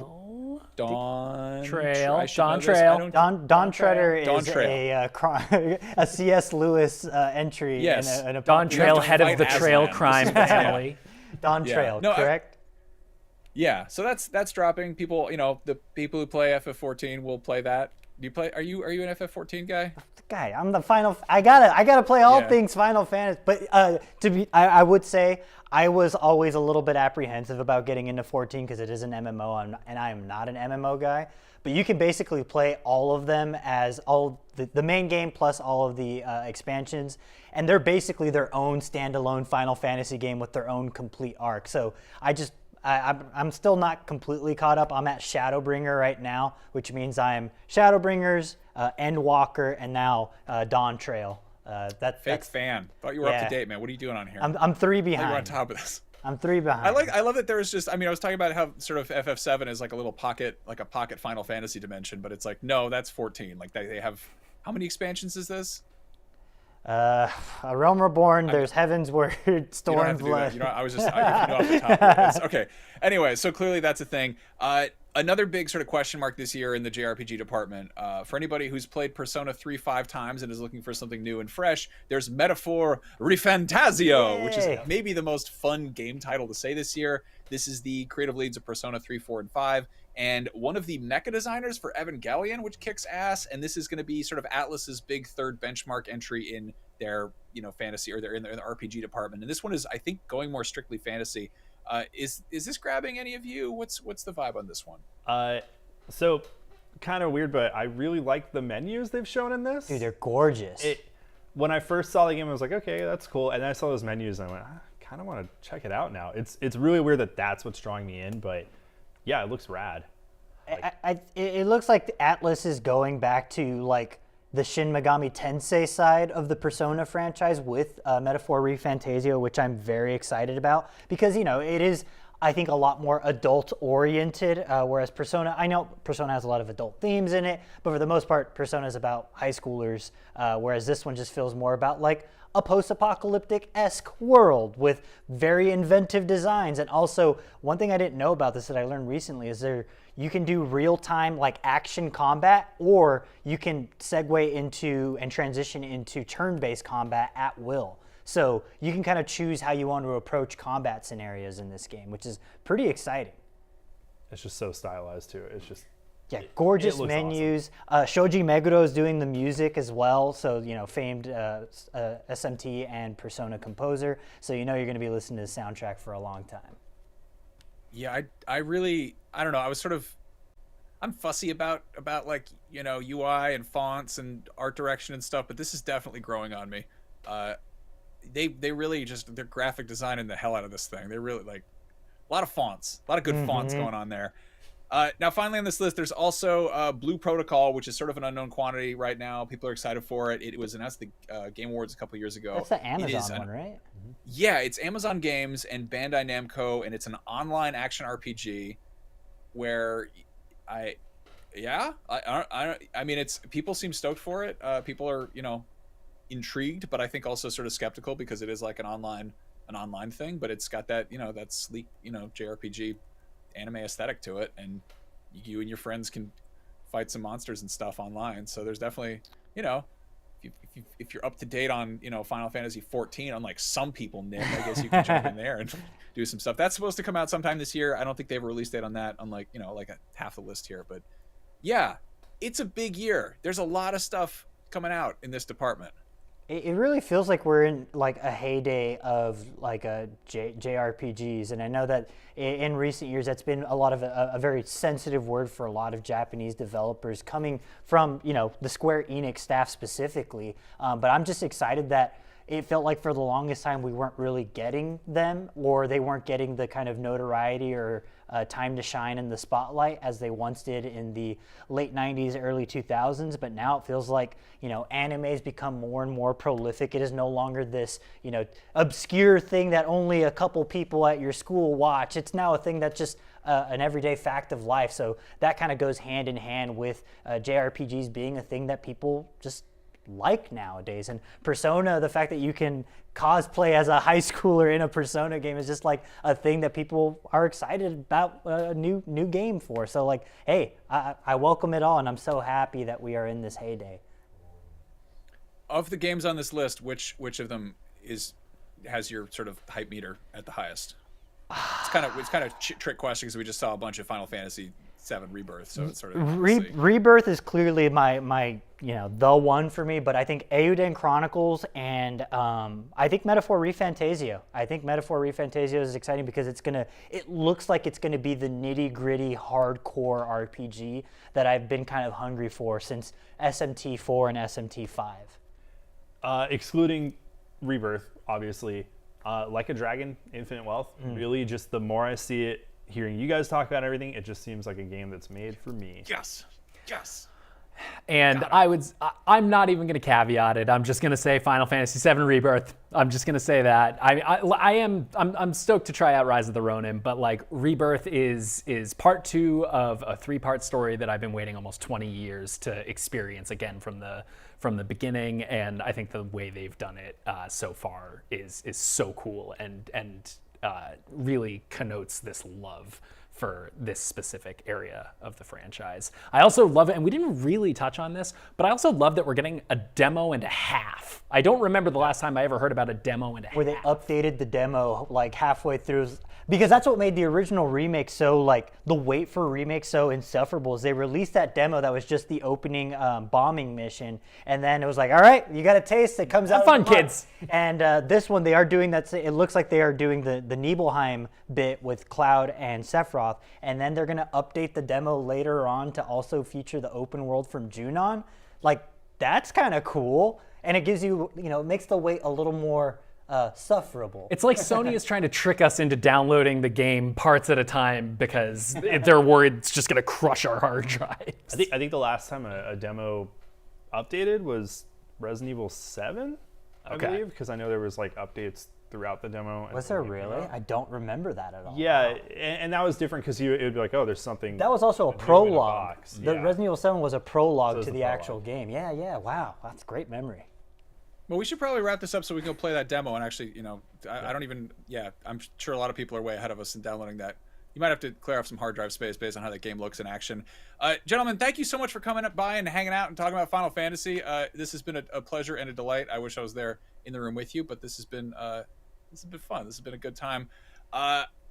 Dawn Trail? Dawn Trail. Dawn Treader is a C.S. Lewis entry. Yes. In a Dawn Trail, head of the Trail crime family. Dawn Trail, correct? Yeah, so that's dropping. People, the people who play FF14 will play that. Do you play? Are you an FF14 guy? Guy, I'm the final. I gotta play all things Final Fantasy. But I would say I was always a little bit apprehensive about getting into 14 because it is an MMO, and I am not an MMO guy. But you can basically play all of them as all the main game plus all of the expansions, and they're basically their own standalone Final Fantasy game with their own complete arc. So I'm still not completely caught up. I'm at Shadowbringer right now, which means I'm Shadowbringers, Endwalker, and now Dawn Trail. That's fan. Thought you were up to date, man. What are you doing on here? I'm 3 behind. You're on top of this. I'm 3 behind. I love that there's just, I was talking about how sort of FF7 is like a little pocket, like a pocket Final Fantasy dimension, but it's like, no, that's 14. Like they have, how many expansions is this? A Realm Reborn, there's Heaven's Word, Stormblood. I was just, off the top. Okay. Anyway, so clearly that's a thing. Another big sort of question mark this year in the JRPG department. For anybody who's played Persona 3 5 times and is looking for something new and fresh, there's Metaphor Refantasio, which is maybe the most fun game title to say this year. This is the creative leads of Persona 3, 4, and 5, and one of the mecha designers for Evangelion, which kicks ass. And this is going to be sort of Atlus's big third benchmark entry in their, fantasy, or they're in the RPG department. And this one is, I think, going more strictly fantasy. Is this grabbing any of you? What's the vibe on this one? So kind of weird, but I really like the menus they've shown in this. Dude, they're gorgeous. When I first saw the game, I was like, okay, that's cool. And then I saw those menus and I went, I kind of want to check it out now. It's really weird that that's what's drawing me in, but yeah, it looks rad. It looks like Atlus is going back to like the Shin Megami Tensei side of the Persona franchise with Metaphor Refantasio, which I'm very excited about because, it is, I think, a lot more adult-oriented, whereas Persona, I know Persona has a lot of adult themes in it, but for the most part, Persona is about high schoolers, whereas this one just feels more about like a post-apocalyptic-esque world with very inventive designs. And also, one thing I didn't know about this that I learned recently is you can do real-time like action combat, or you can segue into and transition into turn-based combat at will. So you can kind of choose how you want to approach combat scenarios in this game, which is pretty exciting. It's just so stylized too. It's just gorgeous menus. Awesome. Shoji Meguro is doing the music as well, so famed SMT and Persona composer. So you're going to be listening to the soundtrack for a long time. Yeah, I really, I don't know. I'm fussy about like UI and fonts and art direction and stuff, but this is definitely growing on me. They really just, they're graphic designing the hell out of this thing. They're really like a lot of fonts, a lot of good fonts going on there. Now, finally on this list, there's also Blue Protocol, which is sort of an unknown quantity right now. People are excited for it. It was announced at the Game Awards a couple years ago. That's the Amazon one, right? Yeah, it's Amazon Games and Bandai Namco, and it's an online action RPG where it's, people seem stoked for it. People are, intrigued, but I think also sort of skeptical because it is like an online thing, but it's got that, that sleek, JRPG anime aesthetic to it, and you and your friends can fight some monsters and stuff online. So there's definitely, if you're up to date on, Final Fantasy XIV, unlike some people, Nick, I guess you can jump in there and do some stuff. That's supposed to come out sometime this year. I don't think they have a release date on that, unlike, like half the list here. But yeah, it's a big year. There's a lot of stuff coming out in this department. It really feels like we're in like a heyday of like JRPGs, and I know that in recent years that's been a lot of a very sensitive word for a lot of Japanese developers coming from the Square Enix staff specifically. But I'm just excited that it felt like for the longest time we weren't really getting them, or they weren't getting the kind of notoriety or time to shine in the spotlight as they once did in the late 90s, early 2000s. But now it feels like, you know, anime's become more and more prolific. It is no longer this, you know, obscure thing that only a couple people at your school watch. It's now a thing that's just an everyday fact of life. So that kind of goes hand in hand with JRPGs being a thing that people just like nowadays. And Persona, the fact that you can cosplay as a high schooler in a Persona game is just like a thing that people are excited about a new game for. So like, hey, I welcome it all, and I'm so happy that we are in this heyday. Of the games on this list, which of them has your sort of hype meter at the highest? It's kind of trick question because we just saw a bunch of Final Fantasy VII Rebirth, so it's sort of Rebirth is clearly my you know, the one for me, but I think Eiyuden Chronicles and I think Metaphor ReFantazio. I think Metaphor ReFantazio is exciting because it looks like it's gonna be the nitty-gritty hardcore RPG that I've been kind of hungry for since SMT4 and SMT5. Excluding Rebirth, obviously. Like a Dragon, Infinite Wealth, really just the more I see it, hearing you guys talk about everything, it just seems like a game that's made for me. Yes. And I'm not even going to caveat it. I'm just going to say Final Fantasy VII Rebirth. I'm just going to say that. I'm stoked to try out Rise of the Ronin, but like Rebirth is part 2 of a 3-part story that I've been waiting almost 20 years to experience again from the beginning, and I think the way they've done it so far is so cool and really connotes this love for this specific area of the franchise. I also love it, and we didn't really touch on this, but I also love that we're getting a demo and a half. I don't remember the last time I ever heard about a demo and a half. Where they updated the demo like halfway through, because that's what made the original remake so, like, the wait for remake so insufferable, is they released that demo that was just the opening bombing mission, and then it was like, all right, you got a taste, it comes out. Have fun, kids. And this one, they are doing that, it looks like they are doing the Nibelheim bit with Cloud and Sephiroth, and then they're gonna update the demo later on to also feature the open world from Junon. Like, that's kind of cool, and it gives you, you know, it makes the wait a little more sufferable. It's like Sony is trying to trick us into downloading the game parts at a time because they're worried it's just going to crush our hard drives. I think the last time a demo updated was Resident Evil 7, I believe, because I know there was like updates throughout the demo. Was there really? I don't remember that at all. Yeah, and that was different because it would be like, oh, there's something. That was also a prologue. The Yeah. Resident Evil 7 was a prologue to the prologue. actual game. Yeah, wow, that's great memory. Well, we should probably wrap this up so we can go play that demo and actually, you know, I don't even, I'm sure a lot of people are way ahead of us in downloading that. You might have to clear off some hard drive space based on how that game looks in action. Gentlemen, thank you so much for coming up by and hanging out and talking about Final Fantasy. This has been a pleasure and a delight. I wish I was there in the room with you, but this has been fun. This has been a good time.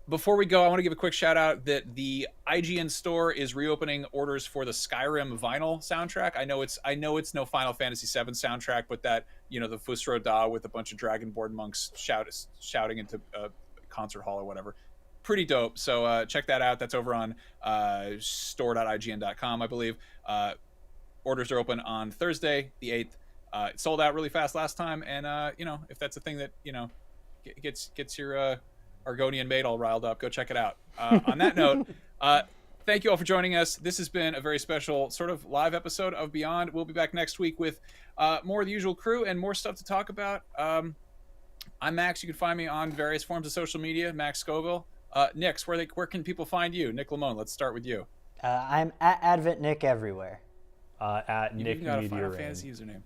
Before we go, I want to give a quick shout out that the IGN store is reopening orders for the Skyrim vinyl soundtrack. I know it's no Final Fantasy VII soundtrack, but that, you know, the Fusro Da with a bunch of Dragonborn monks shouting into a concert hall or whatever. Pretty dope. So check that out. That's over on store.ign.com, I believe. Orders are open on Thursday, the 8th. It sold out really fast last time, and you know, if that's a thing that, you know, gets your Argonian maid all riled up, go check it out. On that note, thank you all for joining us. This has been a very special sort of live episode of Beyond. We'll be back next week with more of the usual crew and more stuff to talk about. I'm Max. You can find me on various forms of social media, Max Scoville. Nix, where can people find you? Nick Lamone, let's start with you. I'm at Advent Nick everywhere. At Nick Got a Meteor Final Rain. Fantasy username.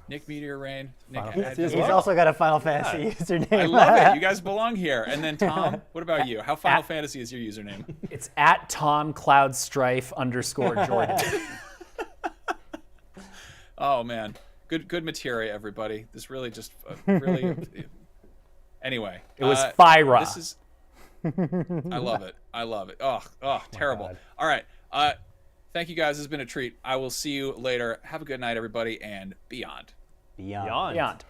Nick Meteor Rain. He's also got a Final Fantasy username. I love it. You guys belong here. And then Tom, what about you? How Final Fantasy is your username? It's at Tom Cloud Strife _Jordan. Oh man, good materia, everybody. This really just really. Anyway, it was Fyra. This is. I love it. Oh, terrible. All right. Thank you guys. This has been a treat. I will see you later. Have a good night, everybody, and beyond. Beyond.